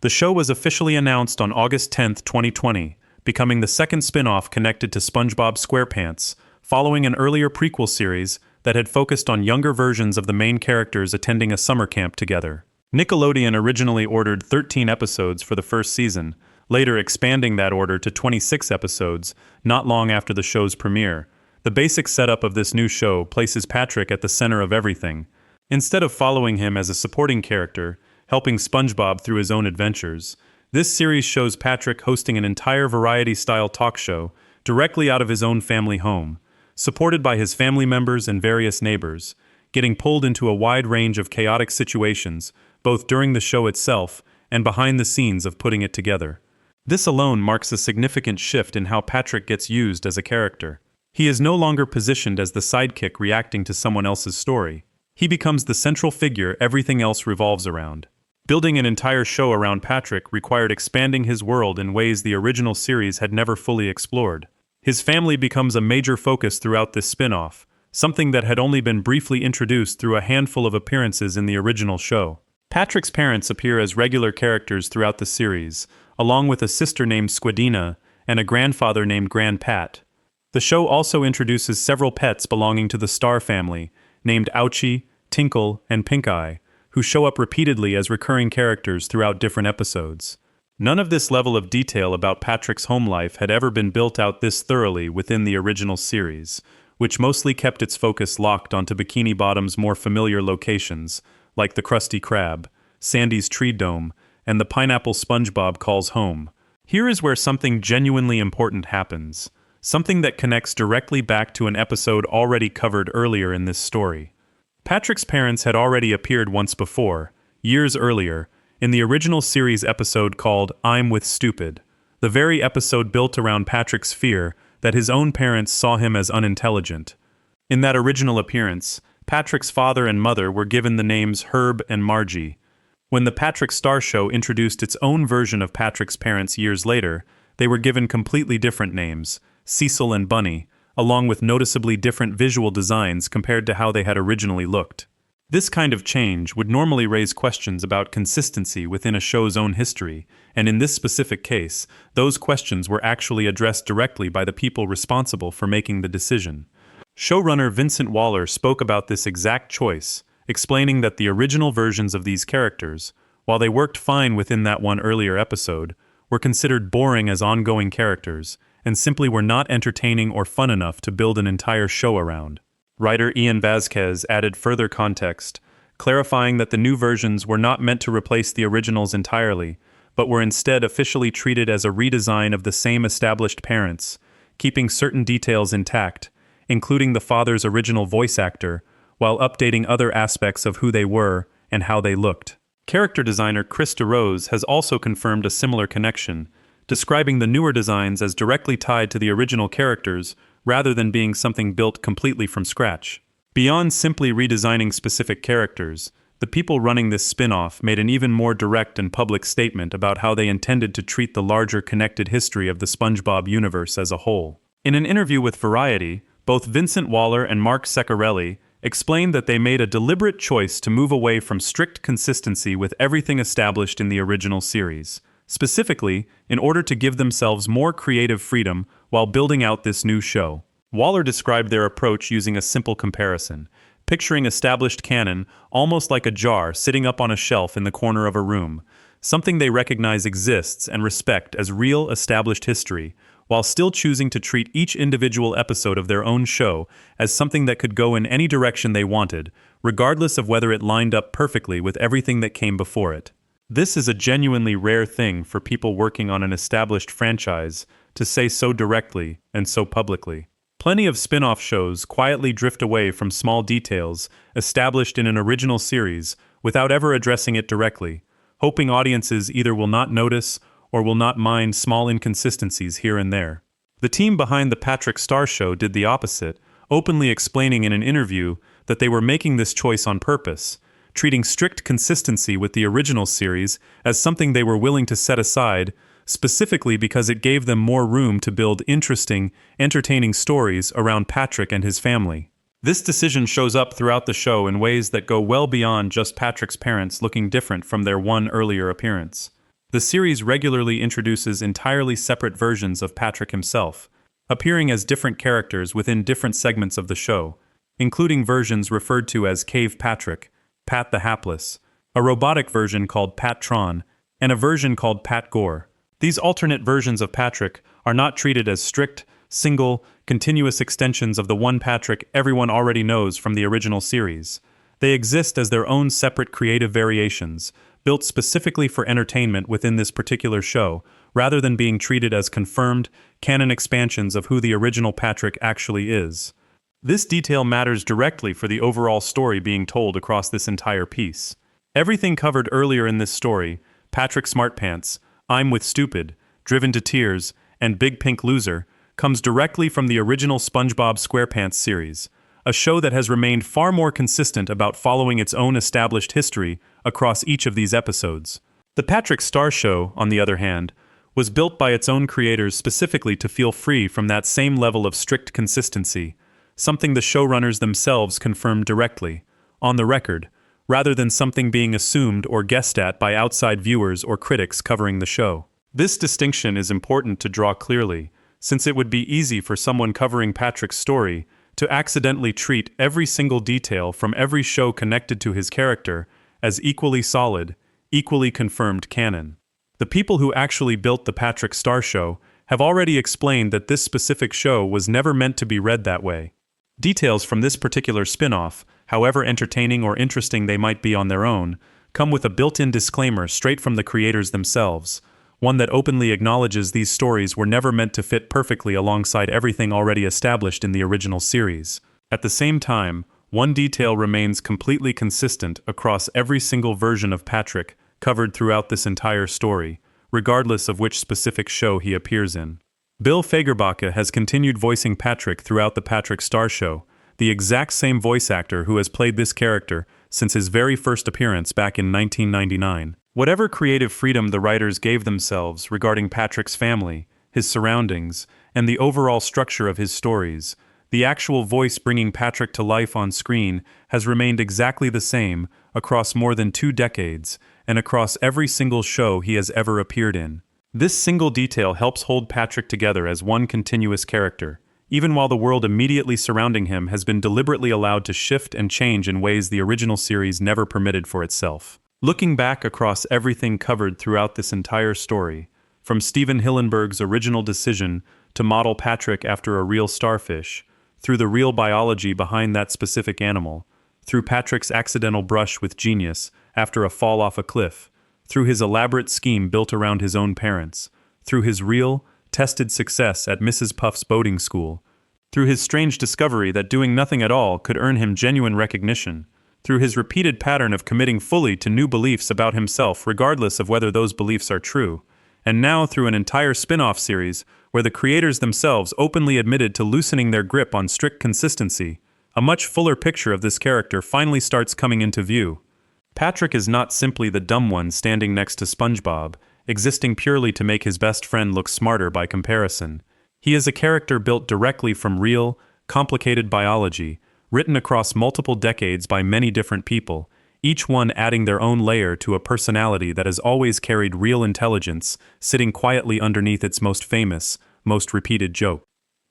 The show was officially announced on August 10, 2020, becoming the second spin-off connected to SpongeBob SquarePants, following an earlier prequel series that had focused on younger versions of the main characters attending a summer camp together. Nickelodeon originally ordered 13 episodes for the first season, later expanding that order to 26 episodes, not long after the show's premiere. The basic setup of this new show places Patrick at the center of everything. Instead of following him as a supporting character, helping SpongeBob through his own adventures, this series shows Patrick hosting an entire variety-style talk show directly out of his own family home, supported by his family members and various neighbors, getting pulled into a wide range of chaotic situations, both during the show itself and behind the scenes of putting it together. This alone marks a significant shift in how Patrick gets used as a character. He is no longer positioned as the sidekick reacting to someone else's story. He becomes the central figure everything else revolves around. Building an entire show around Patrick required expanding his world in ways the original series had never fully explored. His family becomes a major focus throughout this spin-off, something that had only been briefly introduced through a handful of appearances in the original show. Patrick's parents appear as regular characters throughout the series, along with a sister named Squidina and a grandfather named Grandpat. The show also introduces several pets belonging to the Star family, named Ouchie, Tinkle, and Pink Eye, who show up repeatedly as recurring characters throughout different episodes. None of this level of detail about Patrick's home life had ever been built out this thoroughly within the original series, which mostly kept its focus locked onto Bikini Bottom's more familiar locations, like the Krusty Krab, Sandy's Tree Dome, and the pineapple SpongeBob calls home. Here is where something genuinely important happens, something that connects directly back to an episode already covered earlier in this story. Patrick's parents had already appeared once before, years earlier, in the original series episode called I'm with Stupid, the very episode built around Patrick's fear that his own parents saw him as unintelligent. In that original appearance, Patrick's father and mother were given the names Herb and Margie. When the Patrick Star Show introduced its own version of Patrick's parents years later, they were given completely different names, Cecil and Bunny, along with noticeably different visual designs compared to how they had originally looked. This kind of change would normally raise questions about consistency within a show's own history, and in this specific case, those questions were actually addressed directly by the people responsible for making the decision. Showrunner Vincent Waller spoke about this exact choice, explaining that the original versions of these characters, while they worked fine within that one earlier episode, were considered boring as ongoing characters, and simply were not entertaining or fun enough to build an entire show around. Writer Ian Vasquez added further context, clarifying that the new versions were not meant to replace the originals entirely, but were instead officially treated as a redesign of the same established parents, keeping certain details intact, including the father's original voice actor, while updating other aspects of who they were and how they looked. Character designer Chris DeRose has also confirmed a similar connection, describing the newer designs as directly tied to the original characters rather than being something built completely from scratch. Beyond simply redesigning specific characters, the people running this spin-off made an even more direct and public statement about how they intended to treat the larger connected history of the SpongeBob universe as a whole. In an interview with Variety, both Vincent Waller and Mark Ceccarelli explained that they made a deliberate choice to move away from strict consistency with everything established in the original series, specifically in order to give themselves more creative freedom while building out this new show. Waller described their approach using a simple comparison, picturing established canon almost like a jar sitting up on a shelf in the corner of a room, something they recognize exists and respect as real established history, while still choosing to treat each individual episode of their own show as something that could go in any direction they wanted, regardless of whether it lined up perfectly with everything that came before it. This is a genuinely rare thing for people working on an established franchise to say so directly and so publicly. Plenty of spin-off shows quietly drift away from small details established in an original series without ever addressing it directly, hoping audiences either will not notice or will not mind small inconsistencies here and there. The team behind the Patrick Star Show did the opposite, openly explaining in an interview that they were making this choice on purpose, treating strict consistency with the original series as something they were willing to set aside, specifically because it gave them more room to build interesting, entertaining stories around Patrick and his family. This decision shows up throughout the show in ways that go well beyond just Patrick's parents looking different from their one earlier appearance. The series regularly introduces entirely separate versions of Patrick himself, appearing as different characters within different segments of the show, including versions referred to as Cave Patrick, Pat the Hapless, a robotic version called Pat-Tron, and a version called Pat Gore. These alternate versions of Patrick are not treated as strict, single, continuous extensions of the one Patrick everyone already knows from the original series. They exist as their own separate creative variations, built specifically for entertainment within this particular show, rather than being treated as confirmed, canon expansions of who the original Patrick actually is. This detail matters directly for the overall story being told across this entire piece. Everything covered earlier in this story, Patrick Smartpants, I'm with Stupid, Driven to Tears, and Big Pink Loser, comes directly from the original SpongeBob SquarePants series, a show that has remained far more consistent about following its own established history across each of these episodes. The Patrick Star Show, on the other hand, was built by its own creators specifically to feel free from that same level of strict consistency, something the showrunners themselves confirmed directly, on the record, rather than something being assumed or guessed at by outside viewers or critics covering the show. This distinction is important to draw clearly, since it would be easy for someone covering Patrick's story to accidentally treat every single detail from every show connected to his character as equally solid, equally confirmed canon. The people who actually built the Patrick Star Show have already explained that this specific show was never meant to be read that way. Details from this particular spin-off, however entertaining or interesting they might be on their own, come with a built-in disclaimer straight from the creators themselves, one that openly acknowledges these stories were never meant to fit perfectly alongside everything already established in the original series. At the same time, one detail remains completely consistent across every single version of Patrick covered throughout this entire story, regardless of which specific show he appears in. Bill Fagerbakke has continued voicing Patrick throughout the Patrick Star Show, the exact same voice actor who has played this character since his very first appearance back in 1999. Whatever creative freedom the writers gave themselves regarding Patrick's family, his surroundings, and the overall structure of his stories, the actual voice bringing Patrick to life on screen has remained exactly the same across more than 2 decades and across every single show he has ever appeared in. This single detail helps hold Patrick together as one continuous character, even while the world immediately surrounding him has been deliberately allowed to shift and change in ways the original series never permitted for itself. Looking back across everything covered throughout this entire story, from Steven Hillenburg's original decision to model Patrick after a real starfish, through the real biology behind that specific animal, through Patrick's accidental brush with genius after a fall off a cliff, through his elaborate scheme built around his own parents, through his real, tested success at Mrs. Puff's boating school, through his strange discovery that doing nothing at all could earn him genuine recognition, through his repeated pattern of committing fully to new beliefs about himself regardless of whether those beliefs are true, and now through an entire spin-off series where the creators themselves openly admitted to loosening their grip on strict consistency, a much fuller picture of this character finally starts coming into view. Patrick is not simply the dumb one standing next to SpongeBob, existing purely to make his best friend look smarter by comparison. He is a character built directly from real, complicated biology, written across multiple decades by many different people, each one adding their own layer to a personality that has always carried real intelligence, sitting quietly underneath its most famous, most repeated joke.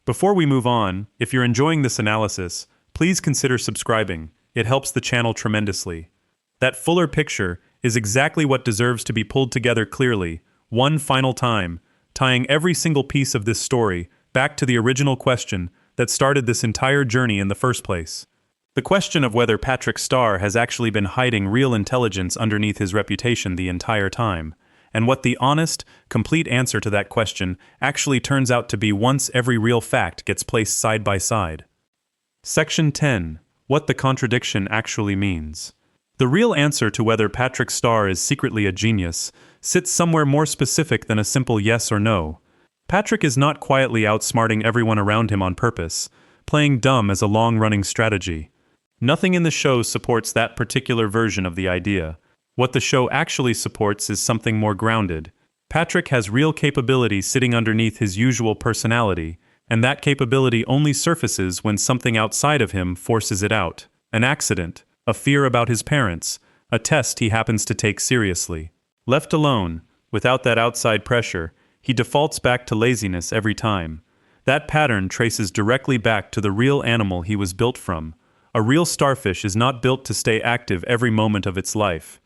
Before we move on, if you're enjoying this analysis, please consider subscribing. It helps the channel tremendously. That fuller picture is exactly what deserves to be pulled together clearly, one final time, tying every single piece of this story back to the original question that started this entire journey in the first place. The question of whether Patrick Star has actually been hiding real intelligence underneath his reputation the entire time, and what the honest, complete answer to that question actually turns out to be once every real fact gets placed side by side. Section 10. What the contradiction actually means. The real answer to whether Patrick Star is secretly a genius sits somewhere more specific than a simple yes or no. Patrick is not quietly outsmarting everyone around him on purpose, playing dumb as a long-running strategy. Nothing in the show supports that particular version of the idea. What the show actually supports is something more grounded. Patrick has real capability sitting underneath his usual personality, and that capability only surfaces when something outside of him forces it out. An accident, a fear about his parents, a test he happens to take seriously. Left alone, without that outside pressure, he defaults back to laziness every time. That pattern traces directly back to the real animal he was built from. A real starfish is not built to stay active every moment of its life.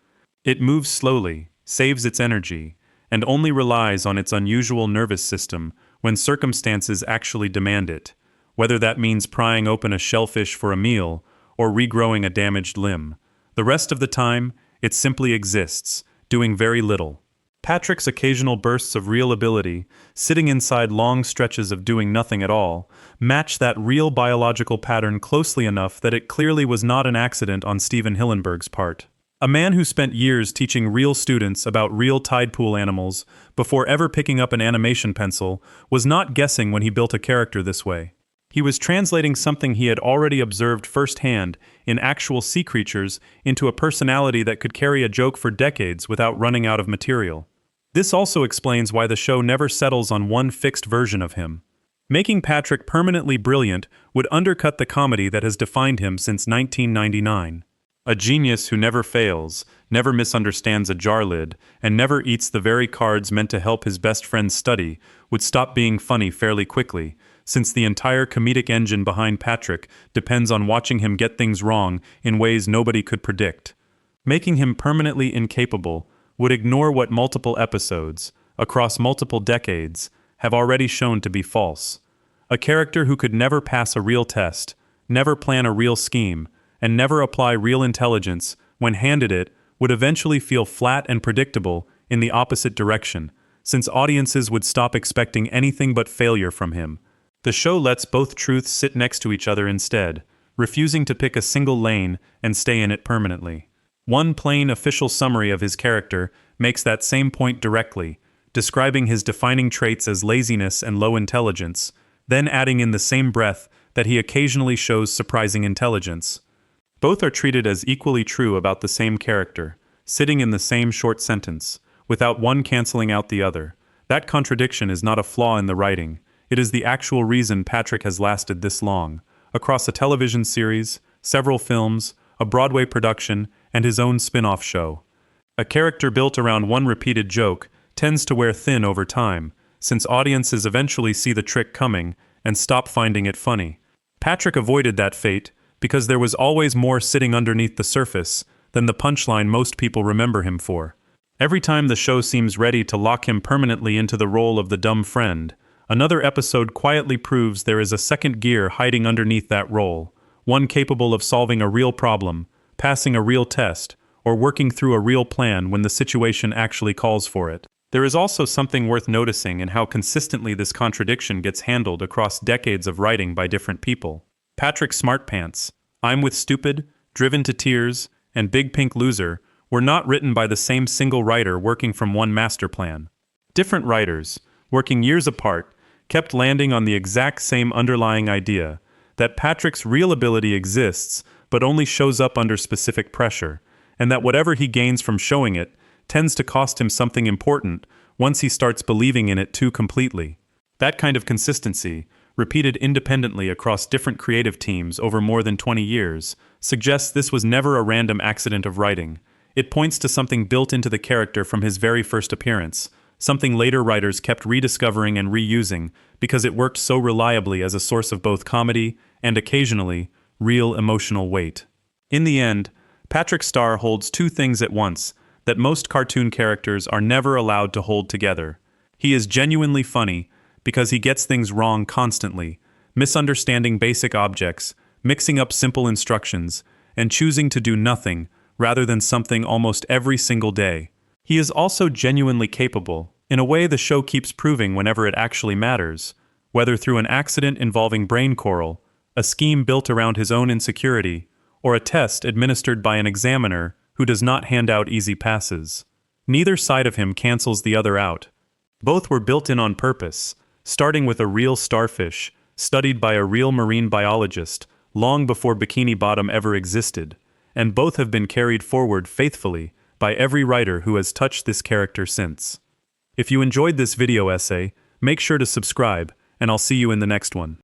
It moves slowly, saves its energy, and only relies on its unusual nervous system when circumstances actually demand it, whether that means prying open a shellfish for a meal or regrowing a damaged limb. The rest of the time, it simply exists, doing very little. Patrick's occasional bursts of real ability, sitting inside long stretches of doing nothing at all, match that real biological pattern closely enough that it clearly was not an accident on Steven Hillenburg's part. A man who spent years teaching real students about real tide pool animals before ever picking up an animation pencil was not guessing when he built a character this way. He was translating something he had already observed firsthand in actual sea creatures into a personality that could carry a joke for decades without running out of material. This also explains why the show never settles on one fixed version of him. Making Patrick permanently brilliant would undercut the comedy that has defined him since 1999. A genius who never fails, never misunderstands a jar lid, and never eats the very cards meant to help his best friend study would stop being funny fairly quickly, since the entire comedic engine behind Patrick depends on watching him get things wrong in ways nobody could predict. Making him permanently incapable would ignore what multiple episodes, across multiple decades, have already shown to be false. A character who could never pass a real test, never plan a real scheme, and never apply real intelligence when handed it would eventually feel flat and predictable in the opposite direction, since audiences would stop expecting anything but failure from him. The show lets both truths sit next to each other instead, refusing to pick a single lane and stay in it permanently. One plain official summary of his character makes that same point directly, describing his defining traits as laziness and low intelligence, then adding in the same breath that he occasionally shows surprising intelligence. Both are treated as equally true about the same character, sitting in the same short sentence, without one canceling out the other. That contradiction is not a flaw in the writing. It is the actual reason Patrick has lasted this long, across a television series, several films, a Broadway production, and his own spin-off show. A character built around one repeated joke tends to wear thin over time, since audiences eventually see the trick coming and stop finding it funny. Patrick avoided that fate because there was always more sitting underneath the surface than the punchline most people remember him for. Every time the show seems ready to lock him permanently into the role of the dumb friend, another episode quietly proves there is a second gear hiding underneath that role, one capable of solving a real problem, passing a real test, or working through a real plan when the situation actually calls for it. There is also something worth noticing in how consistently this contradiction gets handled across decades of writing by different people. Patrick Smartpants, I'm with Stupid, Driven to Tears, and Big Pink Loser were not written by the same single writer working from one master plan. Different writers, working years apart, kept landing on the exact same underlying idea, that Patrick's real ability exists but only shows up under specific pressure, and that whatever he gains from showing it tends to cost him something important once he starts believing in it too completely. That kind of consistency, repeated independently across different creative teams over more than 20 years, suggests this was never a random accident of writing. It points to something built into the character from his very first appearance, something later writers kept rediscovering and reusing because it worked so reliably as a source of both comedy and, occasionally, real emotional weight. In the end, Patrick Star holds two things at once that most cartoon characters are never allowed to hold together. He is genuinely funny because he gets things wrong constantly, misunderstanding basic objects, mixing up simple instructions, and choosing to do nothing rather than something almost every single day. He is also genuinely capable, in a way the show keeps proving whenever it actually matters, whether through an accident involving brain coral, a scheme built around his own insecurity, or a test administered by an examiner who does not hand out easy passes. Neither side of him cancels the other out. Both were built in on purpose, starting with a real starfish, studied by a real marine biologist, long before Bikini Bottom ever existed, and both have been carried forward faithfully by every writer who has touched this character since. If you enjoyed this video essay, make sure to subscribe, and I'll see you in the next one.